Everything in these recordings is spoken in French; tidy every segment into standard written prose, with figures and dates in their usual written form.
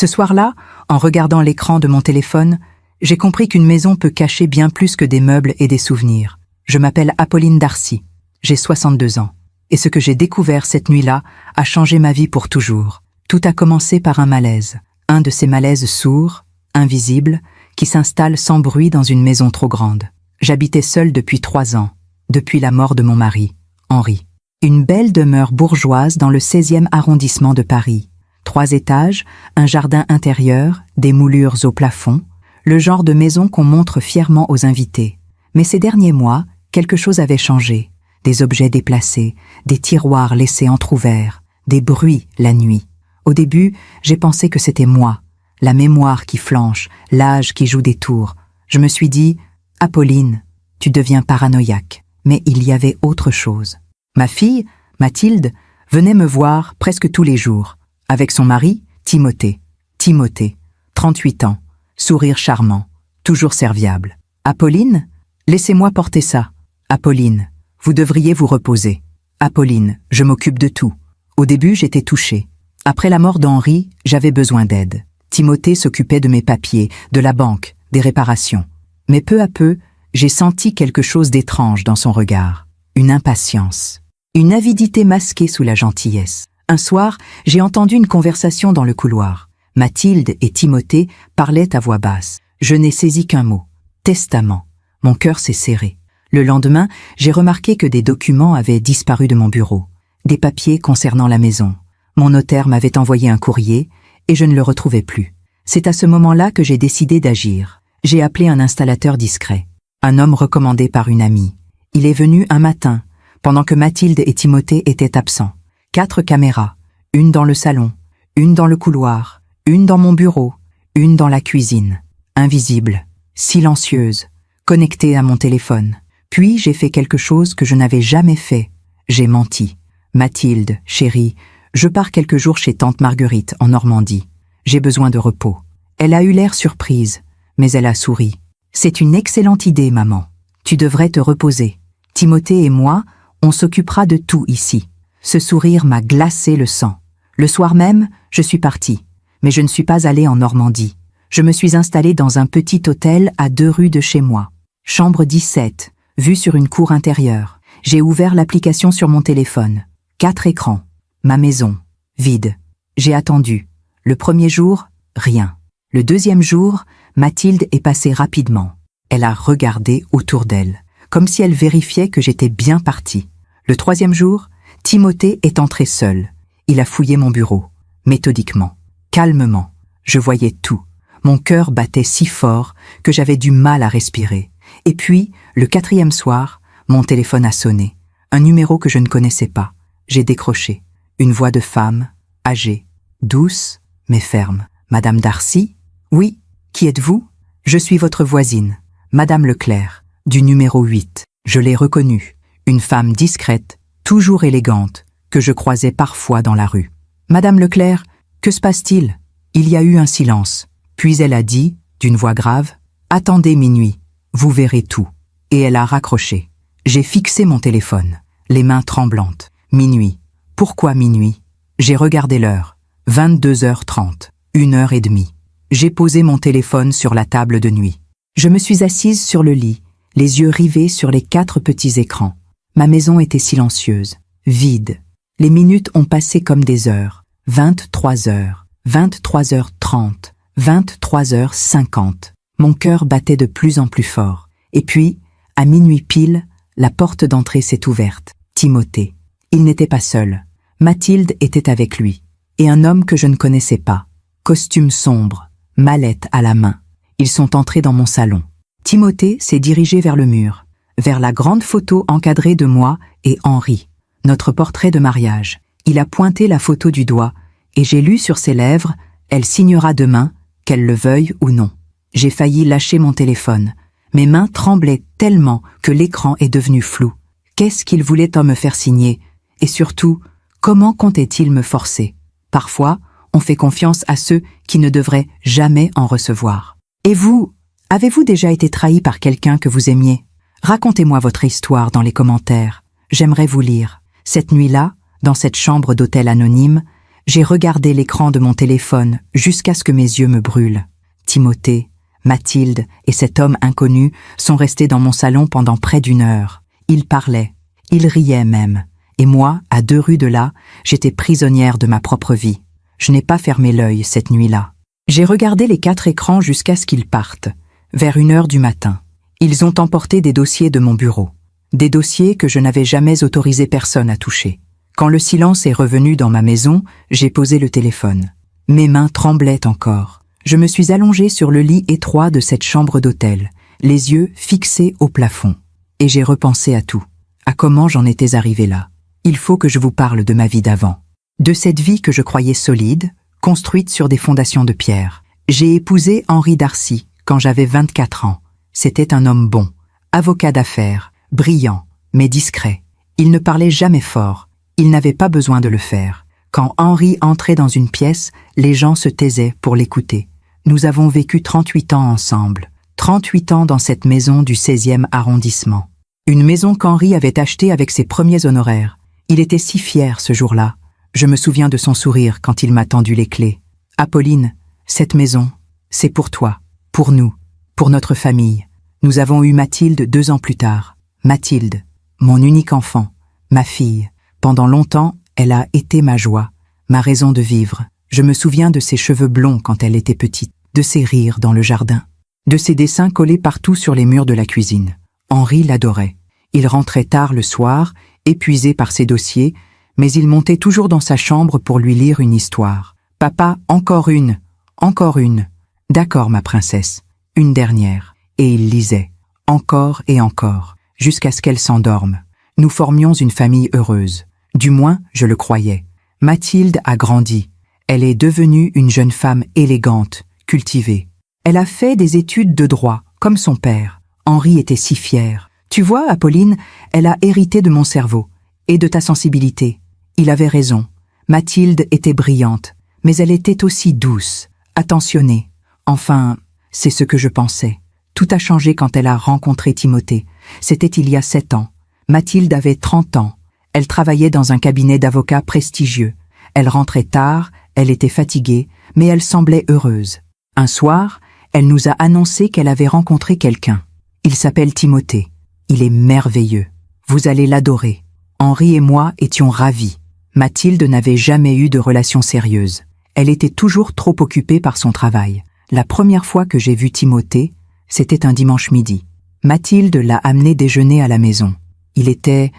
Ce soir-là, en regardant l'écran de mon téléphone, j'ai compris qu'une maison peut cacher bien plus que des meubles et des souvenirs. Je m'appelle Apolline Darcy, j'ai 62 ans. Et ce que j'ai découvert cette nuit-là a changé ma vie pour toujours. Tout a commencé par un malaise. Un de ces malaises sourds, invisibles, qui s'installe sans bruit dans une maison trop grande. J'habitais seule depuis 3 ans, depuis la mort de mon mari, Henri. Une belle demeure bourgeoise dans le 16e arrondissement de Paris. 3 étages, un jardin intérieur, des moulures au plafond, le genre de maison qu'on montre fièrement aux invités. Mais ces derniers mois, quelque chose avait changé. Des objets déplacés, des tiroirs laissés entr'ouverts, des bruits la nuit. Au début, j'ai pensé que c'était moi, la mémoire qui flanche, l'âge qui joue des tours. Je me suis dit, Apolline, tu deviens paranoïaque. Mais il y avait autre chose. Ma fille, Mathilde, venait me voir presque tous les jours, avec son mari, Timothée. Timothée, 38 ans, sourire charmant, toujours serviable. Apolline, laissez-moi porter ça. Apolline, vous devriez vous reposer. Apolline, je m'occupe de tout. Au début, j'étais touchée. Après la mort d'Henri, j'avais besoin d'aide. Timothée s'occupait de mes papiers, de la banque, des réparations. Mais peu à peu, j'ai senti quelque chose d'étrange dans son regard. Une impatience. Une avidité masquée sous la gentillesse. Un soir, j'ai entendu une conversation dans le couloir. Mathilde et Timothée parlaient à voix basse. Je n'ai saisi qu'un mot. Testament. Mon cœur s'est serré. Le lendemain, j'ai remarqué que des documents avaient disparu de mon bureau. Des papiers concernant la maison. Mon notaire m'avait envoyé un courrier et je ne le retrouvais plus. C'est à ce moment-là que j'ai décidé d'agir. J'ai appelé un installateur discret. Un homme recommandé par une amie. Il est venu un matin, pendant que Mathilde et Timothée étaient absents. 4 caméras, une dans le salon, une dans le couloir, une dans mon bureau, une dans la cuisine. Invisible, silencieuse, connectée à mon téléphone. Puis j'ai fait quelque chose que je n'avais jamais fait. J'ai menti. Mathilde, chérie, je pars quelques jours chez tante Marguerite en Normandie. J'ai besoin de repos. Elle a eu l'air surprise, mais elle a souri. C'est une excellente idée, maman. Tu devrais te reposer. Timothée et moi, on s'occupera de tout ici. Ce sourire m'a glacé le sang. Le soir même, je suis partie. Mais je ne suis pas allée en Normandie. Je me suis installée dans un petit hôtel à 2 rues de chez moi. Chambre 17, vue sur une cour intérieure. J'ai ouvert l'application sur mon téléphone. 4 écrans. Ma maison, vide. J'ai attendu. Le premier jour, rien. Le deuxième jour, Mathilde est passée rapidement. Elle a regardé autour d'elle, comme si elle vérifiait que j'étais bien partie. Le troisième jour, Timothée est entré seul. Il a fouillé mon bureau, méthodiquement, calmement. Je voyais tout. Mon cœur battait si fort que j'avais du mal à respirer. Et puis, le 4e soir, mon téléphone a sonné. Un numéro que je ne connaissais pas. J'ai décroché. Une voix de femme, âgée, douce, mais ferme. Madame Darcy? Oui, qui êtes-vous? Je suis votre voisine, Madame Leclerc, du numéro 8. Je l'ai reconnue. Une femme discrète, toujours élégante, que je croisais parfois dans la rue. Madame Leclerc, que se passe-t-il? Il y a eu un silence. Puis elle a dit, d'une voix grave, « Attendez minuit, vous verrez tout. » Et elle a raccroché. J'ai fixé mon téléphone, les mains tremblantes. Minuit. Pourquoi minuit? J'ai regardé l'heure. 22h30. 1h30. J'ai posé mon téléphone sur la table de nuit. Je me suis assise sur le lit, les yeux rivés sur les 4 petits écrans. Ma maison était silencieuse, vide. Les minutes ont passé comme des heures. 23h, 23h30, 23h50. Mon cœur battait de plus en plus fort. Et puis, à minuit pile, la porte d'entrée s'est ouverte. Timothée. Il n'était pas seul. Mathilde était avec lui. Et un homme que je ne connaissais pas. Costume sombre, mallette à la main. Ils sont entrés dans mon salon. Timothée s'est dirigé vers le mur, vers la grande photo encadrée de moi et Henri, notre portrait de mariage. Il a pointé la photo du doigt, et j'ai lu sur ses lèvres « Elle signera demain, qu'elle le veuille ou non ». J'ai failli lâcher mon téléphone. Mes mains tremblaient tellement que l'écran est devenu flou. Qu'est-ce qu'il voulait en me faire signer? Et surtout, comment comptait-il me forcer? Parfois, on fait confiance à ceux qui ne devraient jamais en recevoir. Et vous, avez-vous déjà été trahi par quelqu'un que vous aimiez? Racontez-moi votre histoire dans les commentaires. J'aimerais vous lire. Cette nuit-là, dans cette chambre d'hôtel anonyme, J'ai regardé l'écran de mon téléphone jusqu'à ce que mes yeux me brûlent. Timothée, Mathilde et cet homme inconnu sont restés dans mon salon pendant près d'1 heure. Ils parlaient, ils riaient même. Et moi, à 2 rues de là, j'étais prisonnière de ma propre vie. Je n'ai pas fermé l'œil cette nuit-là. J'ai regardé les 4 écrans jusqu'à ce qu'ils partent, vers 1 heure du matin. Ils ont emporté des dossiers de mon bureau. Des dossiers que je n'avais jamais autorisé personne à toucher. Quand le silence est revenu dans ma maison, j'ai posé le téléphone. Mes mains tremblaient encore. Je me suis allongée sur le lit étroit de cette chambre d'hôtel, les yeux fixés au plafond. Et j'ai repensé à tout, à comment j'en étais arrivée là. Il faut que je vous parle de ma vie d'avant. De cette vie que je croyais solide, construite sur des fondations de pierre. J'ai épousé Henri Darcy quand j'avais 24 ans. C'était un homme bon, avocat d'affaires, brillant, mais discret. Il ne parlait jamais fort. Il n'avait pas besoin de le faire. Quand Henri entrait dans une pièce, les gens se taisaient pour l'écouter. Nous avons vécu 38 ans ensemble. 38 ans dans cette maison du 16e arrondissement. Une maison qu'Henri avait achetée avec ses premiers honoraires. Il était si fier ce jour-là. Je me souviens de son sourire quand il m'a tendu les clés. « Apolline, cette maison, c'est pour toi, pour nous, pour notre famille. Nous avons eu Mathilde 2 ans plus tard. Mathilde, mon unique enfant, ma fille. Pendant longtemps, elle a été ma joie, ma raison de vivre. Je me souviens de ses cheveux blonds quand elle était petite, de ses rires dans le jardin, de ses dessins collés partout sur les murs de la cuisine. Henri l'adorait. Il rentrait tard le soir, épuisé par ses dossiers, mais il montait toujours dans sa chambre pour lui lire une histoire. « Papa, encore une, encore une. »« D'accord, ma princesse, une dernière. » Et il lisait, encore et encore, jusqu'à ce qu'elle s'endorme. Nous formions une famille heureuse. Du moins, je le croyais. Mathilde a grandi. Elle est devenue une jeune femme élégante, cultivée. Elle a fait des études de droit, comme son père. Henri était si fier. Tu vois, Apolline, elle a hérité de mon cerveau et de ta sensibilité. Il avait raison. Mathilde était brillante, mais elle était aussi douce, attentionnée. Enfin, c'est ce que je pensais. Tout a changé quand elle a rencontré Timothée. C'était il y a 7 ans. Mathilde avait 30 ans. Elle travaillait dans un cabinet d'avocats prestigieux. Elle rentrait tard, elle était fatiguée, mais elle semblait heureuse. Un soir, elle nous a annoncé qu'elle avait rencontré quelqu'un. Il s'appelle Timothée. Il est merveilleux. Vous allez l'adorer. Henri et moi étions ravis. Mathilde n'avait jamais eu de relation sérieuse. Elle était toujours trop occupée par son travail. La première fois que j'ai vu Timothée, c'était un dimanche midi. Mathilde l'a amené déjeuner à la maison. Il était,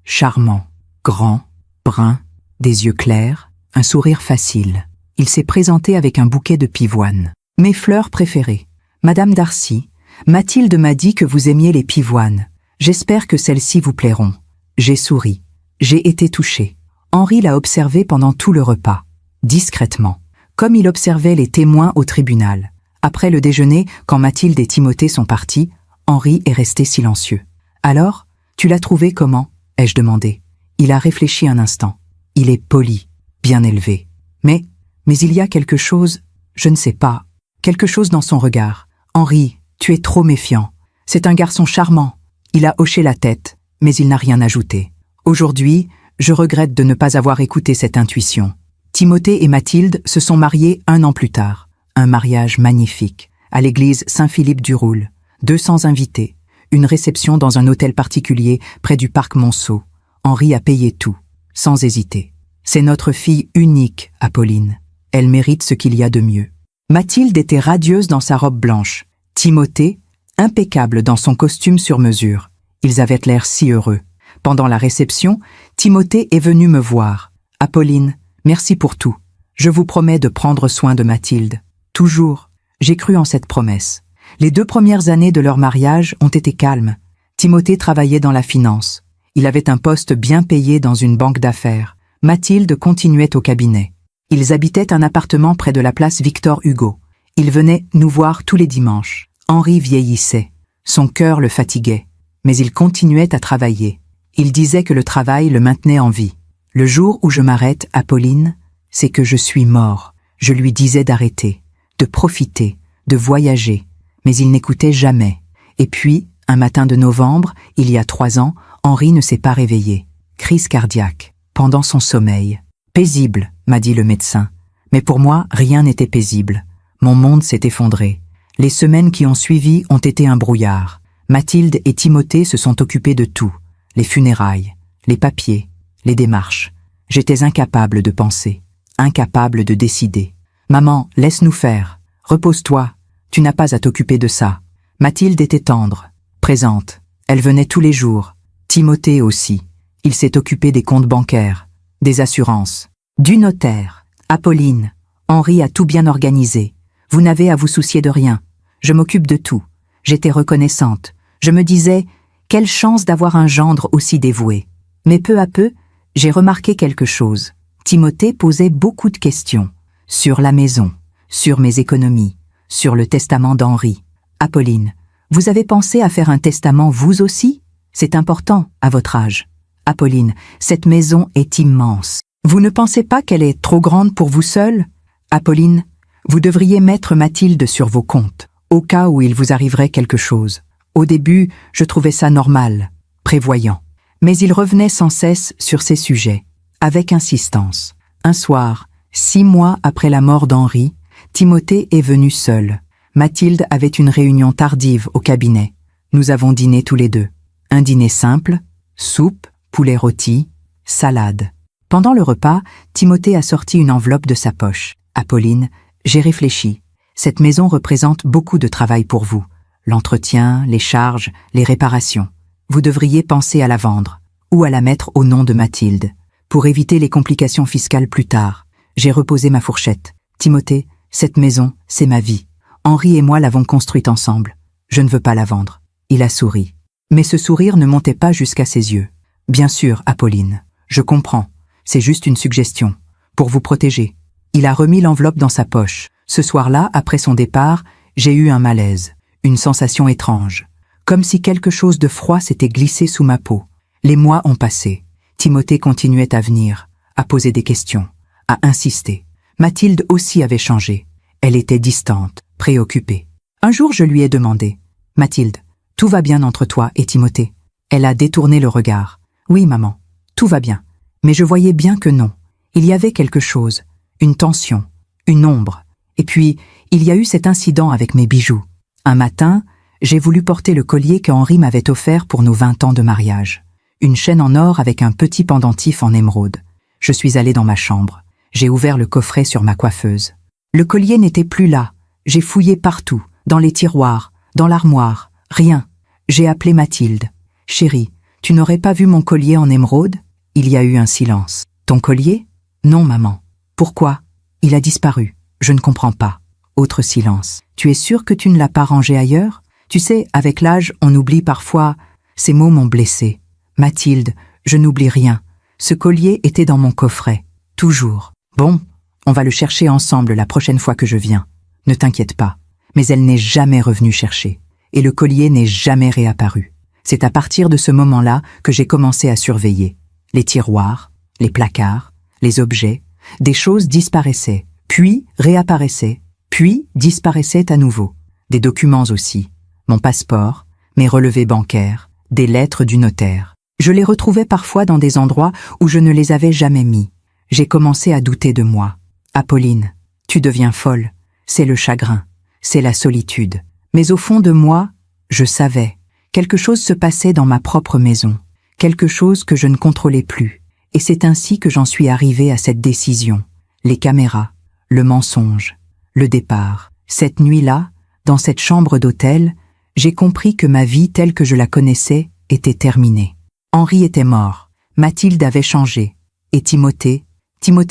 charmant, grand, brun, des yeux clairs, un sourire facile. Il s'est présenté avec un bouquet de pivoines. Mes fleurs préférées. Madame Darcy, Mathilde m'a dit que vous aimiez les pivoines. J'espère que celles-ci vous plairont. J'ai souri. J'ai été touchée. Henri l'a observé pendant tout le repas, discrètement, comme il observait les témoins au tribunal. Après le déjeuner, quand Mathilde et Timothée sont partis, Henri est resté silencieux. « Alors, tu l'as trouvé comment ?» ai-je demandé. Il a réfléchi un instant. Il est poli, bien élevé. Mais il y a quelque chose, je ne sais pas, quelque chose dans son regard. « Henri, tu es trop méfiant. C'est un garçon charmant. » Il a hoché la tête, mais il n'a rien ajouté. Aujourd'hui, je regrette de ne pas avoir écouté cette intuition. Timothée et Mathilde se sont mariés 1 an plus tard. Un mariage magnifique, à l'église Saint-Philippe du Roule. 200 invités, une réception dans un hôtel particulier près du parc Monceau. Henri a payé tout, sans hésiter. C'est notre fille unique, Apolline. Elle mérite ce qu'il y a de mieux. Mathilde était radieuse dans sa robe blanche. Timothée, impeccable dans son costume sur mesure. Ils avaient l'air si heureux. Pendant la réception, Timothée est venu me voir. « Apolline, merci pour tout. Je vous promets de prendre soin de Mathilde. » Toujours, j'ai cru en cette promesse. Les 2 premières années de leur mariage ont été calmes. Timothée travaillait dans la finance. Il avait un poste bien payé dans une banque d'affaires. Mathilde continuait au cabinet. Ils habitaient un appartement près de la place Victor Hugo. Ils venaient nous voir tous les dimanches. Henri vieillissait. Son cœur le fatiguait. Mais il continuait à travailler. Il disait que le travail le maintenait en vie. Le jour où je m'arrête, Apolline, c'est que je suis mort. Je lui disais d'arrêter, de profiter, de voyager. Mais il n'écoutait jamais. Et puis, un matin de novembre, il y a 3 ans, Henri ne s'est pas réveillé. Crise cardiaque, pendant son sommeil. Paisible, m'a dit le médecin. Mais pour moi, rien n'était paisible. Mon monde s'est effondré. Les semaines qui ont suivi ont été un brouillard. Mathilde et Timothée se sont occupés de tout. Les funérailles, les papiers, les démarches. J'étais incapable de penser, incapable de décider. Maman, laisse-nous faire. Repose-toi. Tu n'as pas à t'occuper de ça. Mathilde était tendre, présente. Elle venait tous les jours. Timothée aussi. Il s'est occupé des comptes bancaires, des assurances, du notaire. Apolline, Henri a tout bien organisé. Vous n'avez à vous soucier de rien. Je m'occupe de tout. J'étais reconnaissante. Je me disais, quelle chance d'avoir un gendre aussi dévoué. Mais peu à peu, j'ai remarqué quelque chose. Timothée posait beaucoup de questions. Sur la maison, sur mes économies, sur le testament d'Henri. Apolline, vous avez pensé à faire un testament vous aussi? C'est important à votre âge. Apolline, cette maison est immense. Vous ne pensez pas qu'elle est trop grande pour vous seule? Apolline, vous devriez mettre Mathilde sur vos comptes, au cas où il vous arriverait quelque chose. Au début, je trouvais ça normal, prévoyant. Mais il revenait sans cesse sur ces sujets, avec insistance. Un soir, 6 mois après la mort d'Henri, Timothée est venu seul. Mathilde avait une réunion tardive au cabinet. Nous avons dîné tous les deux. Un dîner simple, soupe, poulet rôti, salade. Pendant le repas, Timothée a sorti une enveloppe de sa poche. Apolline, j'ai réfléchi. Cette maison représente beaucoup de travail pour vous. L'entretien, les charges, les réparations. Vous devriez penser à la vendre, ou à la mettre au nom de Mathilde. Pour éviter les complications fiscales plus tard, j'ai reposé ma fourchette. Timothée, cette maison, c'est ma vie. Henri et moi l'avons construite ensemble. Je ne veux pas la vendre. Il a souri. Mais ce sourire ne montait pas jusqu'à ses yeux. Bien sûr, Apolline. Je comprends. C'est juste une suggestion. Pour vous protéger. Il a remis l'enveloppe dans sa poche. Ce soir-là, après son départ, j'ai eu un malaise. Une sensation étrange. Comme si quelque chose de froid s'était glissé sous ma peau. Les mois ont passé. Timothée continuait à venir, à poser des questions, à insister. Mathilde aussi avait changé. Elle était distante, préoccupée. Un jour, je lui ai demandé « Mathilde, tout va bien entre toi et Timothée ?» Elle a détourné le regard. « Oui, maman, tout va bien. » Mais je voyais bien que non. Il y avait quelque chose, une tension, une ombre. Et puis, il y a eu cet incident avec mes bijoux. Un matin, j'ai voulu porter le collier que Henri m'avait offert pour nos 20 ans de mariage. Une chaîne en or avec un petit pendentif en émeraude. Je suis allée dans ma chambre. J'ai ouvert le coffret sur ma coiffeuse. Le collier n'était plus là. J'ai fouillé partout, dans les tiroirs, dans l'armoire. Rien. J'ai appelé Mathilde. « Chérie, tu n'aurais pas vu mon collier en émeraude ?» Il y a eu un silence. « Ton collier ?»« Non, maman. »« Pourquoi ?»« Il a disparu. Je ne comprends pas. » Autre silence. « Tu es sûre que tu ne l'as pas rangé ailleurs ? Tu sais, avec l'âge, on oublie parfois. » Ces mots m'ont blessée. « Mathilde, je n'oublie rien. Ce collier était dans mon coffret. Toujours. Bon, on va le chercher ensemble la prochaine fois que je viens. Ne t'inquiète pas. » Mais elle n'est jamais revenue chercher. Et le collier n'est jamais réapparu. C'est à partir de ce moment-là que j'ai commencé à surveiller. Les tiroirs, les placards, les objets, des choses disparaissaient, puis réapparaissaient, puis disparaissaient à nouveau. Des documents aussi, mon passeport, mes relevés bancaires, des lettres du notaire. Je les retrouvais parfois dans des endroits où je ne les avais jamais mis. J'ai commencé à douter de moi. « Apolline, tu deviens folle. C'est le chagrin, c'est la solitude. » Mais au fond de moi, je savais. Quelque chose se passait dans ma propre maison. Quelque chose que je ne contrôlais plus. Et c'est ainsi que j'en suis arrivée à cette décision. Les caméras, le mensonge, le départ. Cette nuit-là, dans cette chambre d'hôtel, j'ai compris que ma vie telle que je la connaissais était terminée. Henri était mort, Mathilde avait changé. Et Timothée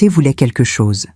voulait quelque chose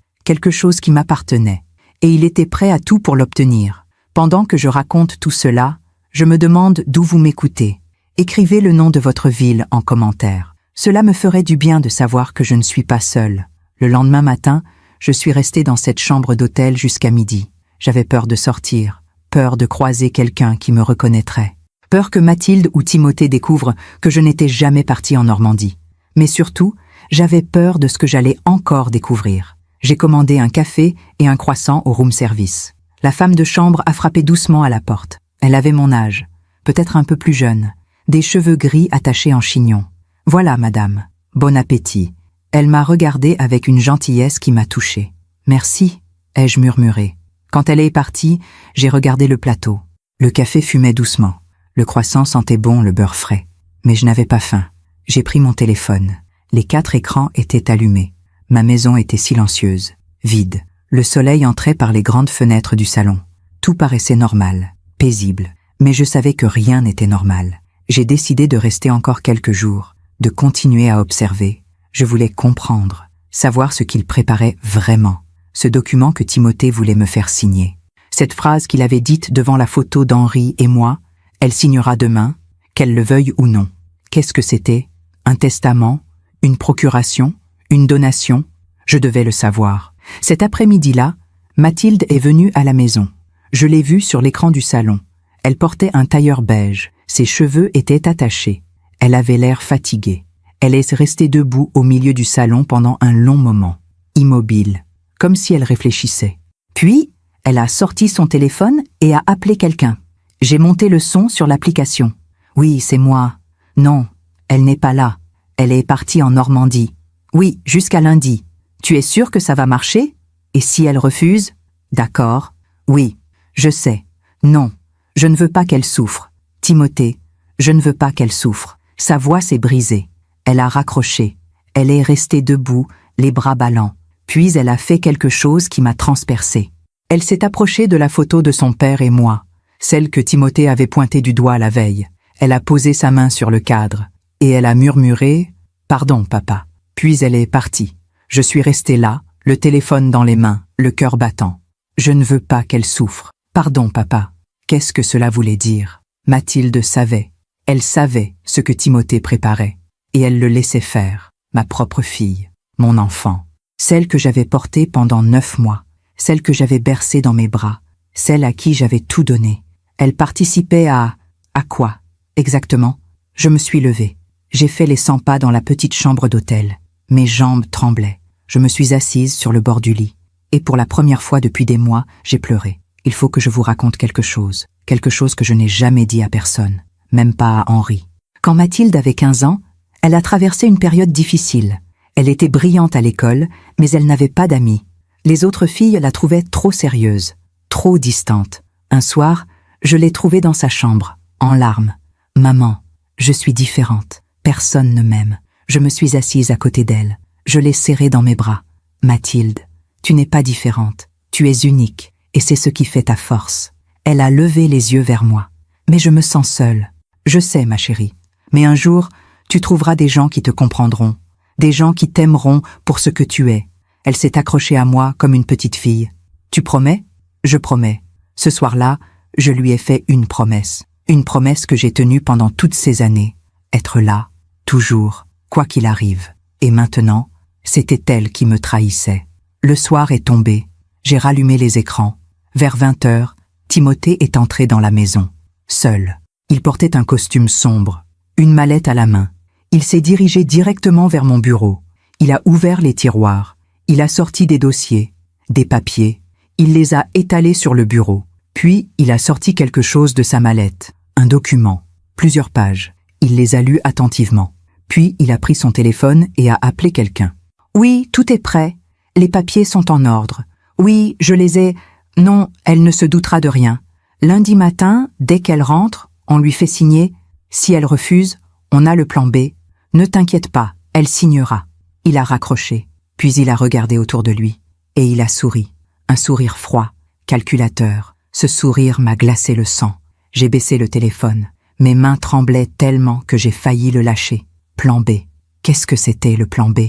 qui m'appartenait. Et il était prêt à tout pour l'obtenir. Pendant que je raconte tout cela, je me demande d'où vous m'écoutez. Écrivez le nom de votre ville en commentaire. Cela me ferait du bien de savoir que je ne suis pas seule. Le lendemain matin, je suis restée dans cette chambre d'hôtel jusqu'à midi. J'avais peur de sortir, peur de croiser quelqu'un qui me reconnaîtrait. Peur que Mathilde ou Timothée découvrent que je n'étais jamais partie en Normandie. Mais surtout, j'avais peur de ce que j'allais encore découvrir. J'ai commandé un café et un croissant au room service. La femme de chambre a frappé doucement à la porte. Elle avait mon âge, peut-être un peu plus jeune, des cheveux gris attachés en chignon. « Voilà, madame. Bon appétit. » Elle m'a regardé avec une gentillesse qui m'a touchée. « Merci », ai-je murmuré. Quand elle est partie, j'ai regardé le plateau. Le café fumait doucement. Le croissant sentait bon le beurre frais. Mais je n'avais pas faim. J'ai pris mon téléphone. Les 4 écrans étaient allumés. Ma maison était silencieuse, vide. Le soleil entrait par les grandes fenêtres du salon. Tout paraissait normal, paisible. Mais je savais que rien n'était normal. J'ai décidé de rester encore quelques jours, de continuer à observer. Je voulais comprendre, savoir ce qu'il préparait vraiment. Ce document que Timothée voulait me faire signer. Cette phrase qu'il avait dite devant la photo d'Henri et moi, elle signera demain, qu'elle le veuille ou non. Qu'est-ce que c'était? Un testament? Une procuration? Une donation? Je devais le savoir. Cet après-midi-là, Mathilde est venue à la maison. Je l'ai vue sur l'écran du salon. Elle portait un tailleur beige. Ses cheveux étaient attachés. Elle avait l'air fatiguée. Elle est restée debout au milieu du salon pendant un long moment, immobile, comme si elle réfléchissait. Puis, elle a sorti son téléphone et a appelé quelqu'un. J'ai monté le son sur l'application. Oui, c'est moi. Non, elle n'est pas là. Elle est partie en Normandie. Oui, jusqu'à lundi. Tu es sûr que ça va marcher? Et si elle refuse? D'accord. Oui, je sais. Non, je ne veux pas qu'elle souffre. Timothée, je ne veux pas qu'elle souffre. Sa voix s'est brisée. Elle a raccroché. Elle est restée debout, les bras ballants. Puis elle a fait quelque chose qui m'a transpercée. Elle s'est approchée de la photo de son père et moi, celle que Timothée avait pointée du doigt la veille. Elle a posé sa main sur le cadre, et elle a murmuré « Pardon, papa ». Puis elle est partie. Je suis resté là, le téléphone dans les mains, le cœur battant. Je ne veux pas qu'elle souffre. Pardon, papa. Qu'est-ce que cela voulait dire? Mathilde savait. Elle savait ce que Timothée préparait. Et elle le laissait faire. Ma propre fille, mon enfant. Celle que j'avais portée pendant 9 mois. Celle que j'avais bercée dans mes bras. Celle à qui j'avais tout donné. Elle participait à... À quoi? Exactement. Je me suis levée. J'ai fait les 100 pas dans la petite chambre d'hôtel. Mes jambes tremblaient. Je me suis assise sur le bord du lit. Et pour la première fois depuis des mois, j'ai pleuré. Il faut que je vous raconte quelque chose que je n'ai jamais dit à personne, même pas à Henri. Quand Mathilde avait 15 ans, elle a traversé une période difficile. Elle était brillante à l'école, mais elle n'avait pas d'amis. Les autres filles la trouvaient trop sérieuse, trop distante. Un soir, je l'ai trouvée dans sa chambre, en larmes. « Maman, je suis différente. Personne ne m'aime. » Je me suis assise à côté d'elle. Je l'ai serrée dans mes bras. « Mathilde, tu n'es pas différente. Tu es unique, et c'est ce qui fait ta force. » Elle a levé les yeux vers moi. « Mais je me sens seule. » « Je sais, ma chérie. Mais un jour, tu trouveras des gens qui te comprendront. Des gens qui t'aimeront pour ce que tu es. » Elle s'est accrochée à moi comme une petite fille. « Tu promets? » « Je promets. » Ce soir-là, je lui ai fait une promesse. Une promesse que j'ai tenue pendant toutes ces années. Être là, toujours, quoi qu'il arrive. Et maintenant, c'était elle qui me trahissait. Le soir est tombé. J'ai rallumé les écrans. Vers 20h, Timothée est entré dans la maison. Seul. Il portait un costume sombre, une mallette à la main. Il s'est dirigé directement vers mon bureau. Il a ouvert les tiroirs. Il a sorti des dossiers, des papiers. Il les a étalés sur le bureau. Puis, il a sorti quelque chose de sa mallette. Un document. Plusieurs pages. Il les a lus attentivement. Puis, il a pris son téléphone et a appelé quelqu'un. « Oui, tout est prêt. Les papiers sont en ordre. Oui, je les ai... Non, elle ne se doutera de rien. Lundi matin, dès qu'elle rentre, on lui fait signer. Si elle refuse, on a le plan B. Ne t'inquiète pas, elle signera. » Il a raccroché, puis il a regardé autour de lui. Et il a souri. Un sourire froid, calculateur. Ce sourire m'a glacé le sang. J'ai baissé le téléphone. Mes mains tremblaient tellement que j'ai failli le lâcher. Plan B. Qu'est-ce que c'était le plan B?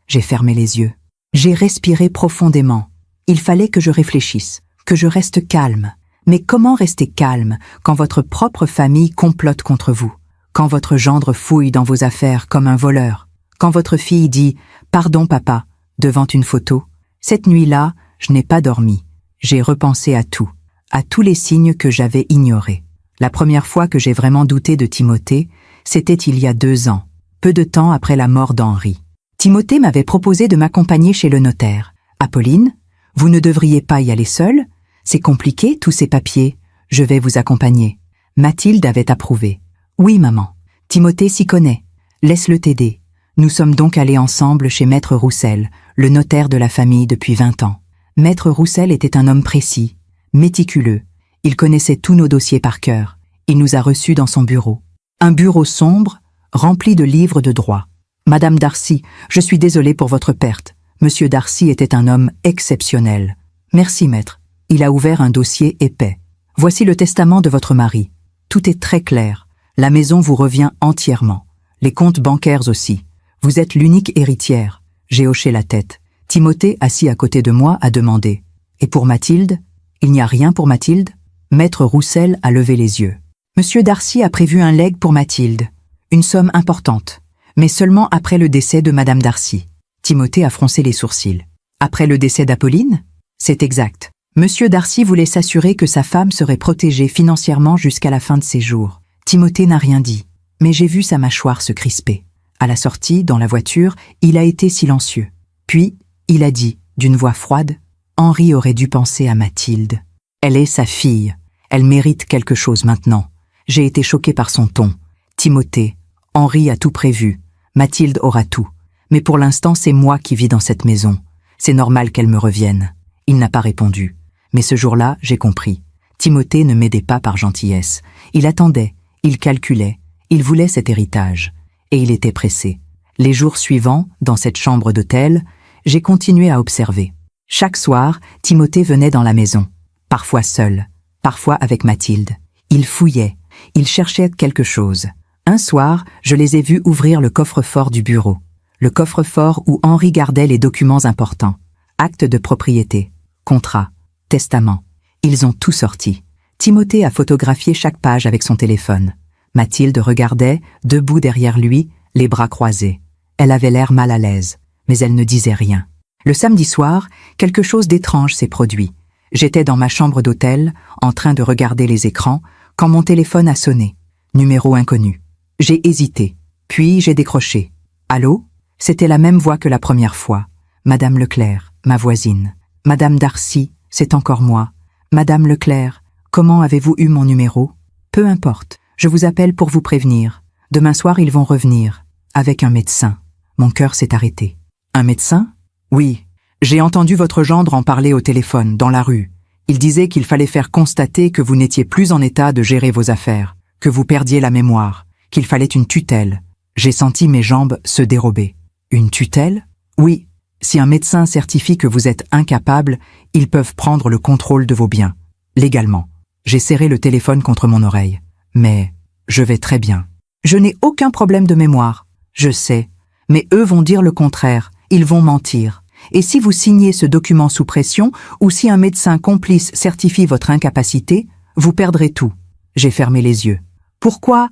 J'ai fermé les yeux. J'ai respiré profondément. Il fallait que je réfléchisse, que je reste calme. Mais comment rester calme quand votre propre famille complote contre vous? Quand votre gendre fouille dans vos affaires comme un voleur? Quand votre fille dit « Pardon papa » devant une photo? Cette nuit-là, je n'ai pas dormi. J'ai repensé à tout, à tous les signes que j'avais ignorés. La première fois que j'ai vraiment douté de Timothée, c'était il y a 2 ans, peu de temps après la mort d'Henri. Timothée m'avait proposé de m'accompagner chez le notaire. « Apolline, vous ne devriez pas y aller seule? C'est compliqué, tous ces papiers. Je vais vous accompagner. » Mathilde avait approuvé. « Oui, maman. Timothée s'y connaît. Laisse-le t'aider. Nous sommes donc allés ensemble chez Maître Roussel, le notaire de la famille depuis 20 ans. Maître Roussel était un homme précis, méticuleux. Il connaissait tous nos dossiers par cœur. Il nous a reçus dans son bureau. Un bureau sombre, rempli de livres de droit. « Madame Darcy, je suis désolé pour votre perte. Monsieur Darcy était un homme exceptionnel. »« Merci, maître. » Il a ouvert un dossier épais. « Voici le testament de votre mari. Tout est très clair. La maison vous revient entièrement. Les comptes bancaires aussi. Vous êtes l'unique héritière. » J'ai hoché la tête. Timothée, assis à côté de moi, a demandé. « Et pour Mathilde ? Il n'y a rien pour Mathilde ?» Maître Roussel a levé les yeux. « Monsieur Darcy a prévu un legs pour Mathilde. Une somme importante. Mais seulement après le décès de Madame Darcy. » Timothée a froncé les sourcils. « Après le décès d'Apolline ? » C'est exact. Monsieur Darcy voulait s'assurer que sa femme serait protégée financièrement jusqu'à la fin de ses jours. Timothée n'a rien dit, mais j'ai vu sa mâchoire se crisper. À la sortie, dans la voiture, il a été silencieux. Puis, il a dit, d'une voix froide, « Henri aurait dû penser à Mathilde. Elle est sa fille. Elle mérite quelque chose maintenant. » J'ai été choqué par son ton. « Timothée, Henri a tout prévu. Mathilde aura tout. Mais pour l'instant, c'est moi qui vis dans cette maison. C'est normal qu'elle me revienne. » Il n'a pas répondu. Mais ce jour-là, j'ai compris. Timothée ne m'aidait pas par gentillesse. Il attendait, il calculait, il voulait cet héritage. Et il était pressé. Les jours suivants, dans cette chambre d'hôtel, j'ai continué à observer. Chaque soir, Timothée venait dans la maison. Parfois seul, parfois avec Mathilde. Il fouillait, il cherchait quelque chose. Un soir, je les ai vus ouvrir le coffre-fort du bureau. Le coffre-fort où Henri gardait les documents importants. Actes de propriété, contrat, testament. Ils ont tout sorti. Timothée a photographié chaque page avec son téléphone. Mathilde regardait, debout derrière lui, les bras croisés. Elle avait l'air mal à l'aise, mais elle ne disait rien. Le samedi soir, quelque chose d'étrange s'est produit. J'étais dans ma chambre d'hôtel, en train de regarder les écrans, quand mon téléphone a sonné. Numéro inconnu. J'ai hésité, puis j'ai décroché. « Allô ?» C'était la même voix que la première fois. Madame Leclerc, ma voisine. Madame Darcy, c'est encore moi. Madame Leclerc, comment avez-vous eu mon numéro? Peu importe, je vous appelle pour vous prévenir. Demain soir, ils vont revenir, avec un médecin. Mon cœur s'est arrêté. Un médecin? Oui, j'ai entendu votre gendre en parler au téléphone, dans la rue. Il disait qu'il fallait faire constater que vous n'étiez plus en état de gérer vos affaires, que vous perdiez la mémoire, qu'il fallait une tutelle. J'ai senti mes jambes se dérober. Une tutelle? Oui. Si un médecin certifie que vous êtes incapable, ils peuvent prendre le contrôle de vos biens, légalement. J'ai serré le téléphone contre mon oreille. Mais je vais très bien. Je n'ai aucun problème de mémoire. Je sais. Mais eux vont dire le contraire. Ils vont mentir. Et si vous signez ce document sous pression, ou si un médecin complice certifie votre incapacité, vous perdrez tout. J'ai fermé les yeux. Pourquoi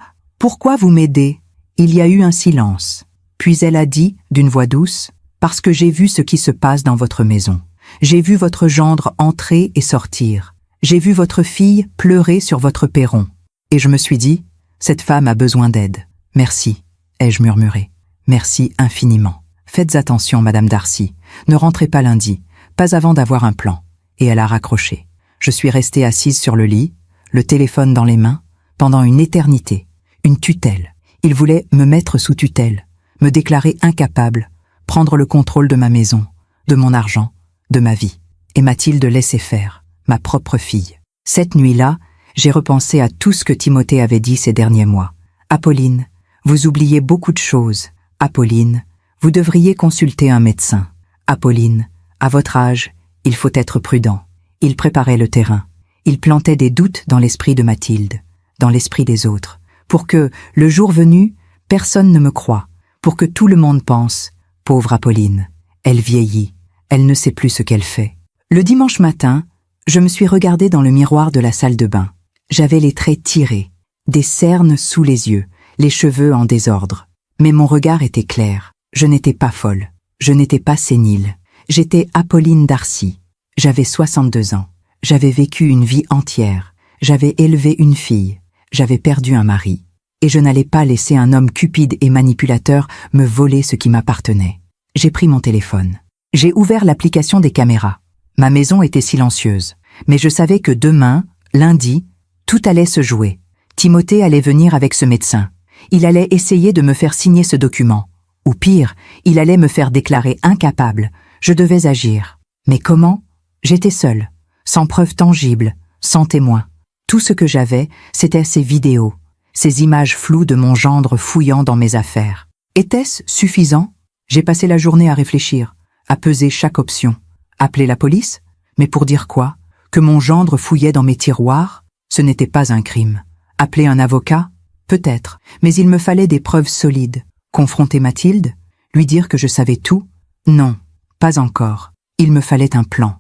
vous m'aidez? Il y a eu un silence. Puis elle a dit, d'une voix douce, « Parce que j'ai vu ce qui se passe dans votre maison. J'ai vu votre gendre entrer et sortir. J'ai vu votre fille pleurer sur votre perron. Et je me suis dit, cette femme a besoin d'aide. Merci, ai-je murmuré. Merci infiniment. Faites attention, Madame Darcy. Ne rentrez pas lundi, pas avant d'avoir un plan. » Et elle a raccroché. Je suis restée assise sur le lit, le téléphone dans les mains, pendant une éternité. Une tutelle. Il voulait me mettre sous tutelle, me déclarer incapable, prendre le contrôle de ma maison, de mon argent, de ma vie. Et Mathilde laissait faire, ma propre fille. Cette nuit-là, j'ai repensé à tout ce que Timothée avait dit ces derniers mois. « Apolline, vous oubliez beaucoup de choses. Apolline, vous devriez consulter un médecin. Apolline, à votre âge, il faut être prudent. » Il préparait le terrain. Il plantait des doutes dans l'esprit de Mathilde, dans l'esprit des autres, pour que, le jour venu, personne ne me croie, pour que tout le monde pense « Pauvre Apolline, elle vieillit, elle ne sait plus ce qu'elle fait. » Le dimanche matin, je me suis regardée dans le miroir de la salle de bain. J'avais les traits tirés, des cernes sous les yeux, les cheveux en désordre. Mais mon regard était clair. Je n'étais pas folle, je n'étais pas sénile. J'étais Apolline Darcy. J'avais 62 ans. J'avais vécu une vie entière. J'avais élevé une fille. J'avais perdu un mari. Et je n'allais pas laisser un homme cupide et manipulateur me voler ce qui m'appartenait. J'ai pris mon téléphone. J'ai ouvert l'application des caméras. Ma maison était silencieuse. Mais je savais que demain, lundi, tout allait se jouer. Timothée allait venir avec ce médecin. Il allait essayer de me faire signer ce document. Ou pire, il allait me faire déclarer incapable. Je devais agir. Mais comment? J'étais seule, sans preuve tangible, sans témoin. Tout ce que j'avais, c'était ces vidéos, ces images floues de mon gendre fouillant dans mes affaires. Était-ce suffisant? J'ai passé la journée à réfléchir, à peser chaque option. Appeler la police? Mais pour dire quoi? Que mon gendre fouillait dans mes tiroirs? Ce n'était pas un crime. Appeler un avocat? Peut-être, mais il me fallait des preuves solides. Confronter Mathilde? Lui dire que je savais tout? Non, pas encore. Il me fallait un plan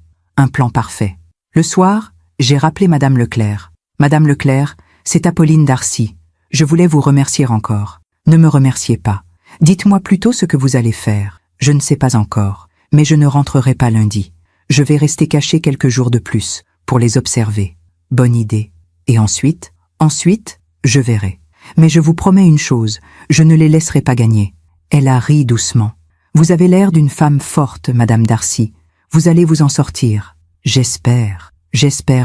parfait. Le soir, j'ai rappelé Madame Leclerc. Madame Leclerc, c'est Apolline Darcy. Je voulais vous remercier encore. Ne me remerciez pas. Dites-moi plutôt ce que vous allez faire. Je ne sais pas encore, mais je ne rentrerai pas lundi. Je vais rester cachée quelques jours de plus, pour les observer. Bonne idée. Et ensuite, je verrai. Mais je vous promets une chose, je ne les laisserai pas gagner. Elle a ri doucement. Vous avez l'air d'une femme forte, Madame Darcy. Vous allez vous en sortir. J'espère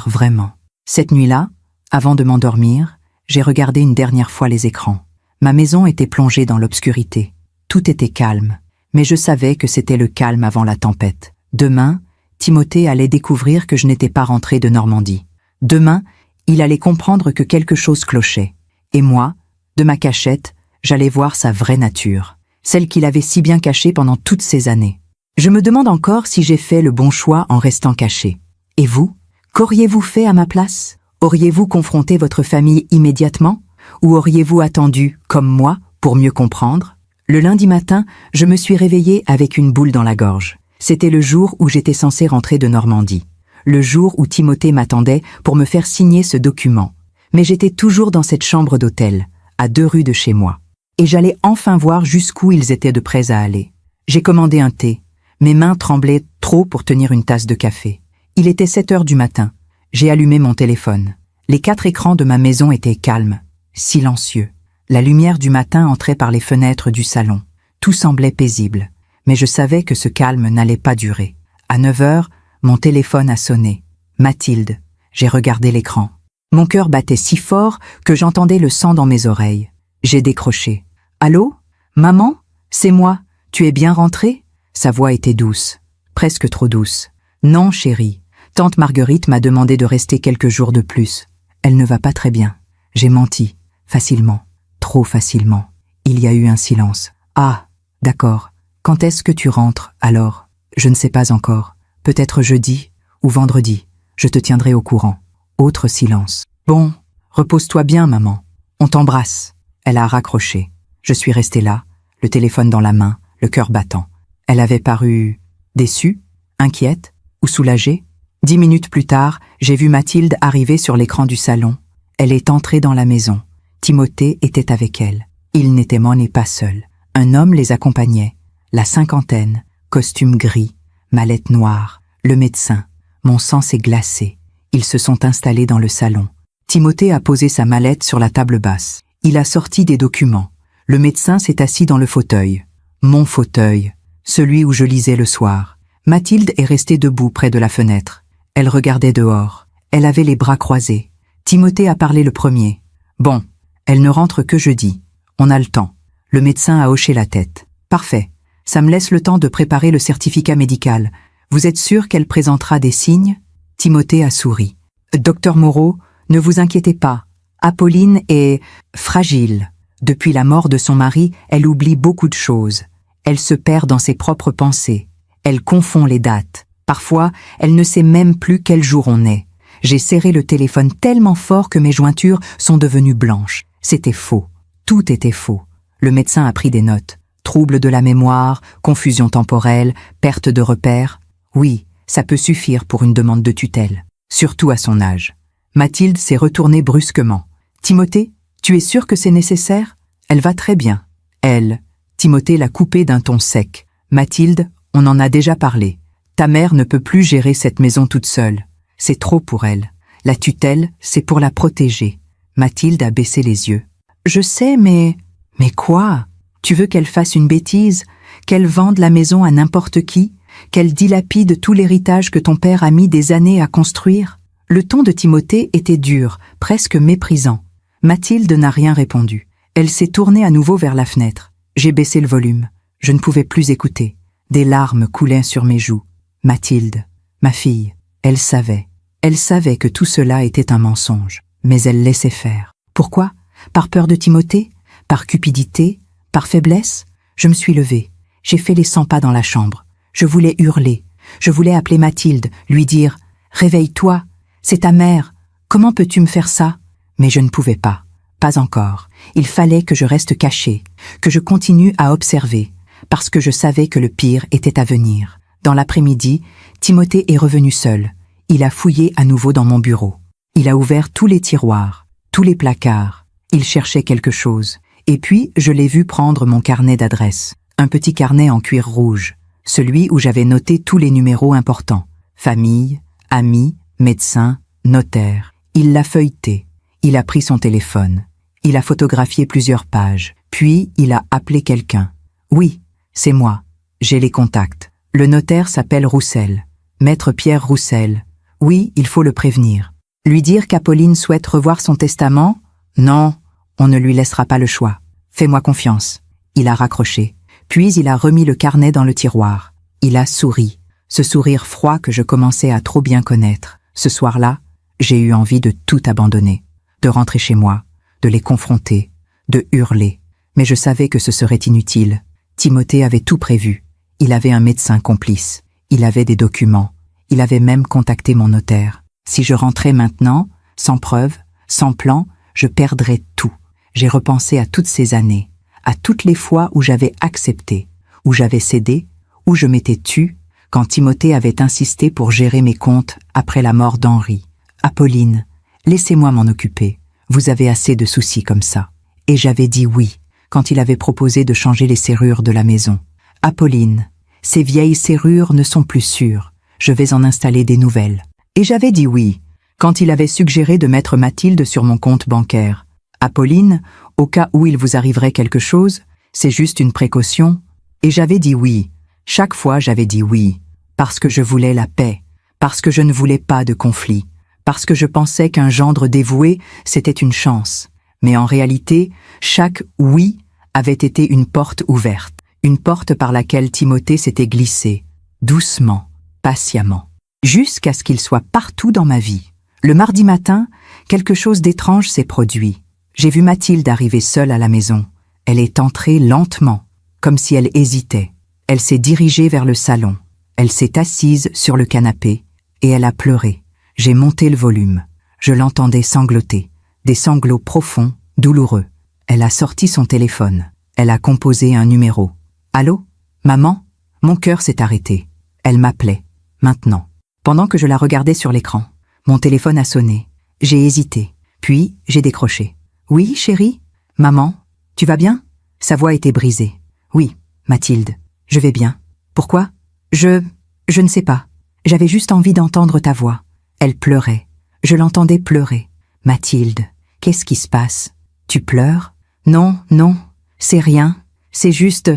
vraiment. Cette nuit-là, avant de m'endormir, j'ai regardé une dernière fois les écrans. Ma maison était plongée dans l'obscurité. Tout était calme, mais je savais que c'était le calme avant la tempête. Demain, Timothée allait découvrir que je n'étais pas rentrée de Normandie. Demain, il allait comprendre que quelque chose clochait. Et moi, de ma cachette, j'allais voir sa vraie nature, celle qu'il avait si bien cachée pendant toutes ces années. Je me demande encore si j'ai fait le bon choix en restant cachée. Et vous? Qu'auriez-vous fait à ma place? Auriez-vous confronté votre famille immédiatement? Ou auriez-vous attendu, comme moi, pour mieux comprendre? Le lundi matin, je me suis réveillée avec une boule dans la gorge. C'était le jour où j'étais censée rentrer de Normandie. Le jour où Timothée m'attendait pour me faire signer ce document. Mais j'étais toujours dans cette chambre d'hôtel, à 2 rues de chez moi. Et j'allais enfin voir jusqu'où ils étaient de prêts à aller. J'ai commandé un thé. Mes mains tremblaient trop pour tenir une tasse de café. Il était 7 heures du matin. J'ai allumé mon téléphone. Les 4 écrans de ma maison étaient calmes, silencieux. La lumière du matin entrait par les fenêtres du salon. Tout semblait paisible. Mais je savais que ce calme n'allait pas durer. À 9 heures, mon téléphone a sonné. Mathilde. J'ai regardé l'écran. Mon cœur battait si fort que j'entendais le sang dans mes oreilles. J'ai décroché. « Allô? Maman? C'est moi. Tu es bien rentrée ?» Sa voix était douce. Presque trop douce. « Non, chérie. Tante Marguerite m'a demandé de rester quelques jours de plus. Elle ne va pas très bien. » J'ai menti. Facilement. Trop facilement. Il y a eu un silence. « Ah, d'accord. Quand est-ce que tu rentres, alors? » « Je ne sais pas encore. Peut-être jeudi ou vendredi. Je te tiendrai au courant. » Autre silence. « Bon, repose-toi bien, maman. On t'embrasse. » Elle a raccroché. Je suis restée là, le téléphone dans la main, le cœur battant. Elle avait paru déçue, inquiète ou soulagée. 10 minutes plus tard, j'ai vu Mathilde arriver sur l'écran du salon. Elle est entrée dans la maison. Timothée était avec elle. Il n'était pas seul. Un homme les accompagnait. La cinquantaine, costume gris, mallette noire, le médecin. Mon sang s'est glacé. Ils se sont installés dans le salon. Timothée a posé sa mallette sur la table basse. Il a sorti des documents. Le médecin s'est assis dans le fauteuil. Mon fauteuil, celui où je lisais le soir. Mathilde est restée debout près de la fenêtre. Elle regardait dehors. Elle avait les bras croisés. Timothée a parlé le premier. « Bon, elle ne rentre que jeudi. On a le temps. » Le médecin a hoché la tête. « Parfait. Ça me laisse le temps de préparer le certificat médical. Vous êtes sûr qu'elle présentera des signes ?» Timothée a souri. « Docteur Moreau, ne vous inquiétez pas. Apolline est fragile. Depuis la mort de son mari, elle oublie beaucoup de choses. Elle se perd dans ses propres pensées. Elle confond les dates. Parfois, elle ne sait même plus quel jour on est. J'ai serré le téléphone tellement fort que mes jointures sont devenues blanches. C'était faux. Tout était faux. Le médecin a pris des notes. Troubles de la mémoire, confusion temporelle, perte de repères. Oui, ça peut suffire pour une demande de tutelle. Surtout à son âge. Mathilde s'est retournée brusquement. « Timothée, tu es sûr que c'est nécessaire? Elle va très bien. » Elle. Timothée l'a coupée d'un ton sec. « Mathilde, on en a déjà parlé. Ta mère ne peut plus gérer cette maison toute seule. C'est trop pour elle. La tutelle, c'est pour la protéger. » Mathilde a baissé les yeux. « Je sais, mais... » « Mais quoi? Tu veux qu'elle fasse une bêtise? Qu'elle vende la maison à n'importe qui? Qu'elle dilapide tout l'héritage que ton père a mis des années à construire? » Le ton de Timothée était dur, presque méprisant. Mathilde n'a rien répondu. Elle s'est tournée à nouveau vers la fenêtre. J'ai baissé le volume. Je ne pouvais plus écouter. Des larmes coulaient sur mes joues. Mathilde, ma fille, elle savait. Elle savait que tout cela était un mensonge. Mais elle laissait faire. Pourquoi? Par peur de Timothée? Par cupidité? Par faiblesse? Je me suis levée. J'ai fait les 100 pas dans la chambre. Je voulais hurler. Je voulais appeler Mathilde, lui dire « Réveille-toi, c'est ta mère. Comment peux-tu me faire ça ?» Mais je ne pouvais pas. Pas encore. Il fallait que je reste cachée, que je continue à observer, parce que je savais que le pire était à venir. Dans l'après-midi, Timothée est revenu seul. Il a fouillé à nouveau dans mon bureau. Il a ouvert tous les tiroirs, tous les placards. Il cherchait quelque chose. Et puis, je l'ai vu prendre mon carnet d'adresses. Un petit carnet en cuir rouge. Celui où j'avais noté tous les numéros importants. Famille, amis, médecin, notaire. Il l'a feuilleté. Il a pris son téléphone. Il a photographié plusieurs pages. Puis, il a appelé quelqu'un. Oui, c'est moi. J'ai les contacts. Le notaire s'appelle Roussel. Maître Pierre Roussel. Oui, il faut le prévenir. Lui dire qu'Apolline souhaite revoir son testament? Non, on ne lui laissera pas le choix. Fais-moi confiance. Il a raccroché. Puis il a remis le carnet dans le tiroir. Il a souri. Ce sourire froid que je commençais à trop bien connaître. Ce soir-là, j'ai eu envie de tout abandonner. De rentrer chez moi, de les confronter, de hurler. Mais je savais que ce serait inutile. Timothée avait tout prévu. Il avait un médecin complice. Il avait des documents. Il avait même contacté mon notaire. Si je rentrais maintenant, sans preuve, sans plan, je perdrais tout. J'ai repensé à toutes ces années, à toutes les fois où j'avais accepté, où j'avais cédé, où je m'étais tue, quand Timothée avait insisté pour gérer mes comptes après la mort d'Henri. Apolline, laissez-moi m'en occuper. Vous avez assez de soucis comme ça. Et j'avais dit oui, quand il avait proposé de changer les serrures de la maison. Apolline, ces vieilles serrures ne sont plus sûres. Je vais en installer des nouvelles. Et j'avais dit oui, quand il avait suggéré de mettre Mathilde sur mon compte bancaire. Apolline, au cas où il vous arriverait quelque chose, c'est juste une précaution. Et j'avais dit oui. Chaque fois j'avais dit oui. Parce que je voulais la paix. Parce que je ne voulais pas de conflit. Parce que je pensais qu'un gendre dévoué, c'était une chance. Mais en réalité, chaque oui avait été une porte ouverte. Une porte par laquelle Timothée s'était glissé. Doucement, patiemment. Jusqu'à ce qu'il soit partout dans ma vie. Le mardi matin, quelque chose d'étrange s'est produit. J'ai vu Mathilde arriver seule à la maison. Elle est entrée lentement, comme si elle hésitait. Elle s'est dirigée vers le salon. Elle s'est assise sur le canapé et elle a pleuré. J'ai monté le volume. Je l'entendais sangloter. Des sanglots profonds, douloureux. Elle a sorti son téléphone. Elle a composé un numéro. Allô? Maman? Mon cœur s'est arrêté. Elle m'appelait. Maintenant. Pendant que je la regardais sur l'écran, mon téléphone a sonné. J'ai hésité. Puis, j'ai décroché. Oui, chérie? Maman? Tu vas bien? Sa voix était brisée. Oui, Mathilde. Je vais bien. Pourquoi? Je ne sais pas. J'avais juste envie d'entendre ta voix. Elle pleurait. Je l'entendais pleurer. Mathilde, qu'est-ce qui se passe? Tu pleures? Non, non, c'est rien. C'est juste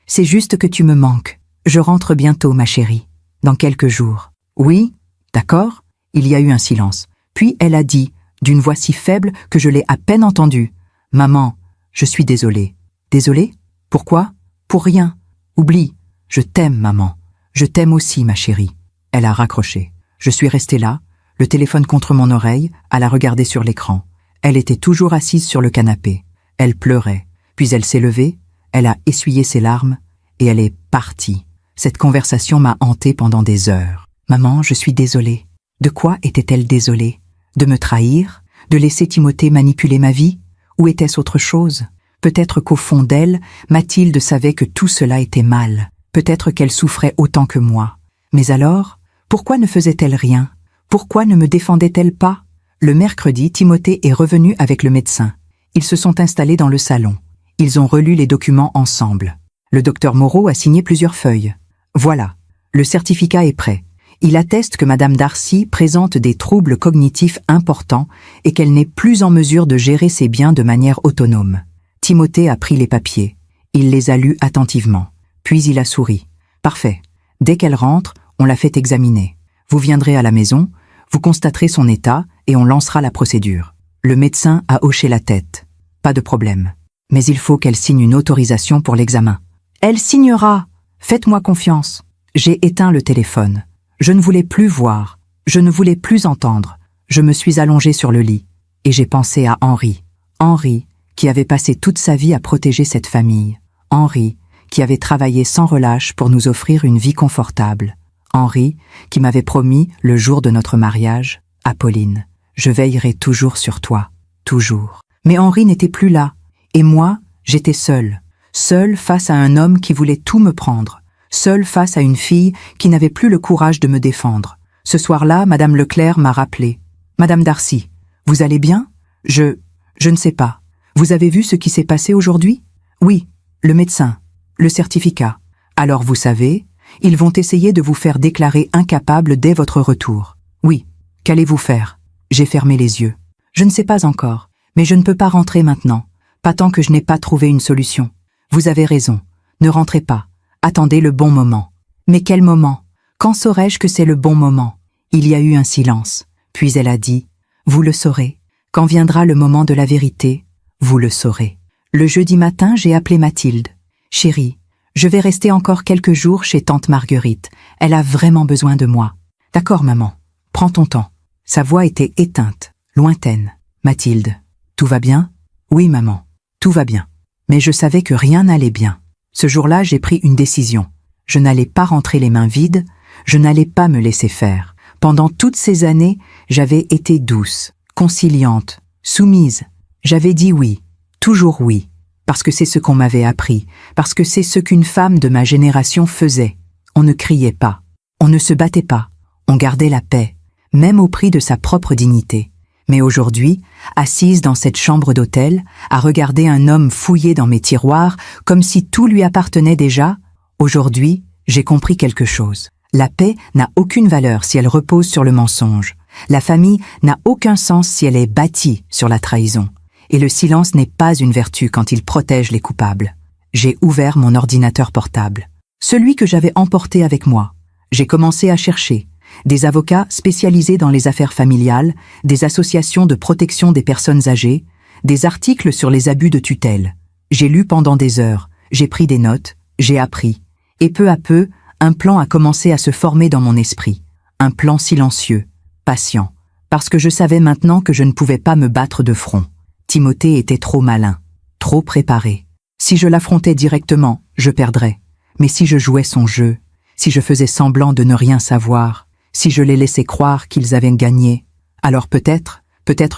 que tu me manques. Je rentre bientôt, ma chérie. Dans quelques jours. Oui, d'accord. Il y a eu un silence. Puis elle a dit, d'une voix si faible que je l'ai à peine entendue. Maman, je suis désolée. Désolée? Pourquoi? Pour rien. Oublie. Je t'aime, maman. Je t'aime aussi, ma chérie. Elle a raccroché. Je suis restée là, le téléphone contre mon oreille, à la regarder sur l'écran. Elle était toujours assise sur le canapé. Elle pleurait. Puis elle s'est levée, elle a essuyé ses larmes, et elle est partie. Cette conversation m'a hantée pendant des heures. Maman, je suis désolée. De quoi était-elle désolée? De me trahir? De laisser Timothée manipuler ma vie? Ou était-ce autre chose? Peut-être qu'au fond d'elle, Mathilde savait que tout cela était mal. Peut-être qu'elle souffrait autant que moi. Mais alors, pourquoi ne faisait-elle rien? Pourquoi ne me défendait-elle pas? Le mercredi, Timothée est revenu avec le médecin. Ils se sont installés dans le salon. Ils ont relu les documents ensemble. Le docteur Moreau a signé plusieurs feuilles. Voilà, le certificat est prêt. Il atteste que Madame Darcy présente des troubles cognitifs importants et qu'elle n'est plus en mesure de gérer ses biens de manière autonome. Timothée a pris les papiers. Il les a lus attentivement. Puis il a souri. Parfait. Dès qu'elle rentre, on la fait examiner. Vous viendrez à la maison, vous constaterez son état et on lancera la procédure. Le médecin a hoché la tête. Pas de problème. Mais il faut qu'elle signe une autorisation pour l'examen. Elle signera. Faites-moi confiance. J'ai éteint le téléphone. Je ne voulais plus voir. Je ne voulais plus entendre. Je me suis allongée sur le lit. Et j'ai pensé à Henri. Henri, qui avait passé toute sa vie à protéger cette famille. Henri, qui avait travaillé sans relâche pour nous offrir une vie confortable. Henri, qui m'avait promis, le jour de notre mariage, « Apolline, je veillerai toujours sur toi, toujours. » Mais Henri n'était plus là. Et moi, j'étais seule. Seule face à un homme qui voulait tout me prendre. Seule face à une fille qui n'avait plus le courage de me défendre. Ce soir-là, Madame Leclerc m'a rappelé. « Madame Darcy, vous allez bien ? Je ne sais pas. Vous avez vu ce qui s'est passé aujourd'hui ? Oui, le médecin, le certificat. Alors vous savez, ils vont essayer de vous faire déclarer incapable dès votre retour. Oui, qu'allez-vous faire ? J'ai fermé les yeux. Je ne sais pas encore, mais je ne peux pas rentrer maintenant, pas tant que je n'ai pas trouvé une solution. Vous avez raison, ne rentrez pas, attendez le bon moment. Mais quel moment ? Quand saurais-je que c'est le bon moment ? Il y a eu un silence, puis elle a dit, « Vous le saurez, quand viendra le moment de la vérité, vous le saurez. » Le jeudi matin, j'ai appelé Mathilde. « Chérie, je vais rester encore quelques jours chez tante Marguerite. Elle a vraiment besoin de moi. »« D'accord, maman. Prends ton temps. » Sa voix était éteinte, lointaine. « Mathilde, tout va bien ? » ?»« Oui, maman, tout va bien. » Mais je savais que rien n'allait bien. Ce jour-là, j'ai pris une décision. Je n'allais pas rentrer les mains vides, je n'allais pas me laisser faire. Pendant toutes ces années, j'avais été douce, conciliante, soumise. J'avais dit oui, toujours oui. Parce que c'est ce qu'on m'avait appris, parce que c'est ce qu'une femme de ma génération faisait. On ne criait pas, on ne se battait pas, on gardait la paix, même au prix de sa propre dignité. Mais aujourd'hui, assise dans cette chambre d'hôtel, à regarder un homme fouiller dans mes tiroirs, comme si tout lui appartenait déjà, aujourd'hui, j'ai compris quelque chose. La paix n'a aucune valeur si elle repose sur le mensonge. La famille n'a aucun sens si elle est bâtie sur la trahison. Et le silence n'est pas une vertu quand il protège les coupables. J'ai ouvert mon ordinateur portable, celui que j'avais emporté avec moi. J'ai commencé à chercher des avocats spécialisés dans les affaires familiales, des associations de protection des personnes âgées, des articles sur les abus de tutelle. J'ai lu pendant des heures, j'ai pris des notes, j'ai appris. Et peu à peu, un plan a commencé à se former dans mon esprit. Un plan silencieux, patient, parce que je savais maintenant que je ne pouvais pas me battre de front. Timothée était trop malin, trop préparé. Si je l'affrontais directement, je perdrais. Mais si je jouais son jeu, si je faisais semblant de ne rien savoir, si je les laissais croire qu'ils avaient gagné, alors peut-être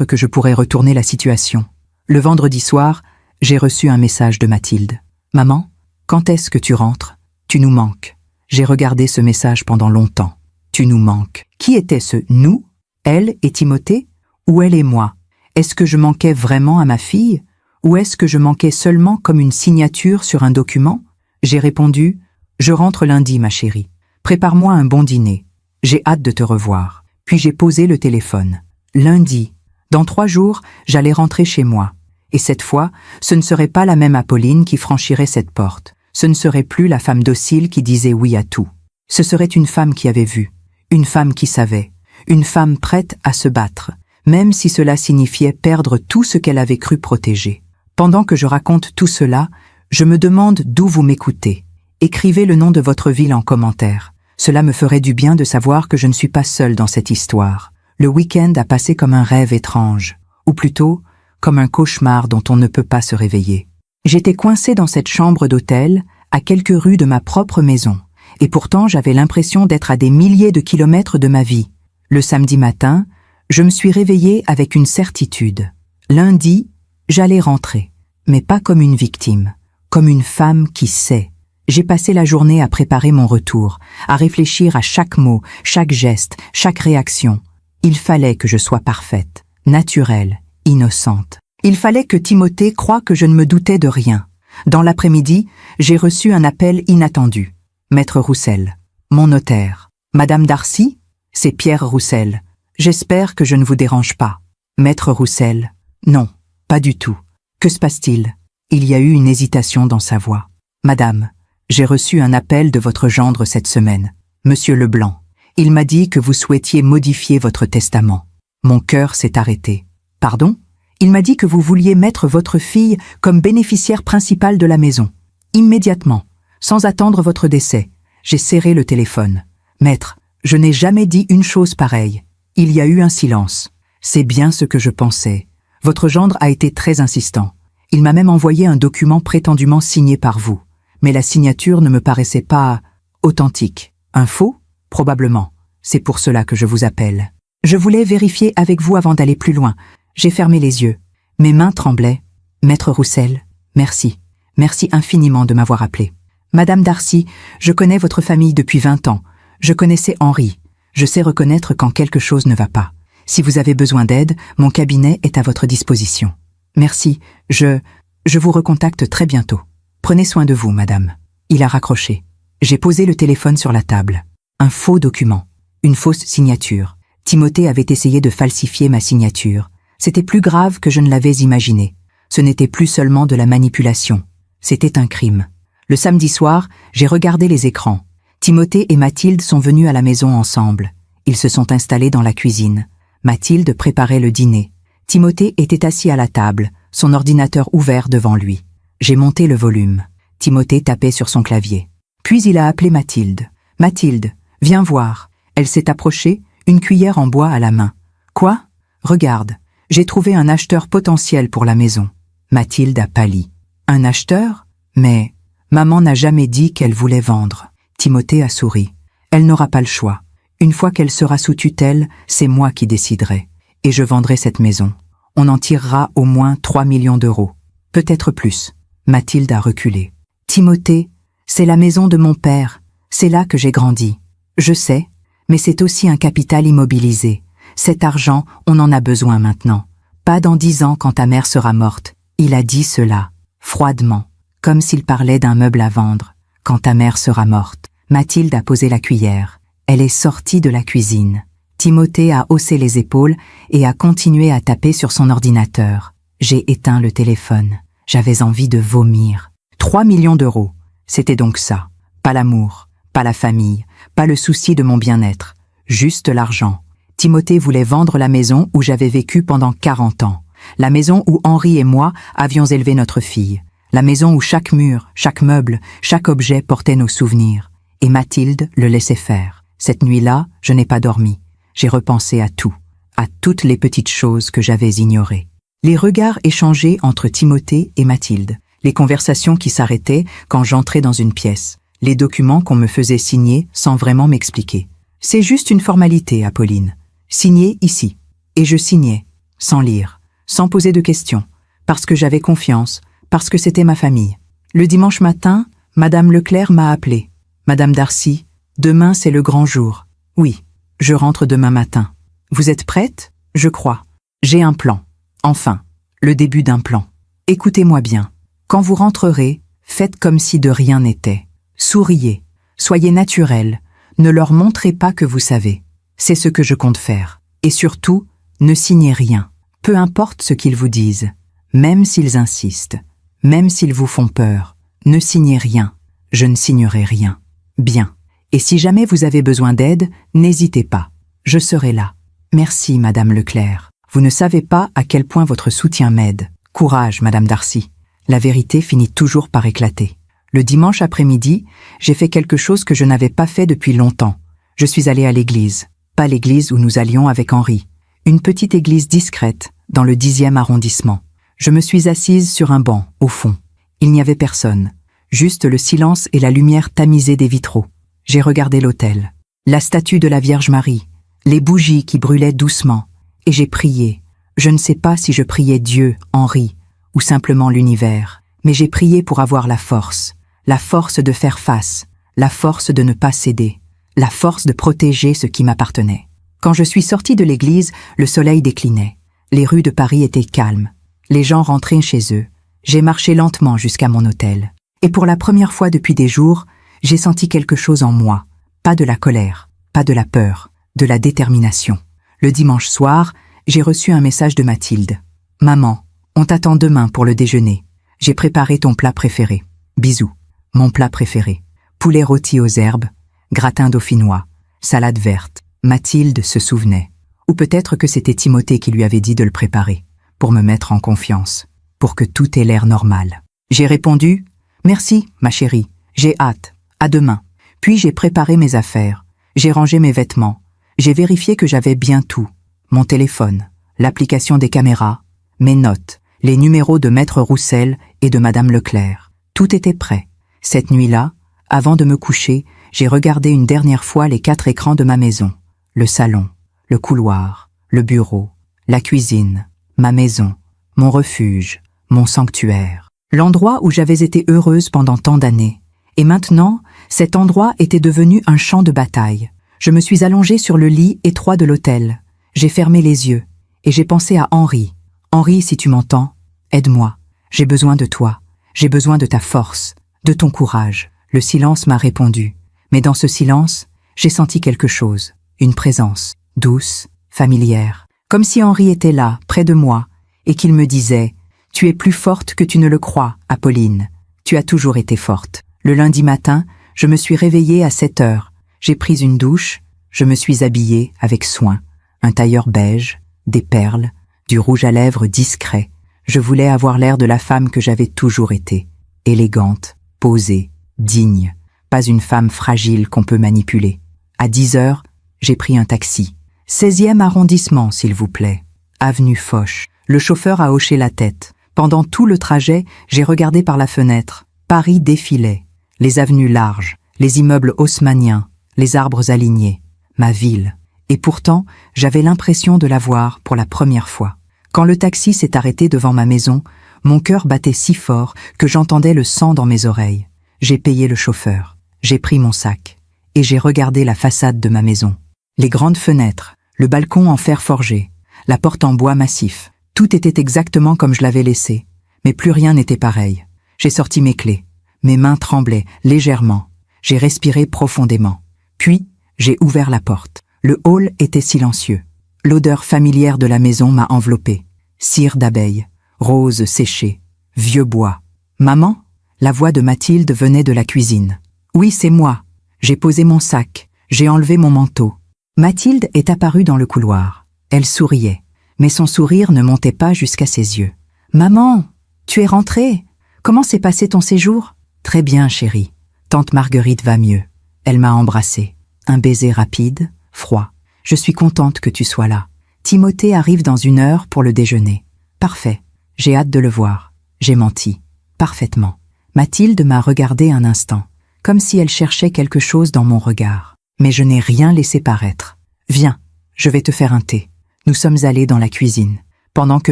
que je pourrais retourner la situation. Le vendredi soir, j'ai reçu un message de Mathilde. « Maman, quand est-ce que tu rentres ? Tu nous manques. » J'ai regardé ce message pendant longtemps. « Tu nous manques. » Qui était ce « nous » ? Elle et Timothée ? Ou elle et moi ? Est-ce que je manquais vraiment à ma fille ? Ou est-ce que je manquais seulement comme une signature sur un document ? J'ai répondu « Je rentre lundi, ma chérie. Prépare-moi un bon dîner. J'ai hâte de te revoir. » Puis j'ai posé le téléphone. Lundi. Dans 3 jours, j'allais rentrer chez moi. Et cette fois, ce ne serait pas la même Apolline qui franchirait cette porte. Ce ne serait plus la femme docile qui disait oui à tout. Ce serait une femme qui avait vu, une femme qui savait, une femme prête à se battre, même si cela signifiait perdre tout ce qu'elle avait cru protéger. Pendant que je raconte tout cela, je me demande d'où vous m'écoutez. Écrivez le nom de votre ville en commentaire. Cela me ferait du bien de savoir que je ne suis pas seule dans cette histoire. Le week-end a passé comme un rêve étrange, ou plutôt, comme un cauchemar dont on ne peut pas se réveiller. J'étais coincée dans cette chambre d'hôtel, à quelques rues de ma propre maison, et pourtant j'avais l'impression d'être à des milliers de kilomètres de ma vie. Le samedi matin, je me suis réveillée avec une certitude. Lundi, j'allais rentrer, mais pas comme une victime, comme une femme qui sait. J'ai passé la journée à préparer mon retour, à réfléchir à chaque mot, chaque geste, chaque réaction. Il fallait que je sois parfaite, naturelle, innocente. Il fallait que Timothée croie que je ne me doutais de rien. Dans l'après-midi, j'ai reçu un appel inattendu. Maître Roussel, mon notaire. Madame Darcy, c'est Pierre Roussel. J'espère que je ne vous dérange pas. Maître Roussel, non, pas du tout. Que se passe-t-il ? Il y a eu une hésitation dans sa voix. Madame, j'ai reçu un appel de votre gendre cette semaine, Monsieur Leblanc. Il m'a dit que vous souhaitiez modifier votre testament. Mon cœur s'est arrêté. Pardon ? Il m'a dit que vous vouliez mettre votre fille comme bénéficiaire principale de la maison. Immédiatement, Sans attendre votre décès, j'ai serré le téléphone. Maître, je n'ai jamais dit une chose pareille. Il y a eu un silence. C'est bien ce que je pensais. Votre gendre a été très insistant. Il m'a même envoyé un document prétendument signé par vous. Mais la signature ne me paraissait pas authentique. Un faux? Probablement. C'est pour cela que je vous appelle. Je voulais vérifier avec vous avant d'aller plus loin. J'ai fermé les yeux. Mes mains tremblaient. Maître Roussel, merci. Merci infiniment de m'avoir appelé. Madame Darcy, je connais votre famille depuis 20 ans. Je connaissais Henri. Je sais reconnaître quand quelque chose ne va pas. Si vous avez besoin d'aide, mon cabinet est à votre disposition. Merci, je vous recontacte très bientôt. Prenez soin de vous, madame. Il a raccroché. J'ai posé le téléphone sur la table. Un faux document. Une fausse signature. Timothée avait essayé de falsifier ma signature. C'était plus grave que je ne l'avais imaginé. Ce n'était plus seulement de la manipulation. C'était un crime. Le samedi soir, j'ai regardé les écrans. Timothée et Mathilde sont venus à la maison ensemble. Ils se sont installés dans la cuisine. Mathilde préparait le dîner. Timothée était assis à la table, son ordinateur ouvert devant lui. J'ai monté le volume. Timothée tapait sur son clavier. Puis il a appelé Mathilde. « Mathilde, viens voir. » Elle s'est approchée, une cuillère en bois à la main. « Quoi ? Regarde, j'ai trouvé un acheteur potentiel pour la maison. » Mathilde a pâli. « Un acheteur ? Mais maman n'a jamais dit qu'elle voulait vendre. » Timothée a souri. « Elle n'aura pas le choix. Une fois qu'elle sera sous tutelle, c'est moi qui déciderai. Et je vendrai cette maison. On en tirera au moins 3 millions d'euros. Peut-être plus. » Mathilde a reculé. « Timothée, c'est la maison de mon père. C'est là que j'ai grandi. Je sais, mais c'est aussi un capital immobilisé. Cet argent, on en a besoin maintenant. Pas dans 10 ans quand ta mère sera morte. » Il a dit cela, froidement, comme s'il parlait d'un meuble à vendre. « Quand ta mère sera morte. » Mathilde a posé la cuillère. Elle est sortie de la cuisine. Timothée a haussé les épaules et a continué à taper sur son ordinateur. J'ai éteint le téléphone. J'avais envie de vomir. 3 millions d'euros. C'était donc ça. Pas l'amour, pas la famille, pas le souci de mon bien-être. Juste l'argent. Timothée voulait vendre la maison où j'avais vécu pendant 40 ans. La maison où Henri et moi avions élevé notre fille. La maison où chaque mur, chaque meuble, chaque objet portait nos souvenirs. Et Mathilde le laissait faire. Cette nuit-là, je n'ai pas dormi. J'ai repensé à tout, à toutes les petites choses que j'avais ignorées. Les regards échangés entre Timothée et Mathilde, les conversations qui s'arrêtaient quand j'entrais dans une pièce, les documents qu'on me faisait signer sans vraiment m'expliquer. C'est juste une formalité, Apolline. Signer ici. Et je signais, sans lire, sans poser de questions, parce que j'avais confiance, parce que c'était ma famille. Le dimanche matin, Madame Leclerc m'a appelé. « Madame Darcy, demain c'est le grand jour. » « Oui, je rentre demain matin. »« Vous êtes prête ? » ?»« Je crois. J'ai un plan. Enfin, le début d'un plan. Écoutez-moi bien. Quand vous rentrerez, faites comme si de rien n'était. Souriez. Soyez naturel. Ne leur montrez pas que vous savez. C'est ce que je compte faire. Et surtout, ne signez rien. Peu importe ce qu'ils vous disent. Même s'ils insistent. Même s'ils vous font peur. Ne signez rien. Je ne signerai rien. Bien. Et si jamais vous avez besoin d'aide, n'hésitez pas. Je serai là. Merci, Madame Leclerc. Vous ne savez pas à quel point votre soutien m'aide. Courage, Madame Darcy. La vérité finit toujours par éclater. Le dimanche après-midi, j'ai fait quelque chose que je n'avais pas fait depuis longtemps. Je suis allée à l'église. Pas l'église où nous allions avec Henri. Une petite église discrète, dans le 10e arrondissement. Je me suis assise sur un banc, au fond. Il n'y avait personne. Juste le silence et la lumière tamisée des vitraux. J'ai regardé l'autel, la statue de la Vierge Marie, les bougies qui brûlaient doucement, et j'ai prié. Je ne sais pas si je priais Dieu, Henri, ou simplement l'univers, mais j'ai prié pour avoir la force de faire face, la force de ne pas céder, la force de protéger ce qui m'appartenait. Quand je suis sortie de l'église, le soleil déclinait. Les rues de Paris étaient calmes. Les gens rentraient chez eux. J'ai marché lentement jusqu'à mon hôtel. Et pour la première fois depuis des jours, j'ai senti quelque chose en moi. Pas de la colère, pas de la peur, de la détermination. Le dimanche soir, j'ai reçu un message de Mathilde. « Maman, on t'attend demain pour le déjeuner. J'ai préparé ton plat préféré. Bisous. » Mon plat préféré. Poulet rôti aux herbes, gratin dauphinois, salade verte. Mathilde se souvenait. Ou peut-être que c'était Timothée qui lui avait dit de le préparer, pour me mettre en confiance, pour que tout ait l'air normal. J'ai répondu « Merci, ma chérie, J'ai hâte. À demain. Puis j'ai préparé mes affaires. J'ai rangé mes vêtements. J'ai vérifié que j'avais bien tout. Mon téléphone, l'application des caméras, mes notes, les numéros de Maître Roussel et de Madame Leclerc. Tout était prêt. Cette nuit-là, avant de me coucher, j'ai regardé une dernière fois les 4 écrans de ma maison. Le salon, le couloir, le bureau, la cuisine, ma maison, mon refuge, mon sanctuaire. L'endroit où j'avais été heureuse pendant tant d'années. Et maintenant, cet endroit était devenu un champ de bataille. Je me suis allongée sur le lit étroit de l'hôtel. J'ai fermé les yeux et j'ai pensé à Henri. Henri, si tu m'entends, aide-moi. J'ai besoin de toi. J'ai besoin de ta force, de ton courage. Le silence m'a répondu. Mais dans ce silence, j'ai senti quelque chose. Une présence, douce, familière. Comme si Henri était là, près de moi, et qu'il me disait « Tu es plus forte que tu ne le crois, Apolline. Tu as toujours été forte. » Le lundi matin, je me suis réveillée à 7 heures. J'ai pris une douche, je me suis habillée avec soin. Un tailleur beige, des perles, du rouge à lèvres discret. Je voulais avoir l'air de la femme que j'avais toujours été. Élégante, posée, digne. Pas une femme fragile qu'on peut manipuler. À 10 heures, j'ai pris un taxi. 16e arrondissement, s'il vous plaît. Avenue Foch. Le chauffeur a hoché la tête. Pendant tout le trajet, j'ai regardé par la fenêtre. Paris défilait. Les avenues larges, les immeubles haussmanniens, les arbres alignés. Ma ville. Et pourtant, j'avais l'impression de la voir pour la première fois. Quand le taxi s'est arrêté devant ma maison, mon cœur battait si fort que j'entendais le sang dans mes oreilles. J'ai payé le chauffeur. J'ai pris mon sac. Et j'ai regardé la façade de ma maison. Les grandes fenêtres, le balcon en fer forgé, la porte en bois massif. Tout était exactement comme je l'avais laissé. Mais plus rien n'était pareil. J'ai sorti mes clés. Mes mains tremblaient légèrement. J'ai respiré profondément. Puis, j'ai ouvert la porte. Le hall était silencieux. L'odeur familière de la maison m'a enveloppée. Cire d'abeilles, roses séchées, vieux bois. « Maman ?» La voix de Mathilde venait de la cuisine. « Oui, c'est moi. » J'ai posé mon sac. J'ai enlevé mon manteau. Mathilde est apparue dans le couloir. Elle souriait, mais son sourire ne montait pas jusqu'à ses yeux. « Maman, tu es rentrée. Comment s'est passé ton séjour ?»« Très bien, chérie. Tante Marguerite va mieux. Elle m'a embrassée. Un baiser rapide, froid. Je suis contente que tu sois là. Timothée arrive dans 1 heure pour le déjeuner. Parfait. J'ai hâte de le voir. J'ai menti. Parfaitement. » Mathilde m'a regardé un instant, comme si elle cherchait quelque chose dans mon regard. Mais je n'ai rien laissé paraître. « Viens, je vais te faire un thé. » Nous sommes allés dans la cuisine. Pendant que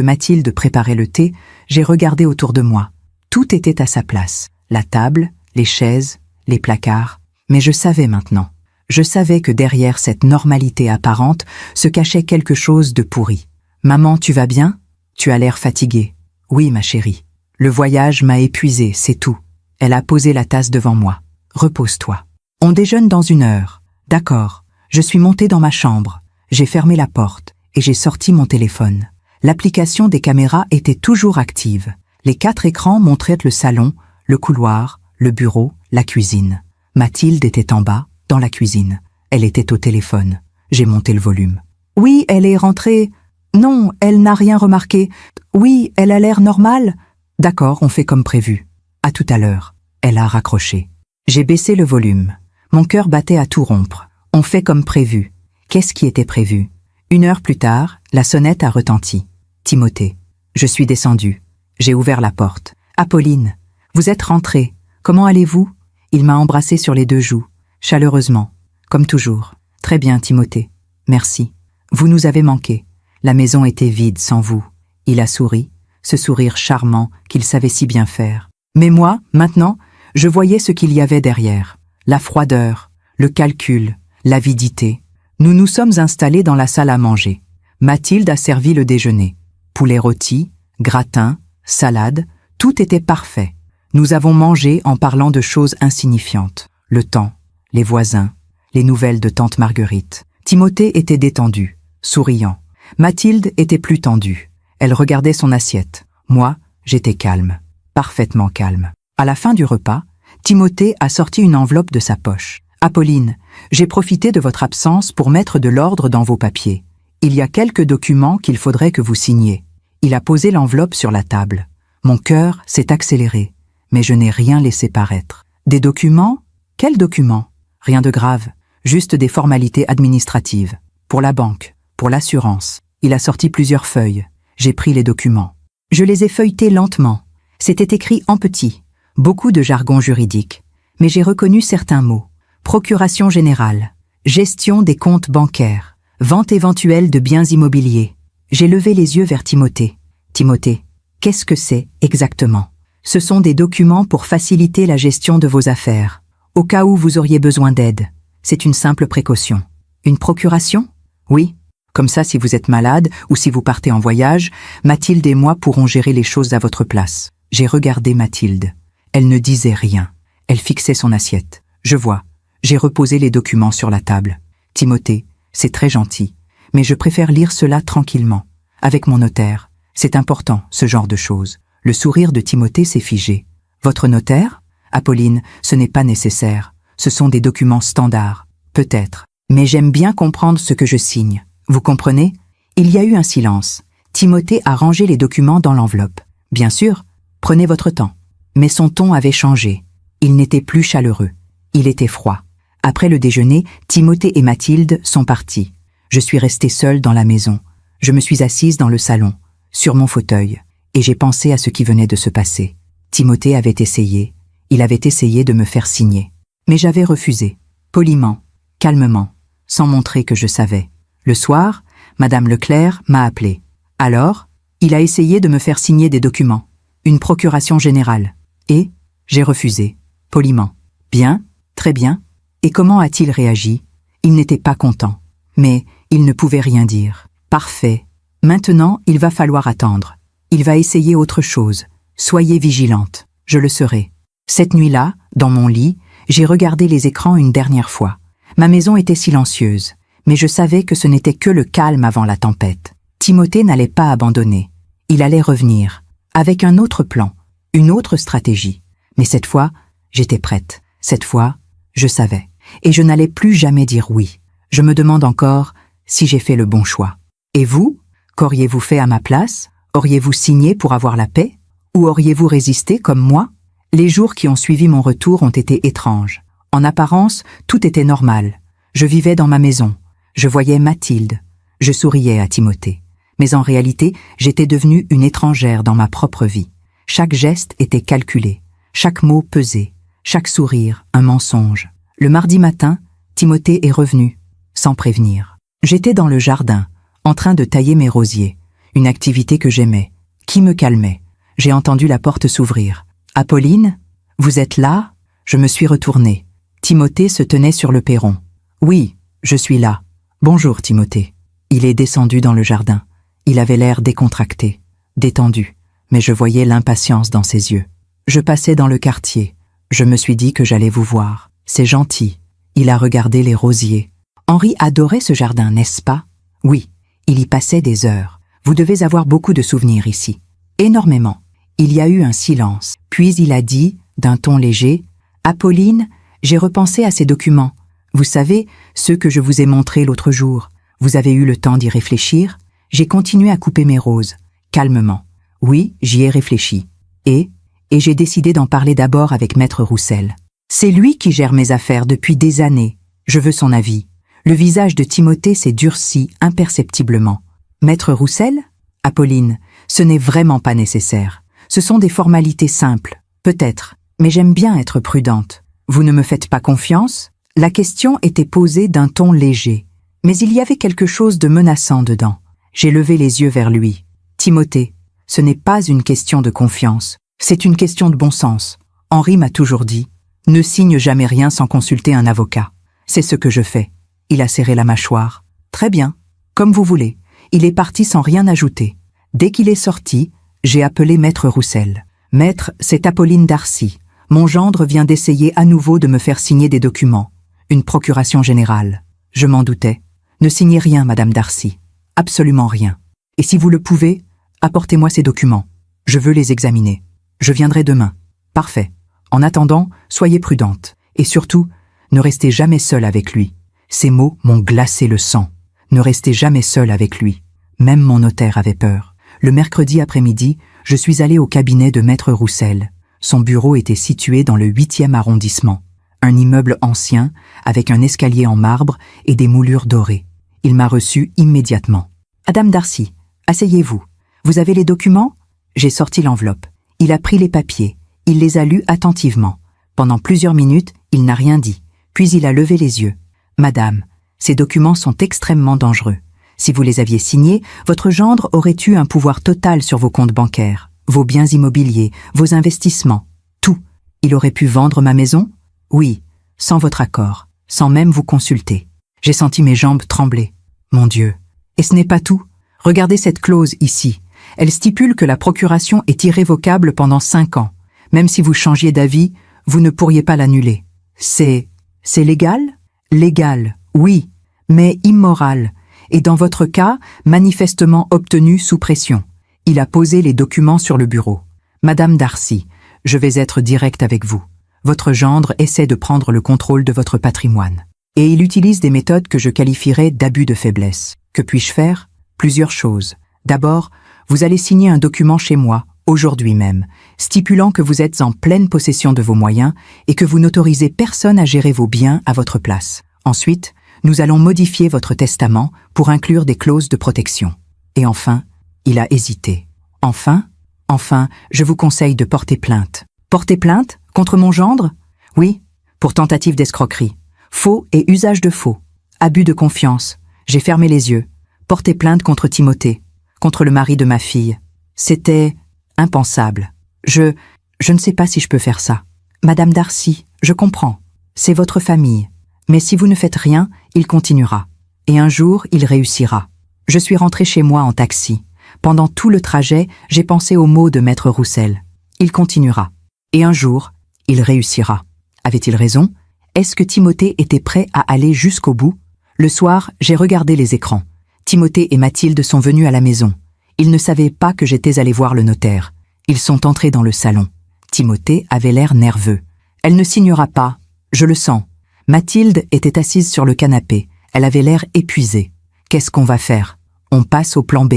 Mathilde préparait le thé, j'ai regardé autour de moi. Tout était à sa place. La table, les chaises, les placards. Mais je savais maintenant. Je savais que derrière cette normalité apparente se cachait quelque chose de pourri. « Maman, tu vas bien ? Tu as l'air fatiguée. »« Oui, ma chérie. Le voyage m'a épuisée, c'est tout. » Elle a posé la tasse devant moi. « Repose-toi. On déjeune dans 1 heure. »« D'accord. » Je suis montée dans ma chambre. J'ai fermé la porte et j'ai sorti mon téléphone. L'application des caméras était toujours active. Les 4 écrans montraient le salon, le couloir, le bureau, la cuisine. Mathilde était en bas, dans la cuisine. Elle était au téléphone. J'ai monté le volume. « Oui, elle est rentrée. »« Non, elle n'a rien remarqué. »« Oui, elle a l'air normale. »« D'accord, on fait comme prévu. »« À tout à l'heure. » Elle a raccroché. J'ai baissé le volume. Mon cœur battait à tout rompre. On fait comme prévu. Qu'est-ce qui était prévu? 1 heure plus tard, la sonnette a retenti. Timothée. Je suis descendue. J'ai ouvert la porte. « Apolline, vous êtes rentrée. Comment allez-vous » Il m'a embrassée sur les 2 joues, chaleureusement, comme toujours. « Très bien, Timothée. Merci. Vous nous avez manqué. La maison était vide sans vous. » Il a souri, ce sourire charmant qu'il savait si bien faire. Mais moi, maintenant, je voyais ce qu'il y avait derrière. La froideur, le calcul, l'avidité. Nous nous sommes installés dans la salle à manger. Mathilde a servi le déjeuner. Poulet rôti, gratin, salade, tout était parfait. Nous avons mangé en parlant de choses insignifiantes. Le temps, les voisins, les nouvelles de tante Marguerite. Timothée était détendu, souriant. Mathilde était plus tendue. Elle regardait son assiette. Moi, j'étais calme, parfaitement calme. À la fin du repas, Timothée a sorti une enveloppe de sa poche. « Apolline, j'ai profité de votre absence pour mettre de l'ordre dans vos papiers. Il y a quelques documents qu'il faudrait que vous signiez. » Il a posé l'enveloppe sur la table. Mon cœur s'est accéléré, mais je n'ai rien laissé paraître. Des documents? Quels documents? Rien de grave, juste des formalités administratives. Pour la banque, pour l'assurance. Il a sorti plusieurs feuilles. J'ai pris les documents. Je les ai feuilletés lentement. C'était écrit en petit, beaucoup de jargon juridique. Mais j'ai reconnu certains mots. Procuration générale, gestion des comptes bancaires, vente éventuelle de biens immobiliers. J'ai levé les yeux vers Timothée. Timothée, qu'est-ce que c'est exactement? Ce sont des documents pour faciliter la gestion de vos affaires, au cas où vous auriez besoin d'aide. C'est une simple précaution. Une procuration? Oui. Comme ça, si vous êtes malade ou si vous partez en voyage, Mathilde et moi pourrons gérer les choses à votre place. J'ai regardé Mathilde. Elle ne disait rien. Elle fixait son assiette. Je vois. J'ai reposé les documents sur la table. Timothée, c'est très gentil, mais je préfère lire cela tranquillement, avec mon notaire. C'est important, ce genre de choses. Le sourire de Timothée s'est figé. Votre notaire? Apolline, ce n'est pas nécessaire. Ce sont des documents standards. Peut-être. Mais j'aime bien comprendre ce que je signe. Vous comprenez? Il y a eu un silence. Timothée a rangé les documents dans l'enveloppe. Bien sûr, prenez votre temps. Mais son ton avait changé. Il n'était plus chaleureux. Il était froid. Après le déjeuner, Timothée et Mathilde sont partis. Je suis restée seule dans la maison. Je me suis assise dans le salon, sur mon fauteuil, et j'ai pensé à ce qui venait de se passer. Timothée avait essayé. Il avait essayé de me faire signer. Mais j'avais refusé. Poliment, calmement, sans montrer que je savais. Le soir, Madame Leclerc m'a appelé. Alors, il a essayé de me faire signer des documents, une procuration générale. Et j'ai refusé, poliment. Bien, très bien. Et comment a-t-il réagi? Il n'était pas content. Mais il ne pouvait rien dire. Parfait. Maintenant, il va falloir attendre. Il va essayer autre chose. Soyez vigilante. Je le serai. Cette nuit-là, dans mon lit, j'ai regardé les écrans une dernière fois. Ma maison était silencieuse. Mais je savais que ce n'était que le calme avant la tempête. Timothée n'allait pas abandonner. Il allait revenir, avec un autre plan, une autre stratégie. Mais cette fois, j'étais prête. Cette fois, je savais. Et je n'allais plus jamais dire oui. Je me demande encore si j'ai fait le bon choix. Et vous? Qu'auriez-vous fait à ma place? Auriez-vous signé pour avoir la paix? Ou auriez-vous résisté comme moi? Les jours qui ont suivi mon retour ont été étranges. En apparence, tout était normal. Je vivais dans ma maison. Je voyais Mathilde. Je souriais à Timothée. Mais en réalité, j'étais devenue une étrangère dans ma propre vie. Chaque geste était calculé. Chaque mot pesé. Chaque sourire, un mensonge. Le mardi matin, Timothée est revenu, sans prévenir. J'étais dans le jardin, en train de tailler mes rosiers. Une activité que j'aimais, qui me calmait. J'ai entendu la porte s'ouvrir. « Apolline, vous êtes là ?» Je me suis retournée. Timothée se tenait sur le perron. « Oui, je suis là. » « Bonjour, Timothée. » Il est descendu dans le jardin. Il avait l'air décontracté, détendu, mais je voyais l'impatience dans ses yeux. Je passais dans le quartier. Je me suis dit que j'allais vous voir. C'est gentil. Il a regardé les rosiers. Henri adorait ce jardin, n'est-ce pas? Oui, il y passait des heures. Vous devez avoir beaucoup de souvenirs ici. Énormément. Il y a eu un silence. Puis il a dit, d'un ton léger, « Apolline, j'ai repensé à ces documents. Vous savez, ceux que je vous ai montrés l'autre jour. Vous avez eu le temps d'y réfléchir? » J'ai continué à couper mes roses, calmement. Oui, j'y ai réfléchi. Et j'ai décidé d'en parler d'abord avec Maître Roussel. C'est lui qui gère mes affaires depuis des années. Je veux son avis. Le visage de Timothée s'est durci imperceptiblement. Maître Roussel? Apolline, ce n'est vraiment pas nécessaire. Ce sont des formalités simples, peut-être, mais j'aime bien être prudente. Vous ne me faites pas confiance? La question était posée d'un ton léger, mais il y avait quelque chose de menaçant dedans. J'ai levé les yeux vers lui. Timothée, ce n'est pas une question de confiance, c'est une question de bon sens. Henri m'a toujours dit, ne signe jamais rien sans consulter un avocat. C'est ce que je fais. Il a serré la mâchoire. Très bien, comme vous voulez. Il est parti sans rien ajouter. Dès qu'il est sorti, j'ai appelé Maître Roussel. Maître, c'est Apolline Darcy. Mon gendre vient d'essayer à nouveau de me faire signer des documents. Une procuration générale. Je m'en doutais. Ne signez rien, Madame Darcy. Absolument rien. Et si vous le pouvez, apportez-moi ces documents. Je veux les examiner. Je viendrai demain. Parfait. En attendant, soyez prudente. Et surtout, ne restez jamais seule avec lui. Ces mots m'ont glacé le sang. Ne restez jamais seule avec lui. Même mon notaire avait peur. Le mercredi après-midi, je suis allée au cabinet de Maître Roussel. Son bureau était situé dans le 8e arrondissement, un immeuble ancien avec un escalier en marbre et des moulures dorées. Il m'a reçu immédiatement. « Madame Darcy, asseyez-vous. Vous avez les documents ?» J'ai sorti l'enveloppe. Il a pris les papiers. Il les a lus attentivement. Pendant plusieurs minutes, il n'a rien dit. Puis il a levé les yeux. « Madame, ces documents sont extrêmement dangereux. Si vous les aviez signés, votre gendre aurait eu un pouvoir total sur vos comptes bancaires, vos biens immobiliers, vos investissements, tout. Il aurait pu vendre ma maison? Oui, sans votre accord, sans même vous consulter. J'ai senti mes jambes trembler. Mon Dieu. Et ce n'est pas tout. Regardez cette clause ici. Elle stipule que la procuration est irrévocable pendant 5 ans. Même si vous changiez d'avis, vous ne pourriez pas l'annuler. C'est légal? Légal, oui, mais immoral. Et dans votre cas, manifestement obtenu sous pression. Il a posé les documents sur le bureau. Madame Darcy, je vais être direct avec vous. Votre gendre essaie de prendre le contrôle de votre patrimoine. Et il utilise des méthodes que je qualifierais d'abus de faiblesse. Que puis-je faire? Plusieurs choses. D'abord, vous allez signer un document chez moi, aujourd'hui même, stipulant que vous êtes en pleine possession de vos moyens et que vous n'autorisez personne à gérer vos biens à votre place. Ensuite, nous allons modifier votre testament pour inclure des clauses de protection. Et enfin, il a hésité. Enfin, je vous conseille de porter plainte. Porter plainte? Contre mon gendre? Oui, pour tentative d'escroquerie. Faux et usage de faux. Abus de confiance. J'ai fermé les yeux. Porter plainte contre Timothée. Contre le mari de ma fille. C'était impensable. Je ne sais pas si je peux faire ça. Madame Darcy, je comprends. C'est votre famille. Mais si vous ne faites rien, il continuera. Et un jour, il réussira. Je suis rentrée chez moi en taxi. Pendant tout le trajet, j'ai pensé aux mots de Maître Roussel. Il continuera. Et un jour, il réussira. Avait-il raison? Est-ce que Timothée était prêt à aller jusqu'au bout? Le soir, j'ai regardé les écrans. Timothée et Mathilde sont venus à la maison. Ils ne savaient pas que j'étais allée voir le notaire. Ils sont entrés dans le salon. Timothée avait l'air nerveux. Elle ne signera pas. Je le sens. Mathilde était assise sur le canapé. Elle avait l'air épuisée. Qu'est-ce qu'on va faire? On passe au plan B.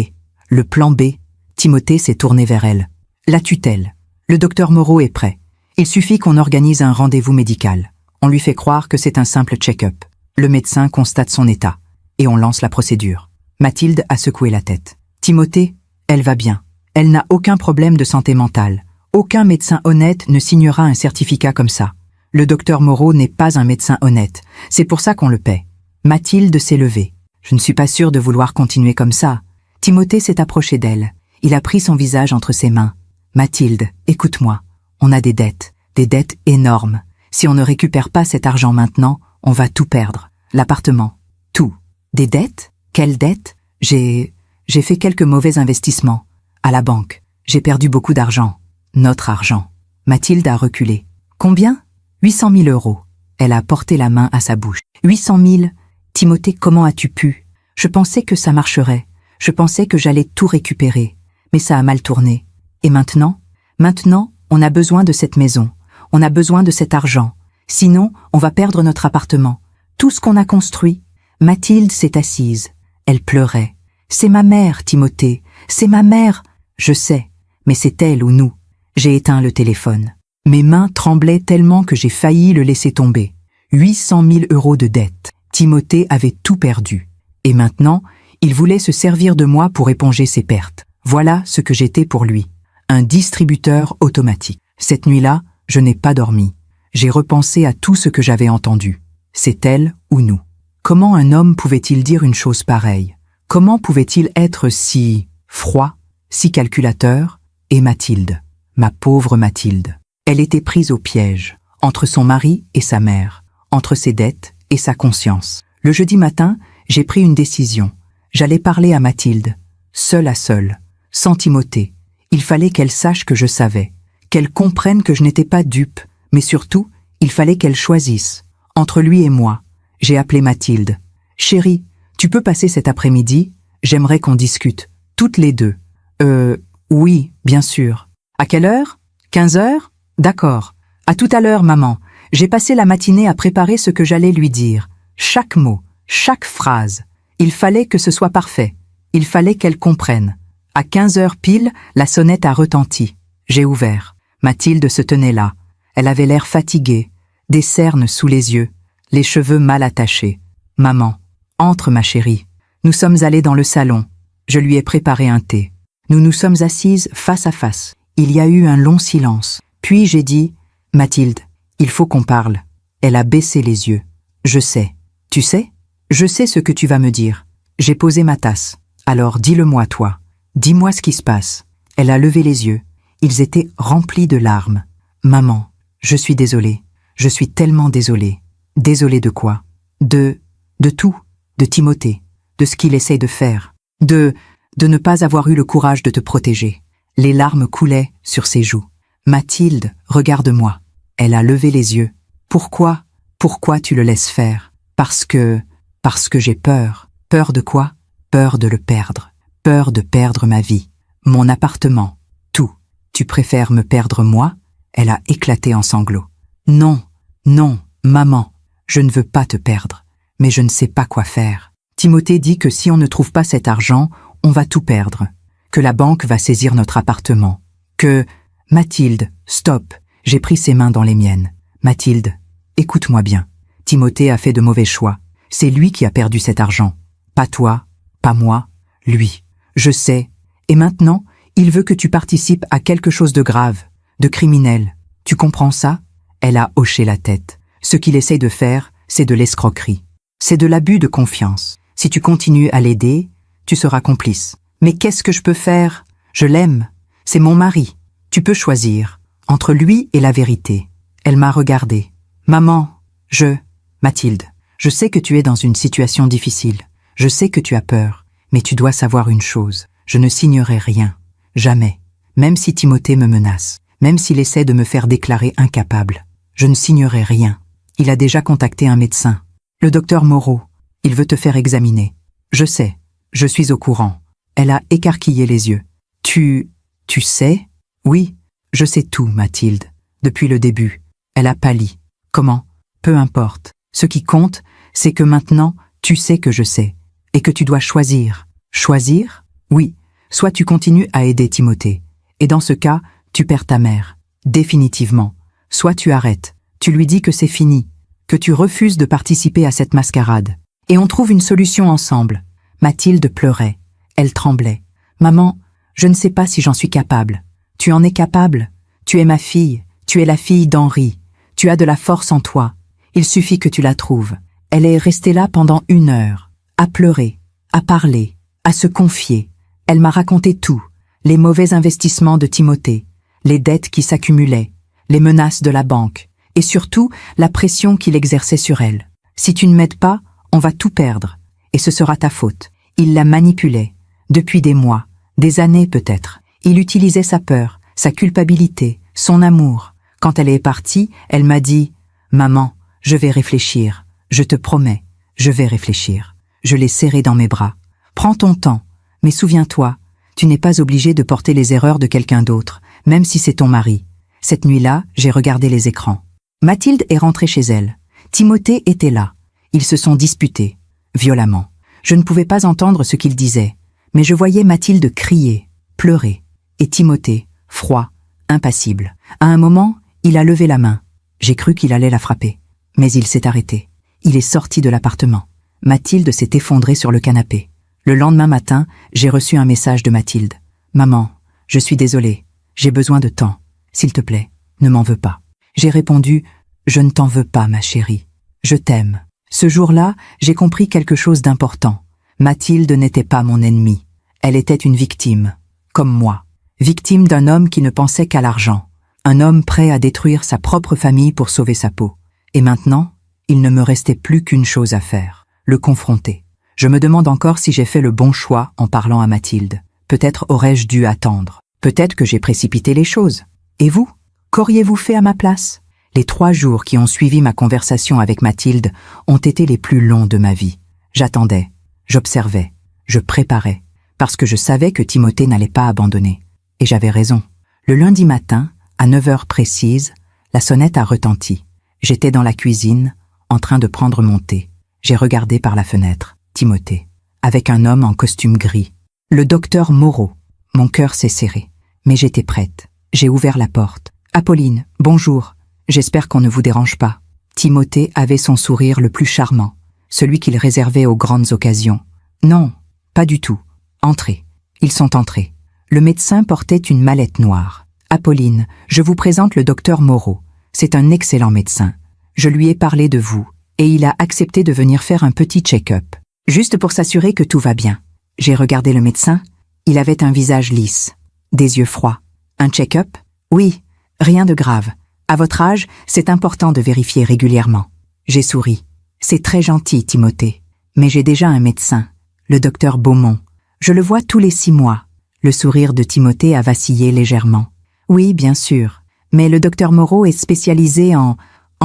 Le plan B. Timothée s'est tourné vers elle. La tutelle. Le docteur Moreau est prêt. Il suffit qu'on organise un rendez-vous médical. On lui fait croire que c'est un simple check-up. Le médecin constate son état. Et on lance la procédure. Mathilde a secoué la tête. Timothée, elle va bien. Elle n'a aucun problème de santé mentale. Aucun médecin honnête ne signera un certificat comme ça. Le docteur Moreau n'est pas un médecin honnête. C'est pour ça qu'on le paie. Mathilde s'est levée. Je ne suis pas sûre de vouloir continuer comme ça. Timothée s'est approché d'elle. Il a pris son visage entre ses mains. Mathilde, écoute-moi. On a des dettes énormes. Si on ne récupère pas cet argent maintenant, on va tout perdre. L'appartement, tout. Des dettes? Quelles dettes? J'ai fait quelques mauvais investissements. À la banque, j'ai perdu beaucoup d'argent. Notre argent. Mathilde a reculé. Combien? 800 000 €. Elle a porté la main à sa bouche. 800 000? Timothée, comment as-tu pu? Je pensais que ça marcherait. Je pensais que j'allais tout récupérer. Mais ça a mal tourné. Et maintenant? Maintenant, on a besoin de cette maison. On a besoin de cet argent. Sinon, on va perdre notre appartement. Tout ce qu'on a construit. Mathilde s'est assise. Elle pleurait. C'est ma mère, Timothée. C'est ma mère. Je sais, mais c'est elle ou nous. J'ai éteint le téléphone. Mes mains tremblaient tellement que j'ai failli le laisser tomber. 800 000 € de dette. Timothée avait tout perdu. Et maintenant, il voulait se servir de moi pour éponger ses pertes. Voilà ce que j'étais pour lui. Un distributeur automatique. Cette nuit-là, je n'ai pas dormi. J'ai repensé à tout ce que j'avais entendu. C'est elle ou nous. Comment un homme pouvait-il dire une chose pareille? Comment pouvait-il être si froid, si calculateur? Et Mathilde, ma pauvre Mathilde. Elle était prise au piège, entre son mari et sa mère, entre ses dettes et sa conscience. Le jeudi matin, j'ai pris une décision. J'allais parler à Mathilde, seule à seule, sans Timothée. Il fallait qu'elle sache que je savais, qu'elle comprenne que je n'étais pas dupe, mais surtout, il fallait qu'elle choisisse. Entre lui et moi, j'ai appelé Mathilde. « Chérie, tu peux passer cet après-midi? J'aimerais qu'on discute, toutes les deux. » Oui, bien sûr. À quelle heure? 15 heures? D'accord. À tout à l'heure, maman. J'ai passé la matinée à préparer ce que j'allais lui dire. Chaque mot, chaque phrase. Il fallait que ce soit parfait. Il fallait qu'elle comprenne. À 15 heures pile, la sonnette a retenti. J'ai ouvert. Mathilde se tenait là. Elle avait l'air fatiguée, des cernes sous les yeux, les cheveux mal attachés. « Maman, entre ma chérie. » Nous sommes allés dans le salon. Je lui ai préparé un thé. Nous nous sommes assises face à face. Il y a eu un long silence. Puis j'ai dit « Mathilde, il faut qu'on parle. » Elle a baissé les yeux. « Je sais. » « Tu sais ? Je sais ce que tu vas me dire. » J'ai posé ma tasse. « Alors dis-le-moi, toi. Dis-moi ce qui se passe. » Elle a levé les yeux. Ils étaient remplis de larmes. « Maman, je suis désolée. Je suis tellement désolée. » « Désolée de quoi ? De tout. De Timothée. De ce qu'il essaie de faire. De ne pas avoir eu le courage de te protéger. » Les larmes coulaient sur ses joues. « Mathilde, regarde-moi. » Elle a levé les yeux. « Pourquoi tu le laisses faire ? Parce que j'ai peur. » « Peur de quoi ? Peur de le perdre. Peur de perdre ma vie. Mon appartement. Tout. Tu préfères me perdre moi ? » Elle a éclaté en sanglots. « Non, non, maman. Je ne veux pas te perdre. Mais je ne sais pas quoi faire. Timothée dit que si on ne trouve pas cet argent, on va tout perdre. Que la banque va saisir notre appartement. Que... Mathilde, stop. J'ai pris ses mains dans les miennes. Mathilde, écoute-moi bien. Timothée a fait de mauvais choix. C'est lui qui a perdu cet argent. Pas toi, pas moi, lui. Je sais. Et maintenant, il veut que tu participes à quelque chose de grave, de criminel. Tu comprends ça ? Elle a hoché la tête. Ce qu'il essaie de faire, c'est de l'escroquerie. C'est de l'abus de confiance. Si tu continues à l'aider, tu seras complice. Mais qu'est-ce que je peux faire ? Je l'aime. C'est mon mari. Tu peux choisir entre lui et la vérité. Elle m'a regardée. Maman, Mathilde, je sais que tu es dans une situation difficile. Je sais que tu as peur. Mais tu dois savoir une chose. Je ne signerai rien. Jamais. Même si Timothée me menace. Même s'il essaie de me faire déclarer incapable. Je ne signerai rien. Il a déjà contacté un médecin. Le docteur Moreau. Il veut te faire examiner. Je sais. Je suis au courant. Elle a écarquillé les yeux. Tu sais ? Oui, je sais tout, Mathilde. Depuis le début. Elle a pâli. Comment ? Peu importe. Ce qui compte, c'est que maintenant, tu sais que je sais. Et que tu dois choisir. Choisir ? Oui. Soit tu continues à aider Timothée. Et dans ce cas, tu perds ta mère. Définitivement. Soit tu arrêtes. Tu lui dis que c'est fini. Que tu refuses de participer à cette mascarade. Et on trouve une solution ensemble. Mathilde pleurait. Elle tremblait. Maman, je ne sais pas si j'en suis capable. Tu en es capable. Tu es ma fille. Tu es la fille d'Henri. Tu as de la force en toi. Il suffit que tu la trouves. Elle est restée là pendant 1 heure. À pleurer. À parler. À se confier. Elle m'a raconté tout. Les mauvais investissements de Timothée. Les dettes qui s'accumulaient. Les menaces de la banque. Et surtout, la pression qu'il exerçait sur elle. Si tu ne m'aides pas, on va tout perdre. Et ce sera ta faute. Il la manipulait. Depuis des mois. Des années peut-être. Il utilisait sa peur, sa culpabilité, son amour. Quand elle est partie, elle m'a dit « Maman, je vais réfléchir. Je te promets, je vais réfléchir. » Je l'ai serrée dans mes bras. « Prends ton temps. Mais souviens-toi, tu n'es pas obligé de porter les erreurs de quelqu'un d'autre, même si c'est ton mari. » Cette nuit-là, j'ai regardé les écrans. Mathilde est rentrée chez elle. Timothée était là. Ils se sont disputés, violemment. Je ne pouvais pas entendre ce qu'ils disaient, mais je voyais Mathilde crier, pleurer, et Timothée, froid, impassible. À un moment, il a levé la main. J'ai cru qu'il allait la frapper, mais il s'est arrêté. Il est sorti de l'appartement. Mathilde s'est effondrée sur le canapé. Le lendemain matin, j'ai reçu un message de Mathilde. « Maman, je suis désolée, j'ai besoin de temps. S'il te plaît, ne m'en veux pas. » J'ai répondu « Je ne t'en veux pas, ma chérie. Je t'aime. » Ce jour-là, j'ai compris quelque chose d'important. Mathilde n'était pas mon ennemie. Elle était une victime, comme moi. Victime d'un homme qui ne pensait qu'à l'argent. Un homme prêt à détruire sa propre famille pour sauver sa peau. Et maintenant, il ne me restait plus qu'une chose à faire, le confronter. Je me demande encore si j'ai fait le bon choix en parlant à Mathilde. Peut-être aurais-je dû attendre. Peut-être que j'ai précipité les choses. Et vous ? Qu'auriez-vous fait à ma place ? Les 3 jours qui ont suivi ma conversation avec Mathilde ont été les plus longs de ma vie. J'attendais, j'observais, je préparais, parce que je savais que Timothée n'allait pas abandonner. Et j'avais raison. Le lundi matin, à 9 heures précises, la sonnette a retenti. J'étais dans la cuisine, en train de prendre mon thé. J'ai regardé par la fenêtre, Timothée, avec un homme en costume gris. Le docteur Moreau. Mon cœur s'est serré, mais j'étais prête. J'ai ouvert la porte. « Apolline, bonjour. J'espère qu'on ne vous dérange pas. Timothée avait son sourire le plus charmant, celui qu'il réservait aux grandes occasions. Non, pas du tout. Entrez. Ils sont entrés. Le médecin portait une mallette noire. Apolline, je vous présente le docteur Moreau. C'est un excellent médecin. Je lui ai parlé de vous, et il a accepté de venir faire un petit check-up, juste pour s'assurer que tout va bien. J'ai regardé le médecin. Il avait un visage lisse, des yeux froids. Un check-up? Oui, rien de grave. À votre âge, c'est important de vérifier régulièrement. J'ai souri. C'est très gentil, Timothée. Mais j'ai déjà un médecin, le docteur Beaumont. Je le vois tous les 6 mois. Le sourire de Timothée a vacillé légèrement. Oui, bien sûr. Mais le docteur Moreau est spécialisé en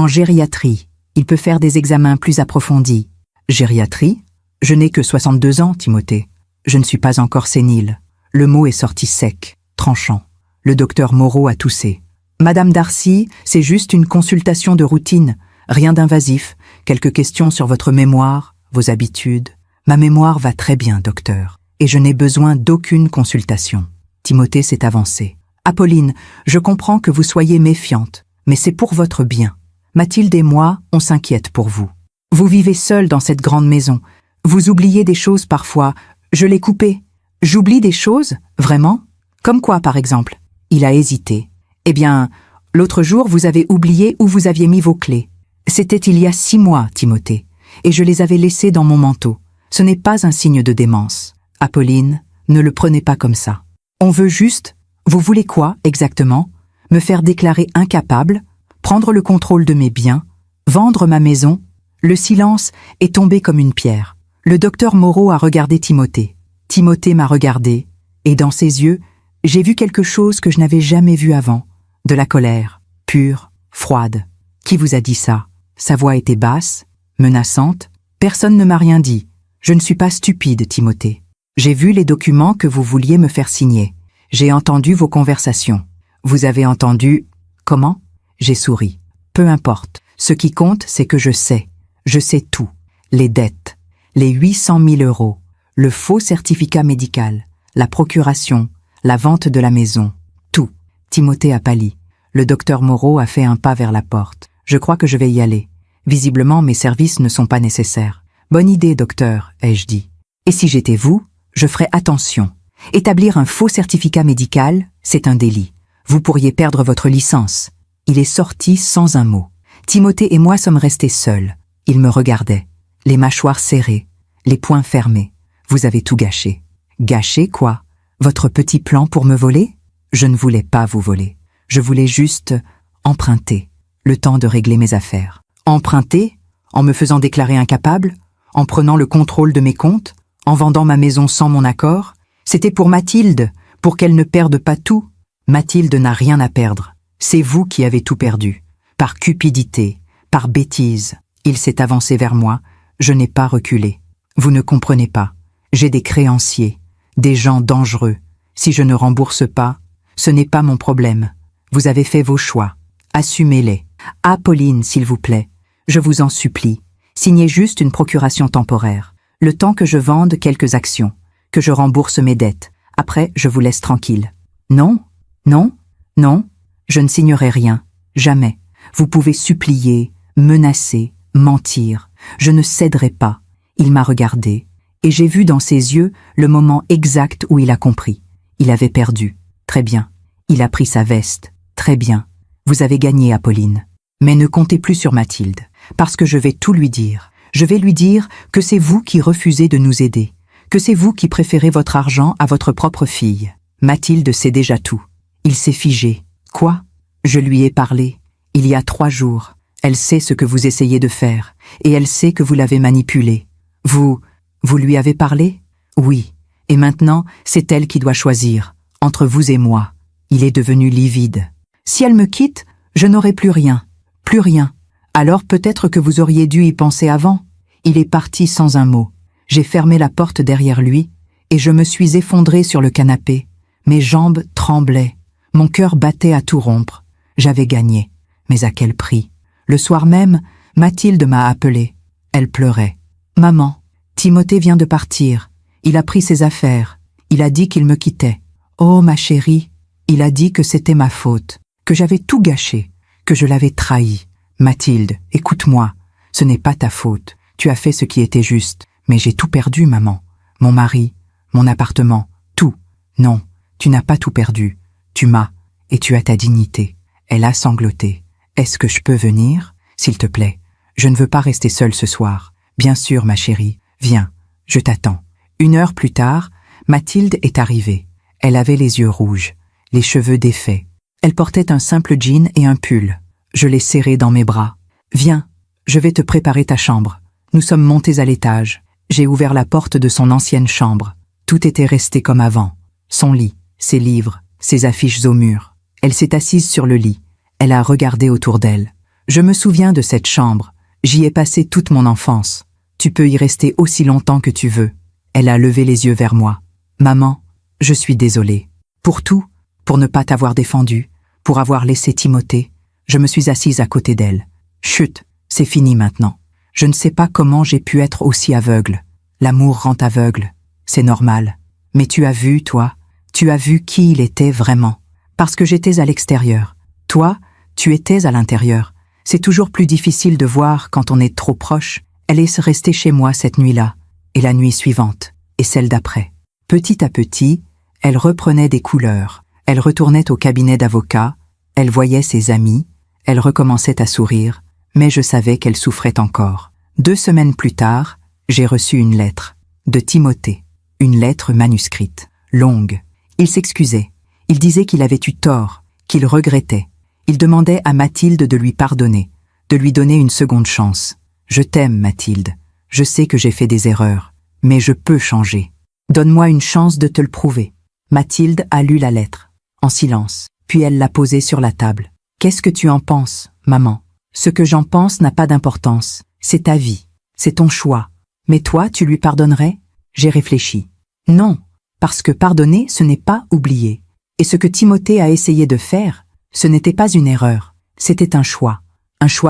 gériatrie. Il peut faire des examens plus approfondis. Gériatrie? Je n'ai que 62 ans, Timothée. Je ne suis pas encore sénile. Le mot est sorti sec, tranchant. Le docteur Moreau a toussé. Madame Darcy, c'est juste une consultation de routine. Rien d'invasif. Quelques questions sur votre mémoire, vos habitudes. Ma mémoire va très bien, docteur. Et je n'ai besoin d'aucune consultation. Timothée s'est avancé. Apolline, je comprends que vous soyez méfiante, mais c'est pour votre bien. Mathilde et moi, on s'inquiète pour vous. Vous vivez seule dans cette grande maison. Vous oubliez des choses parfois. Je l'ai coupé. J'oublie des choses? Vraiment? Comme quoi, par exemple? Il a hésité. Eh bien, l'autre jour, vous avez oublié où vous aviez mis vos clés. C'était il y a 6 mois, Timothée, et je les avais laissées dans mon manteau. Ce n'est pas un signe de démence. Apolline, ne le prenez pas comme ça. On veut juste... Vous voulez quoi, exactement? Me faire déclarer incapable? Prendre le contrôle de mes biens? Vendre ma maison? Le silence est tombé comme une pierre. Le docteur Moreau a regardé Timothée. Timothée m'a regardé, et dans ses yeux, j'ai vu quelque chose que je n'avais jamais vu avant. De la colère, pure, froide. Qui vous a dit ça? Sa voix était basse, menaçante. Personne ne m'a rien dit. Je ne suis pas stupide, Timothée. J'ai vu les documents que vous vouliez me faire signer. J'ai entendu vos conversations. Vous avez entendu... Comment? J'ai souri. Peu importe. Ce qui compte, c'est que je sais. Je sais tout. Les dettes, les 800 000 €, le faux certificat médical, la procuration, la vente de la maison. Tout. Timothée a pâli. Le docteur Moreau a fait un pas vers la porte. Je crois que je vais y aller. Visiblement, mes services ne sont pas nécessaires. Bonne idée, docteur, ai-je dit. Et si j'étais vous, je ferais attention. Établir un faux certificat médical, c'est un délit. Vous pourriez perdre votre licence. Il est sorti sans un mot. Timothée et moi sommes restés seuls. Il me regardait, les mâchoires serrées, les poings fermés. Vous avez tout gâché. Gâché quoi? Votre petit plan pour me voler? Je ne voulais pas vous voler. Je voulais juste emprunter, le temps de régler mes affaires. Emprunter? En me faisant déclarer incapable? En prenant le contrôle de mes comptes? En vendant ma maison sans mon accord? C'était pour Mathilde, pour qu'elle ne perde pas tout. Mathilde n'a rien à perdre. C'est vous qui avez tout perdu. Par cupidité, par bêtise. Il s'est avancé vers moi. Je n'ai pas reculé. Vous ne comprenez pas. J'ai des créanciers, des gens dangereux. Si je ne rembourse pas, ce n'est pas mon problème. Vous avez fait vos choix. Assumez-les. Apolline, s'il vous plaît. Je vous en supplie. Signez juste une procuration temporaire. Le temps que je vende quelques actions. Que je rembourse mes dettes. Après, je vous laisse tranquille. Non, non, non, je ne signerai rien. Jamais. Vous pouvez supplier, menacer, mentir. Je ne céderai pas. Il m'a regardé, et j'ai vu dans ses yeux le moment exact où il a compris. Il avait perdu. Très bien. Il a pris sa veste. Très bien. Vous avez gagné, Apolline. Mais ne comptez plus sur Mathilde, parce que je vais tout lui dire. Je vais lui dire que c'est vous qui refusez de nous aider, que c'est vous qui préférez votre argent à votre propre fille. Mathilde sait déjà tout. Il s'est figé. Quoi? Je lui ai parlé. Il y a 3 jours. Elle sait ce que vous essayez de faire, et elle sait que vous l'avez manipulée. Vous lui avez parlé? Oui. Et maintenant, c'est elle qui doit choisir, entre vous et moi. Il est devenu livide. Si elle me quitte, je n'aurai plus rien. Plus rien. Alors peut-être que vous auriez dû y penser avant. Il est parti sans un mot. J'ai fermé la porte derrière lui, et je me suis effondrée sur le canapé. Mes jambes tremblaient. Mon cœur battait à tout rompre. J'avais gagné. Mais à quel prix? Le soir même, Mathilde m'a appelée. Elle pleurait. « Maman, Timothée vient de partir. Il a pris ses affaires. Il a dit qu'il me quittait. Oh, ma chérie, il a dit que c'était ma faute. que j'avais tout gâché, que je l'avais trahi. Mathilde, écoute-moi, ce n'est pas ta faute. Tu as fait ce qui était juste, mais j'ai tout perdu, maman. Mon mari, mon appartement, tout. Non, tu n'as pas tout perdu. Tu m'as, et tu as ta dignité. Elle a sangloté. Est-ce que je peux venir? S'il te plaît. Je ne veux pas rester seule ce soir. Bien sûr, ma chérie. Viens, je t'attends. 1 heure plus tard, Mathilde est arrivée. Elle avait les yeux rouges, les cheveux défaits. Elle portait un simple jean et un pull. Je l'ai serrée dans mes bras. Viens, je vais te préparer ta chambre. Nous sommes montés à l'étage. J'ai ouvert la porte de son ancienne chambre. Tout était resté comme avant. Son lit, ses livres, ses affiches au mur. Elle s'est assise sur le lit. Elle a regardé autour d'elle. Je me souviens de cette chambre. J'y ai passé toute mon enfance. Tu peux y rester aussi longtemps que tu veux. Elle a levé les yeux vers moi. Maman, je suis désolée. Pour tout, pour ne pas t'avoir défendu, pour avoir laissé Timothée. Je me suis assise à côté d'elle. Chut, c'est fini maintenant. Je ne sais pas comment j'ai pu être aussi aveugle. L'amour rend aveugle. C'est normal. Mais tu as vu, toi, tu as vu qui il était vraiment. Parce que j'étais à l'extérieur. Toi, tu étais à l'intérieur. C'est toujours plus difficile de voir quand on est trop proche. Elle est restée chez moi cette nuit-là, et la nuit suivante, et celle d'après. Petit à petit, elle reprenait des couleurs. Elle retournait au cabinet d'avocat, elle voyait ses amis, elle recommençait à sourire, mais je savais qu'elle souffrait encore. 2 semaines plus tard, j'ai reçu une lettre, de Timothée. Une lettre manuscrite, longue. Il s'excusait. Il disait qu'il avait eu tort, qu'il regrettait. Il demandait à Mathilde de lui pardonner, de lui donner une seconde chance. Je t'aime, Mathilde. Je sais que j'ai fait des erreurs, mais je peux changer. Donne-moi une chance de te le prouver. Mathilde a lu la lettre, en silence, puis elle l'a posée sur la table. Qu'est-ce que tu en penses, maman? Ce que j'en pense n'a pas d'importance. C'est ta vie, c'est ton choix. Mais toi, tu lui pardonnerais? J'ai réfléchi. Non, parce que pardonner, ce n'est pas oublier. Et ce que Timothée a essayé de faire, ce n'était pas une erreur, c'était un choix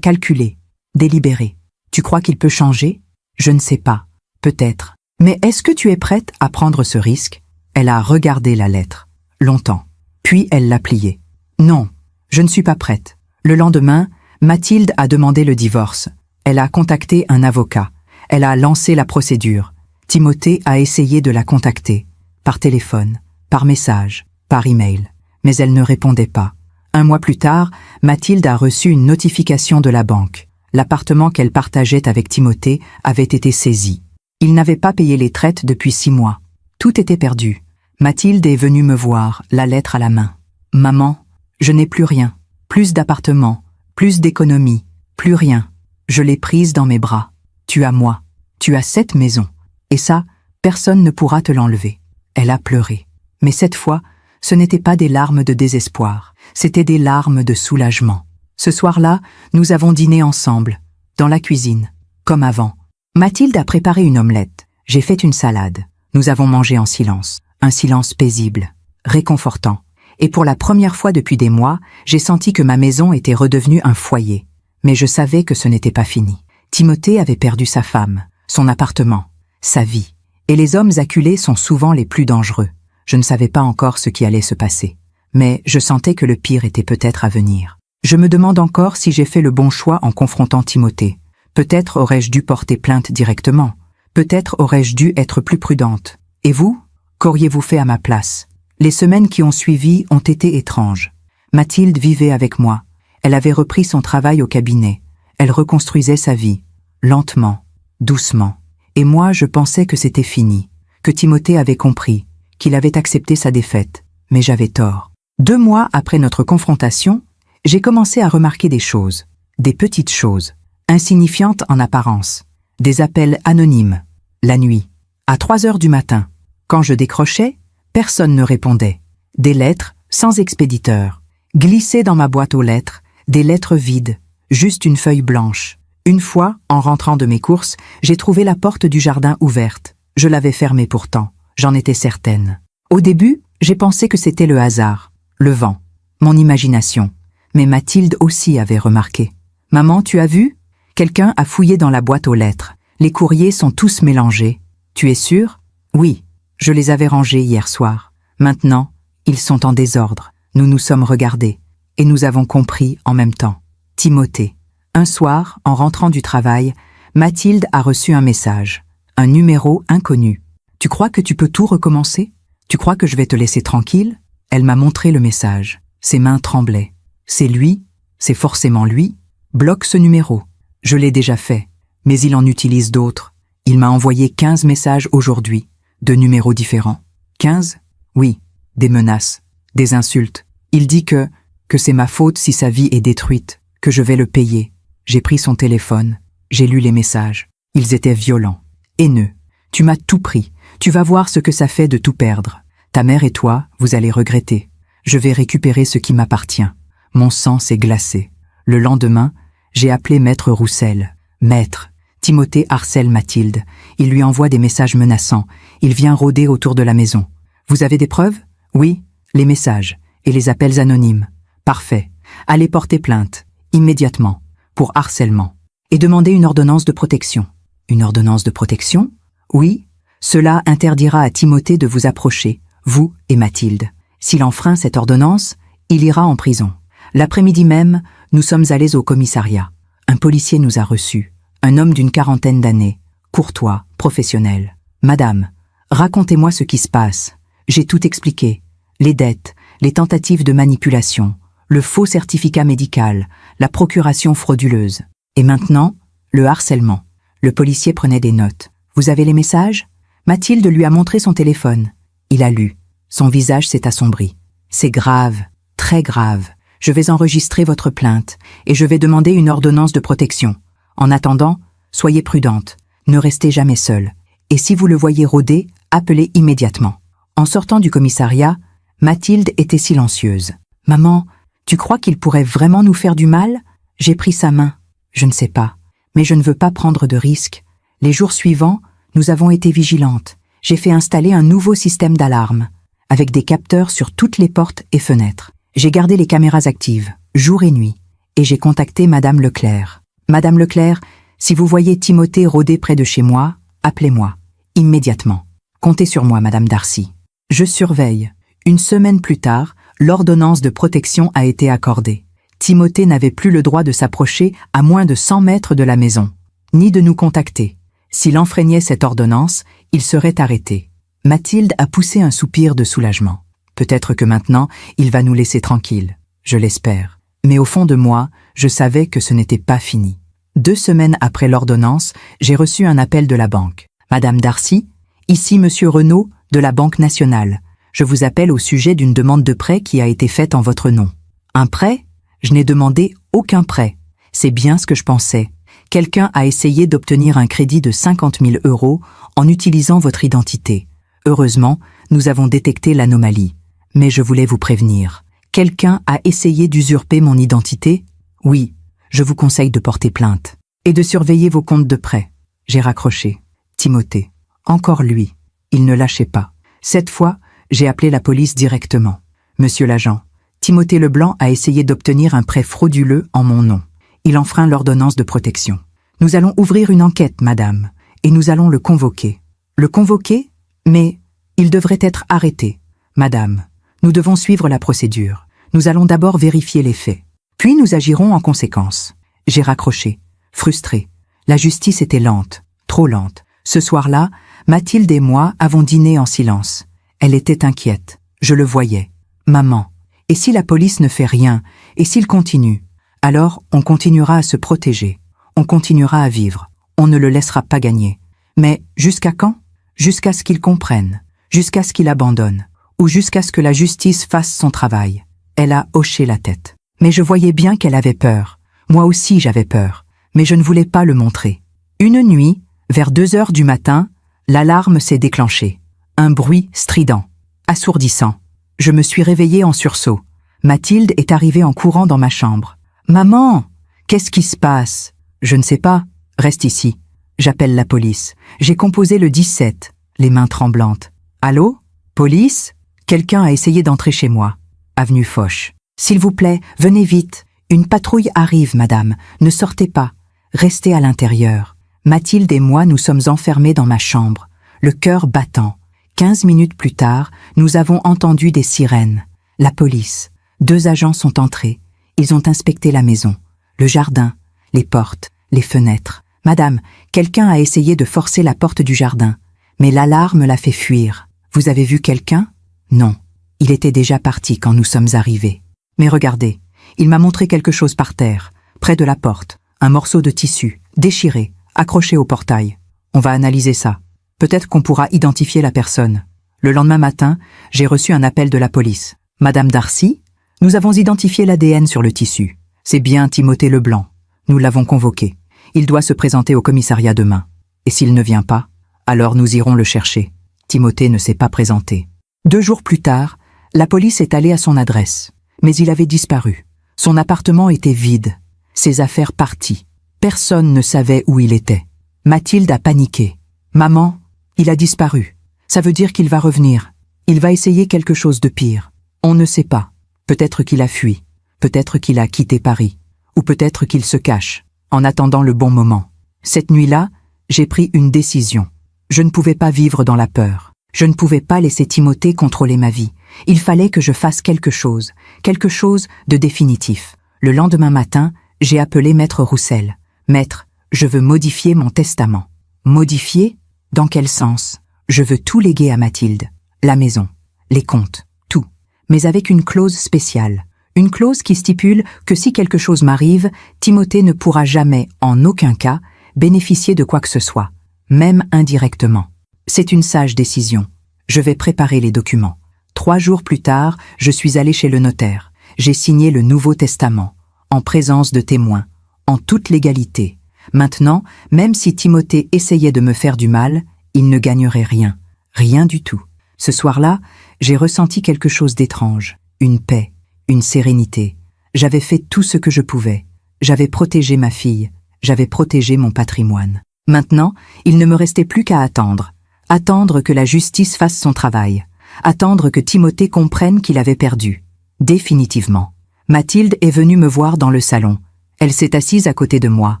calculé, délibéré. Tu crois qu'il peut changer? Je ne sais pas, peut-être. Mais est-ce que tu es prête à prendre ce risque? Elle a regardé la lettre, longtemps. Puis elle l'a pliée. Non, je ne suis pas prête. Le lendemain, Mathilde a demandé le divorce. Elle a contacté un avocat. Elle a lancé la procédure. Timothée a essayé de la contacter, par téléphone, par message, par email. Mais elle ne répondait pas. 1 mois plus tard, Mathilde a reçu une notification de la banque. L'appartement qu'elle partageait avec Timothée avait été saisi. Il n'avait pas payé les traites depuis 6 mois. Tout était perdu. Mathilde est venue me voir, la lettre à la main. « Maman, je n'ai plus rien. Plus d'appartement, plus d'économie, plus rien. Je l'ai prise dans mes bras. Tu as moi. Tu as cette maison. Et ça, personne ne pourra te l'enlever. » Elle a pleuré. Mais cette fois, ce n'étaient pas des larmes de désespoir, c'étaient des larmes de soulagement. Ce soir-là, nous avons dîné ensemble, dans la cuisine, comme avant. Mathilde a préparé une omelette. J'ai fait une salade. Nous avons mangé en silence. Un silence paisible, réconfortant. Et pour la première fois depuis des mois, j'ai senti que ma maison était redevenue un foyer. Mais je savais que ce n'était pas fini. Timothée avait perdu sa femme, son appartement, sa vie. Et les hommes acculés sont souvent les plus dangereux. Je ne savais pas encore ce qui allait se passer. Mais je sentais que le pire était peut-être à venir. Je me demande encore si j'ai fait le bon choix en confrontant Timothée. Peut-être aurais-je dû porter plainte directement. Peut-être aurais-je dû être plus prudente. Et vous? Qu'auriez-vous fait à ma place? Les semaines qui ont suivi ont été étranges. Mathilde vivait avec moi. Elle avait repris son travail au cabinet. Elle reconstruisait sa vie, lentement, doucement. Et moi, je pensais que c'était fini, que Timothée avait compris, qu'il avait accepté sa défaite. Mais j'avais tort. 2 mois après notre confrontation, j'ai commencé à remarquer des choses, des petites choses, insignifiantes en apparence, des appels anonymes, la nuit, à 3 heures du matin. Quand je décrochais, personne ne répondait. Des lettres sans expéditeur, glissées dans ma boîte aux lettres, des lettres vides, juste une feuille blanche. Une fois, en rentrant de mes courses, j'ai trouvé la porte du jardin ouverte. Je l'avais fermée pourtant, j'en étais certaine. Au début, j'ai pensé que c'était le hasard, le vent, mon imagination. Mais Mathilde aussi avait remarqué. « Maman, tu as vu? Quelqu'un a fouillé dans la boîte aux lettres. Les courriers sont tous mélangés. Tu es sûre? » « Oui, je les avais rangés hier soir. Maintenant, ils sont en désordre. Nous nous sommes regardés. et nous avons compris en même temps. Timothée. Un soir, en rentrant du travail, Mathilde a reçu un message. Un numéro inconnu. « Tu crois que tu peux tout recommencer? Tu crois que je vais te laisser tranquille ?» Elle m'a montré le message. Ses mains tremblaient. « C'est lui? C'est forcément lui? Bloque ce numéro. » Je l'ai déjà fait, mais il en utilise d'autres. Il m'a envoyé 15 messages aujourd'hui, de numéros différents. 15? Oui, des menaces, des insultes. Il dit que c'est ma faute si sa vie est détruite, que je vais le payer. J'ai pris son téléphone, j'ai lu les messages. Ils étaient violents, haineux. Tu m'as tout pris, tu vas voir ce que ça fait de tout perdre. Ta mère et toi, vous allez regretter. Je vais récupérer ce qui m'appartient. Mon sang s'est glacé. Le lendemain, j'ai appelé Maître Roussel. Maître, Timothée harcèle Mathilde. Il lui envoie des messages menaçants. Il vient rôder autour de la maison. Vous avez des preuves? Oui, les messages et les appels anonymes. Parfait. Allez porter plainte, immédiatement, pour harcèlement. Et demander une ordonnance de protection. Une ordonnance de protection? Oui, cela interdira à Timothée de vous approcher, vous et Mathilde. S'il enfreint cette ordonnance, il ira en prison. L'après-midi même, nous sommes allés au commissariat. Un policier nous a reçus, un homme d'une 40aine d'années, courtois, professionnel. « Madame, racontez-moi ce qui se passe. J'ai tout expliqué. Les dettes, les tentatives de manipulation, le faux certificat médical, la procuration frauduleuse. Et maintenant, le harcèlement. » Le policier prenait des notes. « Vous avez les messages ?» Mathilde lui a montré son téléphone. Il a lu. Son visage s'est assombri. « C'est grave, très grave. Je vais enregistrer votre plainte et je vais demander une ordonnance de protection. En attendant, soyez prudente, ne restez jamais seule. Et si vous le voyez rôder, appelez immédiatement. » En sortant du commissariat, Mathilde était silencieuse. « Maman, tu crois qu'il pourrait vraiment nous faire du mal ?» J'ai pris sa main. « Je ne sais pas, mais je ne veux pas prendre de risques. Les jours suivants, nous avons été vigilantes. J'ai fait installer un nouveau système d'alarme, avec des capteurs sur toutes les portes et fenêtres. J'ai gardé les caméras actives, jour et nuit, et j'ai contacté Madame Leclerc. « Madame Leclerc, si vous voyez Timothée rôder près de chez moi, appelez-moi, immédiatement. Comptez sur moi, Madame Darcy. » Je surveille. Une semaine plus tard, l'ordonnance de protection a été accordée. Timothée n'avait plus le droit de s'approcher à moins de 100 mètres de la maison, ni de nous contacter. S'il enfreignait cette ordonnance, il serait arrêté. Mathilde a poussé un soupir de soulagement. Peut-être que maintenant, il va nous laisser tranquilles. Je l'espère. Mais au fond de moi, je savais que ce n'était pas fini. 2 semaines après l'ordonnance, j'ai reçu un appel de la banque. « Madame Darcy, ici Monsieur Renaud, de la Banque nationale. Je vous appelle au sujet d'une demande de prêt qui a été faite en votre nom. » Un prêt? Je n'ai demandé aucun prêt. C'est bien ce que je pensais. Quelqu'un a essayé d'obtenir un crédit de 50 000 € en utilisant votre identité. Heureusement, nous avons détecté l'anomalie. Mais je voulais vous prévenir. Quelqu'un a essayé d'usurper mon identité? Oui, je vous conseille de porter plainte. Et de surveiller vos comptes de prêt. J'ai raccroché. Timothée. Encore lui. Il ne lâchait pas. Cette fois, j'ai appelé la police directement. Monsieur l'agent, Timothée Leblanc a essayé d'obtenir un prêt frauduleux en mon nom. Il enfreint l'ordonnance de protection. Nous allons ouvrir une enquête, madame, et nous allons le convoquer. Le convoquer? Mais il devrait être arrêté. Madame, nous devons suivre la procédure. Nous allons d'abord vérifier les faits. Puis nous agirons en conséquence. J'ai raccroché, frustré. La justice était lente, trop lente. Ce soir-là, Mathilde et moi avons dîné en silence. Elle était inquiète. Je le voyais. Maman, et si la police ne fait rien, et s'il continue? Alors, on continuera à se protéger. On continuera à vivre. On ne le laissera pas gagner. Mais jusqu'à quand? Jusqu'à ce qu'il comprenne. Jusqu'à ce qu'il abandonne. Ou jusqu'à ce que la justice fasse son travail. Elle a hoché la tête. Mais je voyais bien qu'elle avait peur. Moi aussi j'avais peur. Mais je ne voulais pas le montrer. Une nuit, vers 2 heures du matin, l'alarme s'est déclenchée. Un bruit strident, assourdissant. Je me suis réveillée en sursaut. Mathilde est arrivée en courant dans ma chambre. « Maman, qu'est-ce qui se passe ?»« Je ne sais pas. Reste ici. J'appelle la police. J'ai composé le 17, les mains tremblantes. « Allô? Police? Quelqu'un a essayé d'entrer chez moi. Avenue Foch. S'il vous plaît, venez vite. Une patrouille arrive, madame. Ne sortez pas. Restez à l'intérieur. » Mathilde et moi nous sommes enfermés dans ma chambre, le cœur battant. 15 minutes plus tard, nous avons entendu des sirènes. La police. 2 agents sont entrés. Ils ont inspecté la maison, le jardin, les portes, les fenêtres. Madame, quelqu'un a essayé de forcer la porte du jardin, mais l'alarme l'a fait fuir. Vous avez vu quelqu'un? Non. Il était déjà parti quand nous sommes arrivés. Mais regardez, il m'a montré quelque chose par terre, près de la porte, un morceau de tissu, déchiré, accroché au portail. On va analyser ça. Peut-être qu'on pourra identifier la personne. Le lendemain matin, j'ai reçu un appel de la police. Madame Darcy, nous avons identifié l'ADN sur le tissu. C'est bien Timothée Leblanc. Nous l'avons convoqué. Il doit se présenter au commissariat demain. Et s'il ne vient pas, alors nous irons le chercher. Timothée ne s'est pas présenté. 2 jours plus tard, la police est allée à son adresse. Mais il avait disparu. Son appartement était vide. Ses affaires parties. Personne ne savait où il était. Mathilde a paniqué. « Maman, il a disparu. Ça veut dire qu'il va revenir. Il va essayer quelque chose de pire. On ne sait pas. Peut-être qu'il a fui. Peut-être qu'il a quitté Paris. Ou peut-être qu'il se cache, en attendant le bon moment. Cette nuit-là, j'ai pris une décision. Je ne pouvais pas vivre dans la peur. Je ne pouvais pas laisser Timothée contrôler ma vie. Il fallait que je fasse quelque chose de définitif. Le lendemain matin, j'ai appelé Maître Roussel. « Maître, je veux modifier mon testament. » « Modifier ? Dans quel sens ? Je veux tout léguer à Mathilde. La maison, les comptes, tout. Mais avec une clause spéciale. Une clause qui stipule que si quelque chose m'arrive, Timothée ne pourra jamais, en aucun cas, bénéficier de quoi que ce soit, même indirectement. C'est une sage décision. Je vais préparer les documents. 3 jours plus tard, je suis allé chez le notaire. J'ai signé le Nouveau Testament, en présence de témoins, en toute légalité. Maintenant, même si Timothée essayait de me faire du mal, il ne gagnerait rien, rien du tout. Ce soir-là, j'ai ressenti quelque chose d'étrange, une paix, une sérénité. J'avais fait tout ce que je pouvais. J'avais protégé ma fille, j'avais protégé mon patrimoine. Maintenant, il ne me restait plus qu'à attendre. Attendre que la justice fasse son travail. Attendre que Timothée comprenne qu'il avait perdu. Définitivement. Mathilde est venue me voir dans le salon. Elle s'est assise à côté de moi.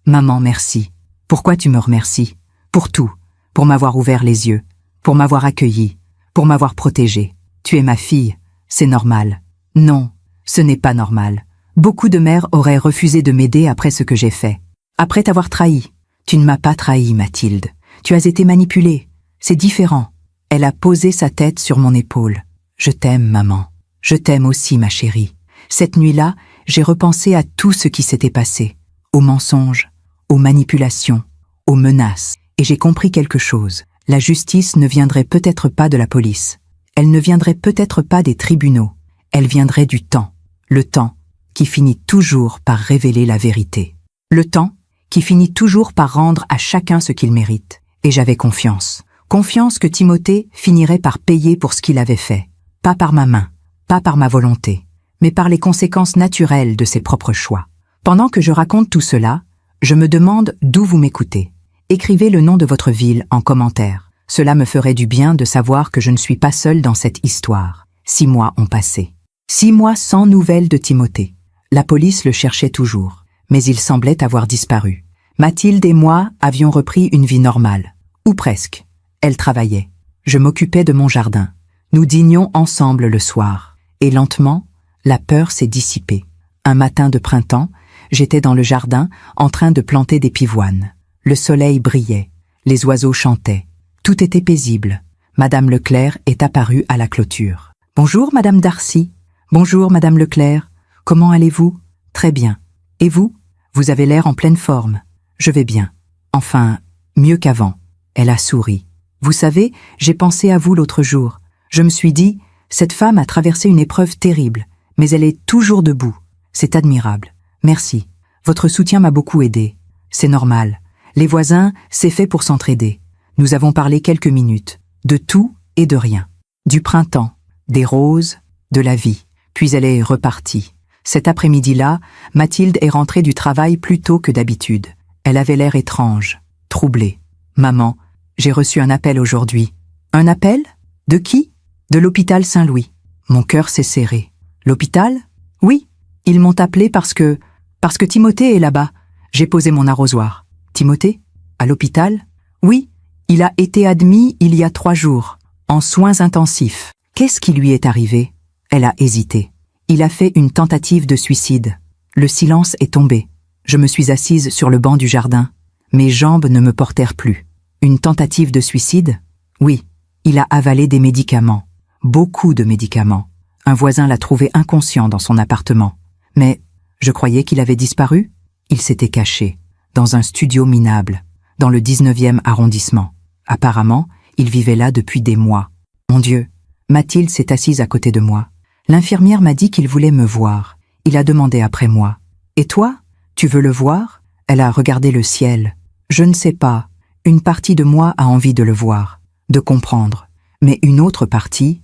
« Maman, merci. Pourquoi tu me remercies? Pour tout. Pour m'avoir ouvert les yeux. Pour m'avoir accueilli. Pour m'avoir protégée. Tu es ma fille. C'est normal. » Non, ce n'est pas normal. Beaucoup de mères auraient refusé de m'aider après ce que j'ai fait. Après t'avoir trahi. Tu ne m'as pas trahi, Mathilde. Tu as été manipulée. C'est différent. Elle a posé sa tête sur mon épaule. « Je t'aime, maman. Je t'aime aussi, ma chérie. » Cette nuit-là, j'ai repensé à tout ce qui s'était passé. Aux mensonges, aux manipulations, aux menaces. Et j'ai compris quelque chose. La justice ne viendrait peut-être pas de la police. Elle ne viendrait peut-être pas des tribunaux. Elle viendrait du temps. Le temps qui finit toujours par révéler la vérité. Le temps qui finit toujours par rendre à chacun ce qu'il mérite. Et j'avais confiance. Confiance que Timothée finirait par payer pour ce qu'il avait fait. Pas par ma main, pas par ma volonté, mais par les conséquences naturelles de ses propres choix. Pendant que je raconte tout cela, je me demande d'où vous m'écoutez. Écrivez le nom de votre ville en commentaire. Cela me ferait du bien de savoir que je ne suis pas seule dans cette histoire. 6 mois ont passé. 6 mois sans nouvelles de Timothée. La police le cherchait toujours, mais il semblait avoir disparu. Mathilde et moi avions repris une vie normale. Ou presque. Elle travaillait. Je m'occupais de mon jardin. Nous dînions ensemble le soir. Et lentement, la peur s'est dissipée. Un matin de printemps, j'étais dans le jardin en train de planter des pivoines. Le soleil brillait, les oiseaux chantaient. Tout était paisible. Madame Leclerc est apparue à la clôture. « Bonjour, Madame Darcy. Bonjour, Madame Leclerc. Comment allez-vous? » « Très bien. Et vous? Vous avez l'air en pleine forme. »« Je vais bien. Enfin, mieux qu'avant. » Elle a souri. « Vous savez, j'ai pensé à vous l'autre jour. Je me suis dit, cette femme a traversé une épreuve terrible, mais elle est toujours debout. C'est admirable. Merci. Votre soutien m'a beaucoup aidé. C'est normal. Les voisins, c'est fait pour s'entraider. Nous avons parlé quelques minutes. De tout et de rien. Du printemps, des roses, de la vie. Puis elle est repartie. Cet après-midi-là, Mathilde est rentrée du travail plus tôt que d'habitude. Elle avait l'air étrange, troublée. « Maman, j'ai reçu un appel aujourd'hui. »« Un appel? De qui? » ?»« De l'hôpital Saint-Louis. » Mon cœur s'est serré. « L'hôpital? » ?»« Oui, ils m'ont appelé parce que Timothée est là-bas. J'ai posé mon arrosoir. »« Timothée? À l'hôpital? » ?»« Oui, il a été admis il y a 3 jours, en soins intensifs. » « Qu'est-ce qui lui est arrivé? » Elle a hésité. « Il a fait une tentative de suicide. Le silence est tombé. Je me suis assise sur le banc du jardin. Mes jambes ne me portèrent plus. Une tentative de suicide? Oui, il a avalé des médicaments. Beaucoup de médicaments. Un voisin l'a trouvé inconscient dans son appartement. Mais je croyais qu'il avait disparu. Il s'était caché, dans un studio minable, dans le 19e arrondissement. Apparemment, il vivait là depuis des mois. Mon Dieu, Mathilde s'est assise à côté de moi. L'infirmière m'a dit qu'il voulait me voir. Il a demandé après moi. « Et toi, tu veux le voir ?» Elle a regardé le ciel. Je ne sais pas. Une partie de moi a envie de le voir, de comprendre. Mais une autre partie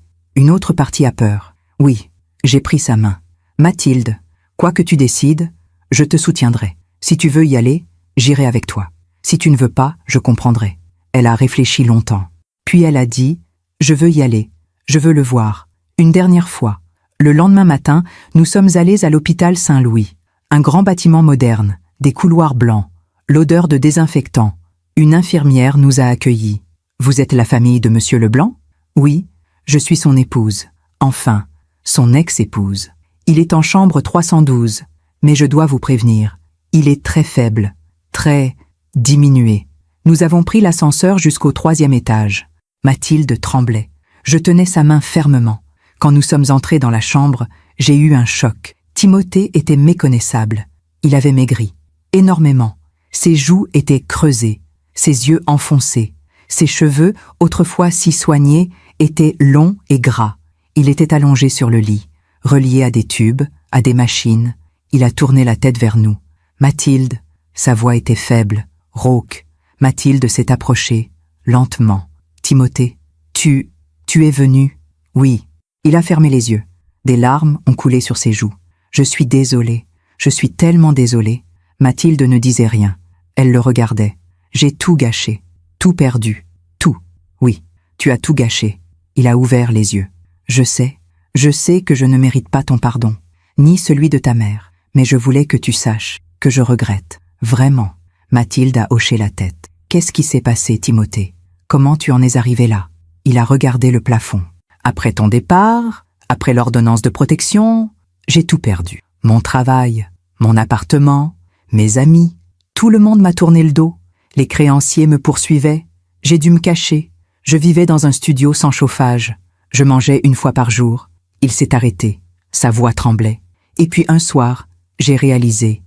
a peur. Oui, j'ai pris sa main. « Mathilde, quoi que tu décides, je te soutiendrai. Si tu veux y aller, j'irai avec toi. Si tu ne veux pas, je comprendrai. » Elle a réfléchi longtemps. Puis elle a dit « Je veux y aller. Je veux le voir. Une dernière fois. » Le lendemain matin, nous sommes allés à l'hôpital Saint-Louis. Un grand bâtiment moderne, des couloirs blancs, l'odeur de désinfectant. Une infirmière nous a accueillis. « Vous êtes la famille de Monsieur Leblanc ?»« Oui, je suis son épouse. Enfin, son ex-épouse. Il est en chambre 312, mais je dois vous prévenir, il est très faible, très diminué. Nous avons pris l'ascenseur jusqu'au 3e étage. » Mathilde tremblait. Je tenais sa main fermement. Quand nous sommes entrés dans la chambre, j'ai eu un choc. Timothée était méconnaissable. Il avait maigri, énormément. Ses joues étaient creusées, ses yeux enfoncés. Ses cheveux, autrefois si soignés, étaient longs et gras. Il était allongé sur le lit, relié à des tubes, à des machines. Il a tourné la tête vers nous. « Mathilde !» Sa voix était faible, rauque. Mathilde s'est approchée, lentement. « Timothée, tu es venu ?» « Oui. » Il a fermé les yeux. Des larmes ont coulé sur ses joues. « Je suis désolée. Je suis tellement désolée. » Mathilde ne disait rien. Elle le regardait. « J'ai tout gâché. Tout perdu. Tout. Oui, tu as tout gâché. » Il a ouvert les yeux. « Je sais que je ne mérite pas ton pardon, ni celui de ta mère, mais je voulais que tu saches que je regrette. Vraiment. » Mathilde a hoché la tête. « Qu'est-ce qui s'est passé, Timothée? Comment tu en es arrivé là ?» Il a regardé le plafond. « Après ton départ, après l'ordonnance de protection, j'ai tout perdu. Mon travail, mon appartement, mes amis, tout le monde m'a tourné le dos. Les créanciers me poursuivaient. J'ai dû me cacher. Je vivais dans un studio sans chauffage. Je mangeais une fois par jour. Il s'est arrêté. Sa voix tremblait. Et puis un soir, j'ai réalisé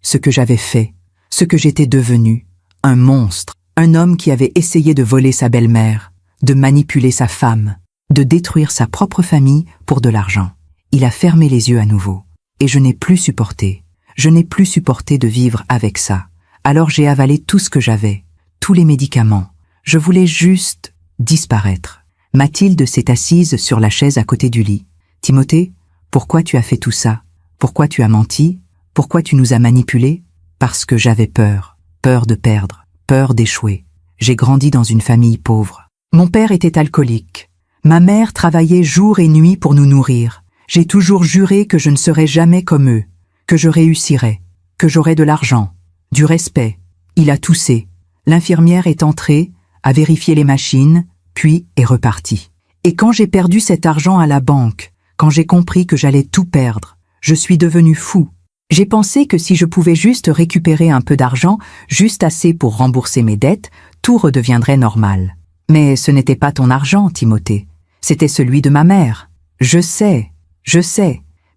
ce que j'avais fait, ce que j'étais devenu. Un monstre, un homme qui avait essayé de voler sa belle-mère, de manipuler sa femme, de détruire sa propre famille pour de l'argent. Il a fermé les yeux à nouveau. Et je n'ai plus supporté. Je n'ai plus supporté de vivre avec ça. Alors j'ai avalé tout ce que j'avais, tous les médicaments. Je voulais juste disparaître. Mathilde s'est assise sur la chaise à côté du lit. « Timothée, pourquoi tu as fait tout ça? Pourquoi tu as menti? Pourquoi tu nous as manipulés? » Parce que j'avais peur. Peur de perdre. Peur d'échouer. J'ai grandi dans une famille pauvre. Mon père était alcoolique. Ma mère travaillait jour et nuit pour nous nourrir. J'ai toujours juré que je ne serais jamais comme eux, que je réussirais, que j'aurais de l'argent, du respect. Il a toussé. L'infirmière est entrée, a vérifié les machines, puis est repartie. Et quand j'ai perdu cet argent à la banque, quand j'ai compris que j'allais tout perdre, je suis devenu fou. J'ai pensé que si je pouvais juste récupérer un peu d'argent, juste assez pour rembourser mes dettes, tout redeviendrait normal. Mais ce n'était pas ton argent, Timothée. C'était celui de ma mère. Je sais.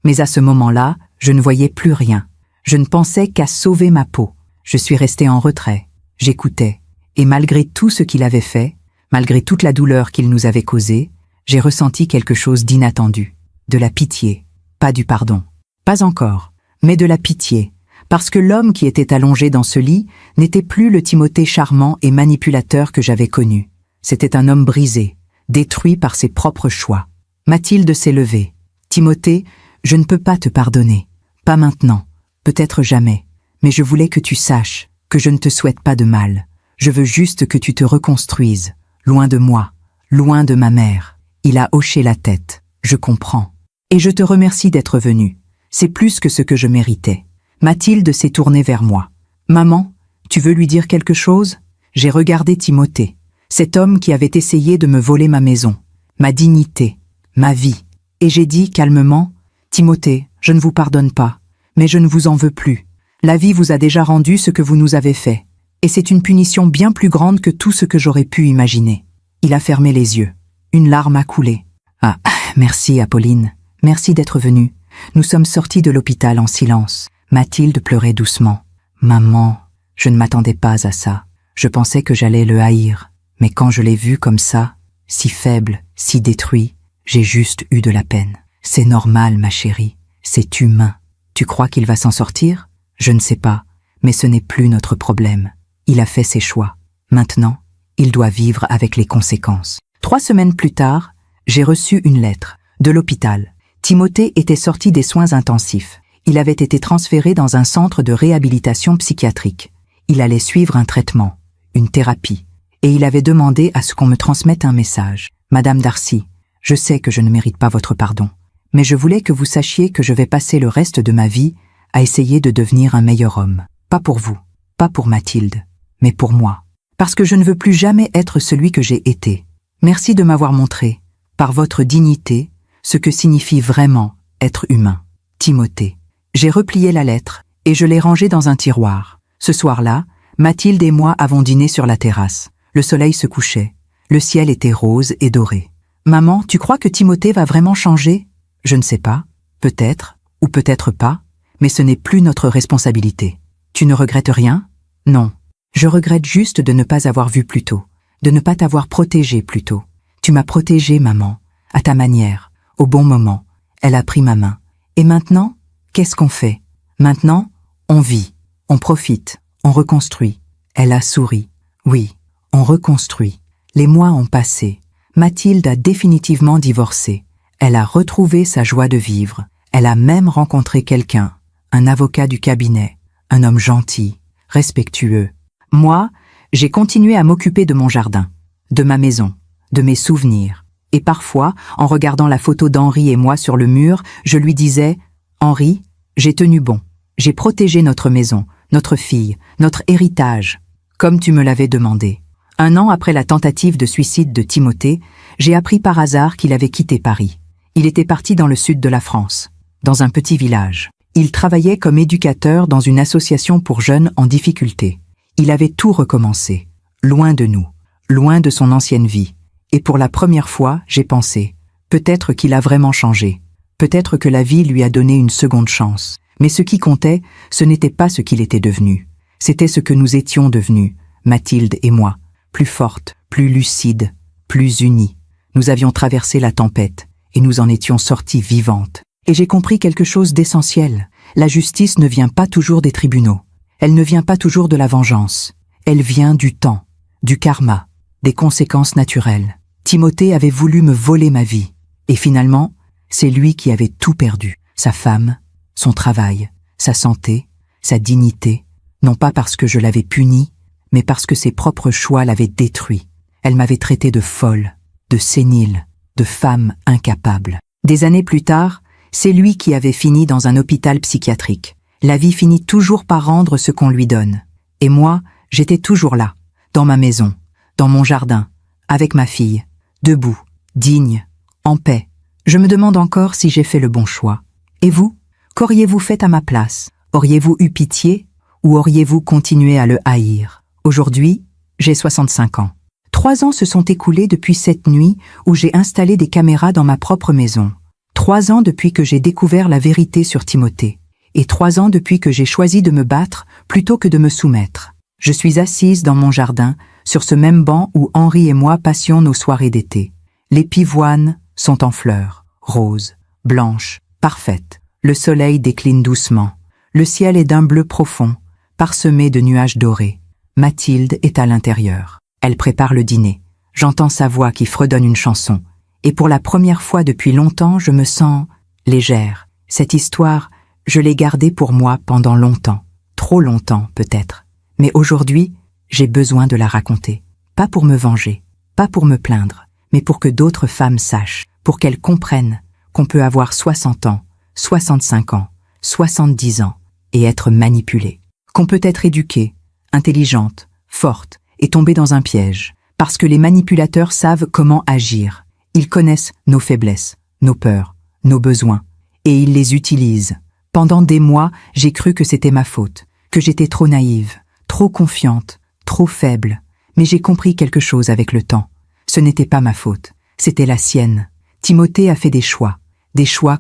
Mais à ce moment-là, je ne voyais plus rien. Je ne pensais qu'à sauver ma peau. Je suis resté en retrait. J'écoutais. Et malgré tout ce qu'il avait fait, malgré toute la douleur qu'il nous avait causée, j'ai ressenti quelque chose d'inattendu. De la pitié. Pas du pardon. Pas encore. Mais de la pitié. Parce que l'homme qui était allongé dans ce lit n'était plus le Timothée charmant et manipulateur que j'avais connu. C'était un homme brisé, détruit par ses propres choix. Mathilde s'est levée. « Timothée, je ne peux pas te pardonner. Pas maintenant, peut-être jamais. Mais je voulais que tu saches que je ne te souhaite pas de mal. Je veux juste que tu te reconstruises, loin de moi, loin de ma mère. » Il a hoché la tête. « Je comprends. Et je te remercie d'être venu. C'est plus que ce que je méritais. » Mathilde s'est tournée vers moi. « Maman, tu veux lui dire quelque chose ?» J'ai regardé Timothée. Cet homme qui avait essayé de me voler ma maison, ma dignité, ma vie. Et j'ai dit calmement, « Timothée, je ne vous pardonne pas, mais je ne vous en veux plus. La vie vous a déjà rendu ce que vous nous avez fait, et c'est une punition bien plus grande que tout ce que j'aurais pu imaginer. » Il a fermé les yeux. Une larme a coulé. « Ah, merci Apolline, merci d'être venue. Nous sommes sortis de l'hôpital en silence. » Mathilde pleurait doucement. « Maman, je ne m'attendais pas à ça. Je pensais que j'allais le haïr. Mais quand je l'ai vu comme ça, si faible, si détruit, j'ai juste eu de la peine. C'est normal, ma chérie. C'est humain. Tu crois qu'il va s'en sortir? Je ne sais pas, mais ce n'est plus notre problème. Il a fait ses choix. Maintenant, il doit vivre avec les conséquences. » 3 semaines plus tard, j'ai reçu une lettre de l'hôpital. Timothée était sorti des soins intensifs. Il avait été transféré dans un centre de réhabilitation psychiatrique. Il allait suivre un traitement, une thérapie, et il avait demandé à ce qu'on me transmette un message. « Madame Darcy, je sais que je ne mérite pas votre pardon, mais je voulais que vous sachiez que je vais passer le reste de ma vie à essayer de devenir un meilleur homme. Pas pour vous, pas pour Mathilde, mais pour moi. Parce que je ne veux plus jamais être celui que j'ai été. Merci de m'avoir montré, par votre dignité, ce que signifie vraiment être humain. Timothée. » J'ai replié la lettre et je l'ai rangée dans un tiroir. Ce soir-là, Mathilde et moi avons dîné sur la terrasse. Le soleil se couchait. Le ciel était rose et doré. « Maman, tu crois que Timothée va vraiment changer ? » Je ne sais pas. Peut-être, ou peut-être pas, mais ce n'est plus notre responsabilité. Tu ne regrettes rien ? Non. Je regrette juste de ne pas avoir vu plus tôt, de ne pas t'avoir protégée plus tôt. Tu m'as protégée, maman, à ta manière, au bon moment. Elle a pris ma main. Et maintenant, qu'est-ce qu'on fait? Maintenant, on vit, on profite, on reconstruit. Elle a souri. Oui, on reconstruit. Les mois ont passé. Mathilde a définitivement divorcé. Elle a retrouvé sa joie de vivre. Elle a même rencontré quelqu'un, un avocat du cabinet, un homme gentil, respectueux. Moi, j'ai continué à m'occuper de mon jardin, de ma maison, de mes souvenirs. Et parfois, en regardant la photo d'Henri et moi sur le mur, je lui disais « Henri, j'ai tenu bon. J'ai protégé notre maison, notre fille, notre héritage, comme tu me l'avais demandé. » 1 an après la tentative de suicide de Timothée, j'ai appris par hasard qu'il avait quitté Paris. Il était parti dans le sud de la France, dans un petit village. Il travaillait comme éducateur dans une association pour jeunes en difficulté. Il avait tout recommencé, loin de nous, loin de son ancienne vie. Et pour la première fois, j'ai pensé, peut-être qu'il a vraiment changé. Peut-être que la vie lui a donné une seconde chance. Mais ce qui comptait, ce n'était pas ce qu'il était devenu. C'était ce que nous étions devenus, Mathilde et moi. Plus fortes, plus lucides, plus unies. Nous avions traversé la tempête et nous en étions sortis vivantes. Et j'ai compris quelque chose d'essentiel. La justice ne vient pas toujours des tribunaux. Elle ne vient pas toujours de la vengeance. Elle vient du temps, du karma, des conséquences naturelles. Timothée avait voulu me voler ma vie. Et finalement, c'est lui qui avait tout perdu. Sa femme, son travail, sa santé, sa dignité. Non pas parce que je l'avais puni, mais parce que ses propres choix l'avaient détruit. Elle m'avait traité de folle, de sénile, de femme incapable. Des années plus tard, c'est lui qui avait fini dans un hôpital psychiatrique. La vie finit toujours par rendre ce qu'on lui donne. Et moi, j'étais toujours là, dans ma maison, dans mon jardin, avec ma fille, debout, digne, en paix. Je me demande encore si j'ai fait le bon choix. Et vous? Qu'auriez-vous fait à ma place? Auriez-vous eu pitié ou auriez-vous continué à le haïr? Aujourd'hui, j'ai 65 ans. 3 ans se sont écoulés depuis cette nuit où j'ai installé des caméras dans ma propre maison. 3 ans depuis que j'ai découvert la vérité sur Timothée. Et 3 ans depuis que j'ai choisi de me battre plutôt que de me soumettre. Je suis assise dans mon jardin, sur ce même banc où Henri et moi passions nos soirées d'été. Les pivoines sont en fleurs, roses, blanches, parfaites. Le soleil décline doucement. Le ciel est d'un bleu profond, parsemé de nuages dorés. Mathilde est à l'intérieur. Elle prépare le dîner. J'entends sa voix qui fredonne une chanson. Et pour la première fois depuis longtemps, je me sens légère. Cette histoire, je l'ai gardée pour moi pendant longtemps. Trop longtemps, peut-être. Mais aujourd'hui, j'ai besoin de la raconter. Pas pour me venger, pas pour me plaindre, mais pour que d'autres femmes sachent, pour qu'elles comprennent qu'on peut avoir 60 ans, 65 ans, 70 ans et être manipulée. Qu'on peut être éduquée, intelligente, forte et tomber dans un piège. Parce que les manipulateurs savent comment agir. Ils connaissent nos faiblesses, nos peurs, nos besoins. Et il les utilise. Pendant des mois, j'ai cru que c'était ma faute, que j'étais trop naïve, trop confiante, trop faible. Mais j'ai compris quelque chose avec le temps. Ce n'était pas ma faute, c'était la sienne. Timothée a fait des choix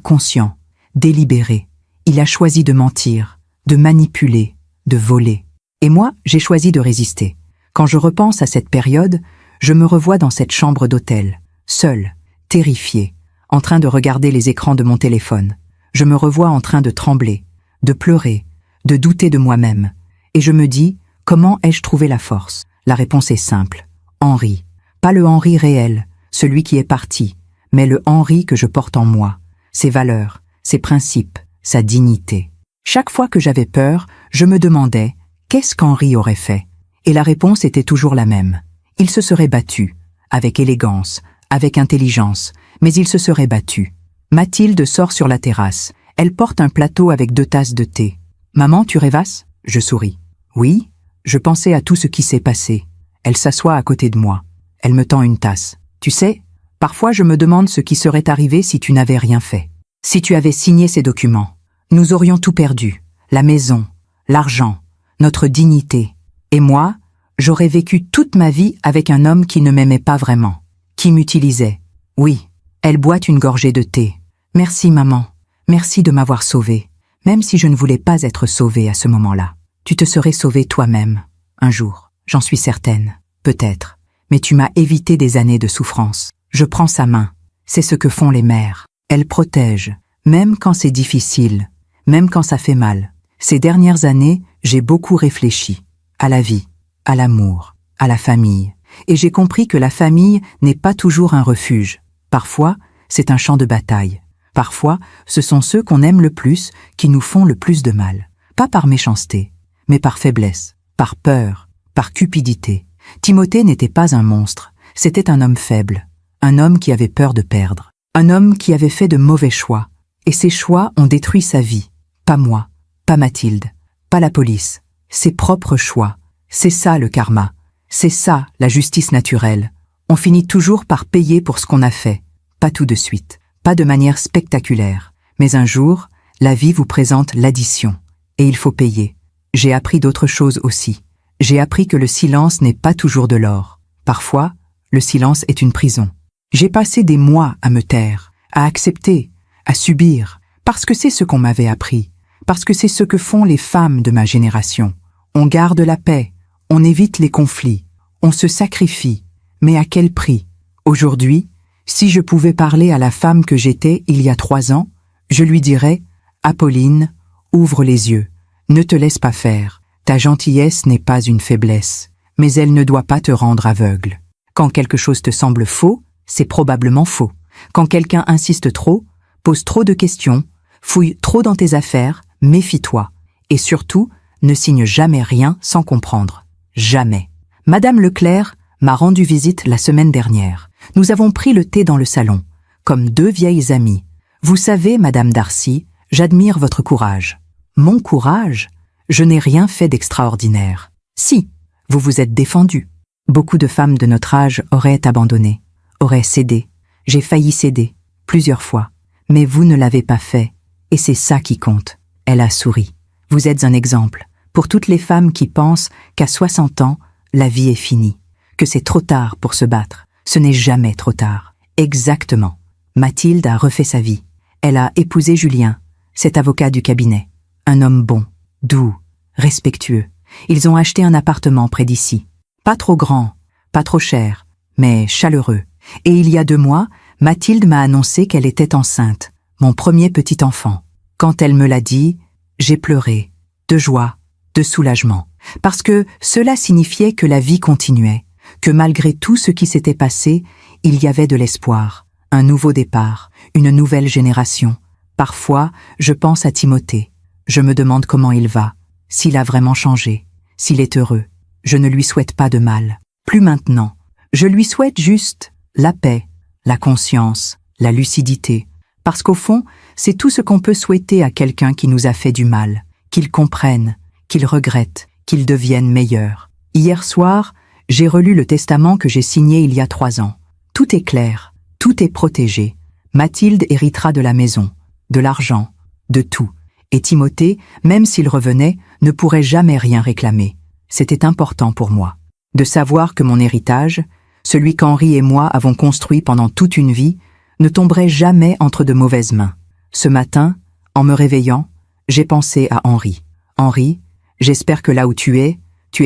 conscients, délibérés. Il a choisi de mentir, de manipuler, de voler. Et moi, j'ai choisi de résister. Quand je repense à cette période, je me revois dans cette chambre d'hôtel, seule, terrifiée, en train de regarder les écrans de mon téléphone. Je me revois en train de trembler, de pleurer, de douter de moi-même. Et je me dis, comment ai-je trouvé la force? La réponse est simple. Henri. Pas le Henri réel, celui qui est parti, mais le Henri que je porte en moi. Ses valeurs, ses principes, sa dignité. Chaque fois que j'avais peur, je me demandais, qu'est-ce qu'Henri aurait fait? Et la réponse était toujours la même. Il se serait battu, avec élégance, avec intelligence, mais il se serait battu. Mathilde sort sur la terrasse. Elle porte un plateau avec 2 tasses de thé. « Maman, tu rêvasses ?» Je souris. « Oui, je pensais à tout ce qui s'est passé. » Elle s'assoit à côté de moi. Elle me tend une tasse. « Tu sais, parfois je me demande ce qui serait arrivé si tu n'avais rien fait. Si tu avais signé ces documents. Nous aurions tout perdu. La maison, l'argent, notre dignité. Et moi, j'aurais vécu toute ma vie avec un homme qui ne m'aimait pas vraiment, qui m'utilisait. Oui, elle boit une gorgée de thé. Merci maman, merci de m'avoir sauvée, même si je ne voulais pas être sauvée à ce moment-là. Tu te serais sauvée toi-même, un jour, j'en suis certaine, peut-être. Mais tu m'as évité des années de souffrance. Je prends sa main, c'est ce que font les mères. Elles protègent, même quand c'est difficile, même quand ça fait mal. Ces dernières années, j'ai beaucoup réfléchi à la vie, à l'amour, à la famille. Et j'ai compris que la famille n'est pas toujours un refuge. Parfois, c'est un champ de bataille. Parfois, ce sont ceux qu'on aime le plus qui nous font le plus de mal. Pas par méchanceté, mais par faiblesse, par peur, par cupidité. Timothée n'était pas un monstre, c'était un homme faible, un homme qui avait peur de perdre, un homme qui avait fait de mauvais choix. Et ces choix ont détruit sa vie. Pas moi, pas Mathilde, pas la police. Ses propres choix. C'est ça le karma. C'est ça la justice naturelle. On finit toujours par payer pour ce qu'on a fait. Pas tout de suite, pas de manière spectaculaire. Mais un jour, la vie vous présente l'addition. Et il faut payer. J'ai appris d'autres choses aussi. J'ai appris que le silence n'est pas toujours de l'or. Parfois, le silence est une prison. J'ai passé des mois à me taire, à accepter, à subir, parce que c'est ce qu'on m'avait appris, parce que c'est ce que font les femmes de ma génération. On garde la paix, on évite les conflits, on se sacrifie, mais à quel prix? Aujourd'hui, si je pouvais parler à la femme que j'étais il y a 3 ans, je lui dirais « Apolline, ouvre les yeux, ne te laisse pas faire, ta gentillesse n'est pas une faiblesse, mais elle ne doit pas te rendre aveugle. Quand quelque chose te semble faux, c'est probablement faux. Quand quelqu'un insiste trop, pose trop de questions, fouille trop dans tes affaires, méfie-toi. Et surtout, ne signe jamais rien sans comprendre. Jamais. Madame Leclerc m'a rendu visite la semaine dernière. Nous avons pris le thé dans le salon, comme 2 vieilles amies. Vous savez, Madame Darcy, j'admire votre courage. Mon courage? Je n'ai rien fait d'extraordinaire. Si, vous vous êtes défendue. Beaucoup de femmes de notre âge auraient abandonné, auraient cédé. J'ai failli céder, plusieurs fois. Mais vous ne l'avez pas fait, et c'est ça qui compte. Elle a souri. Vous êtes un exemple pour toutes les femmes qui pensent qu'à 60 ans, la vie est finie, que c'est trop tard pour se battre. Ce n'est jamais trop tard. Exactement. Mathilde a refait sa vie. Elle a épousé Julien, cet avocat du cabinet. Un homme bon, doux, respectueux. Ils ont acheté un appartement près d'ici. Pas trop grand, pas trop cher, mais chaleureux. Et il y a 2 mois, Mathilde m'a annoncé qu'elle était enceinte, mon premier petit enfant. Quand elle me l'a dit, j'ai pleuré, de joie, de soulagement, parce que cela signifiait que la vie continuait, que malgré tout ce qui s'était passé, il y avait de l'espoir, un nouveau départ, une nouvelle génération. Parfois, je pense à Timothée. Je me demande comment il va, s'il a vraiment changé, s'il est heureux. Je ne lui souhaite pas de mal. Plus maintenant. Je lui souhaite juste la paix, la conscience, la lucidité. Parce qu'au fond, c'est tout ce qu'on peut souhaiter à quelqu'un qui nous a fait du mal, qu'il comprenne, qu'il regrette, qu'il devienne meilleur. Hier soir, j'ai relu le testament que j'ai signé il y a 3 ans. Tout est clair, tout est protégé. Mathilde héritera de la maison, de l'argent, de tout. Et Timothée, même s'il revenait, ne pourrait jamais rien réclamer. C'était important pour moi de savoir que mon héritage, celui qu'Henri et moi avons construit pendant toute une vie, ne tomberait jamais entre de mauvaises mains. Ce matin, en me réveillant, j'ai pensé à Henri. Henri, j'espère que là où tu es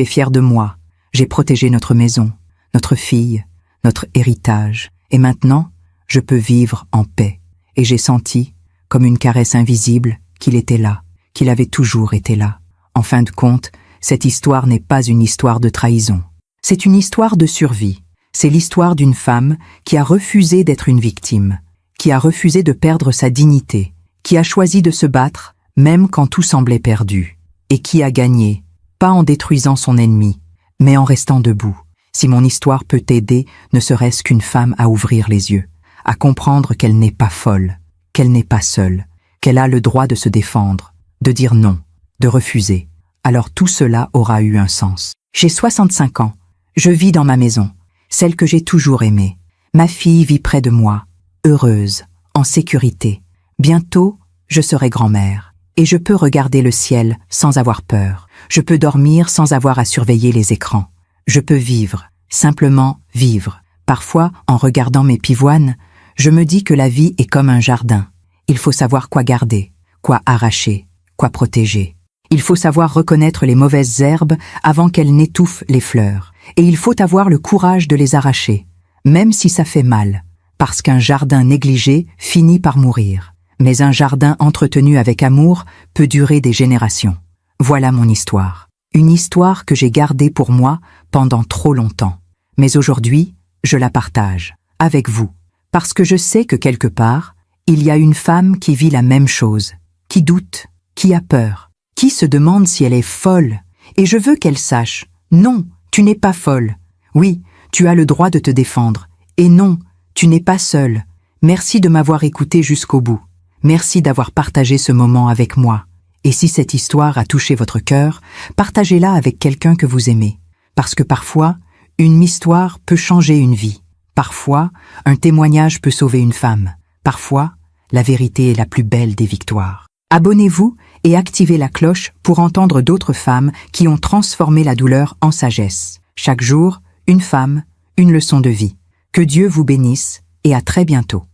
fier de moi. J'ai protégé notre maison, notre fille, notre héritage. Et maintenant, je peux vivre en paix. Et j'ai senti, comme une caresse invisible, qu'il était là, qu'il avait toujours été là. En fin de compte, cette histoire n'est pas une histoire de trahison. C'est une histoire de survie. C'est l'histoire d'une femme qui a refusé d'être une victime, qui a refusé de perdre sa dignité, qui a choisi de se battre, même quand tout semblait perdu, et qui a gagné, pas en détruisant son ennemi, mais en restant debout. Si mon histoire peut t'aider, ne serait-ce qu'une femme à ouvrir les yeux, à comprendre qu'elle n'est pas folle, qu'elle n'est pas seule, qu'elle a le droit de se défendre, de dire non, de refuser, alors tout cela aura eu un sens. J'ai 65 ans. Je vis dans ma maison, celle que j'ai toujours aimée. Ma fille vit près de moi, heureuse, en sécurité. Bientôt, je serai grand-mère. Et je peux regarder le ciel sans avoir peur. Je peux dormir sans avoir à surveiller les écrans. Je peux vivre, simplement vivre. Parfois, en regardant mes pivoines, je me dis que la vie est comme un jardin. Il faut savoir quoi garder, quoi arracher, quoi protéger. Il faut savoir reconnaître les mauvaises herbes avant qu'elles n'étouffent les fleurs. Et il faut avoir le courage de les arracher, même si ça fait mal, parce qu'un jardin négligé finit par mourir. Mais un jardin entretenu avec amour peut durer des générations. Voilà mon histoire. Une histoire que j'ai gardée pour moi pendant trop longtemps. Mais aujourd'hui, je la partage, avec vous, parce que je sais que quelque part, il y a une femme qui vit la même chose, qui doute, qui a peur, qui se demande si elle est folle. Et je veux qu'elle sache, non, tu n'es pas folle. Oui, tu as le droit de te défendre. Et non, tu n'es pas seule. Merci de m'avoir écouté jusqu'au bout. Merci d'avoir partagé ce moment avec moi. Et si cette histoire a touché votre cœur, partagez-la avec quelqu'un que vous aimez. Parce que parfois, une histoire peut changer une vie. Parfois, un témoignage peut sauver une femme. Parfois, la vérité est la plus belle des victoires. Abonnez-vous et activez la cloche pour entendre d'autres femmes qui ont transformé la douleur en sagesse. Chaque jour, une femme, une leçon de vie. Que Dieu vous bénisse et à très bientôt.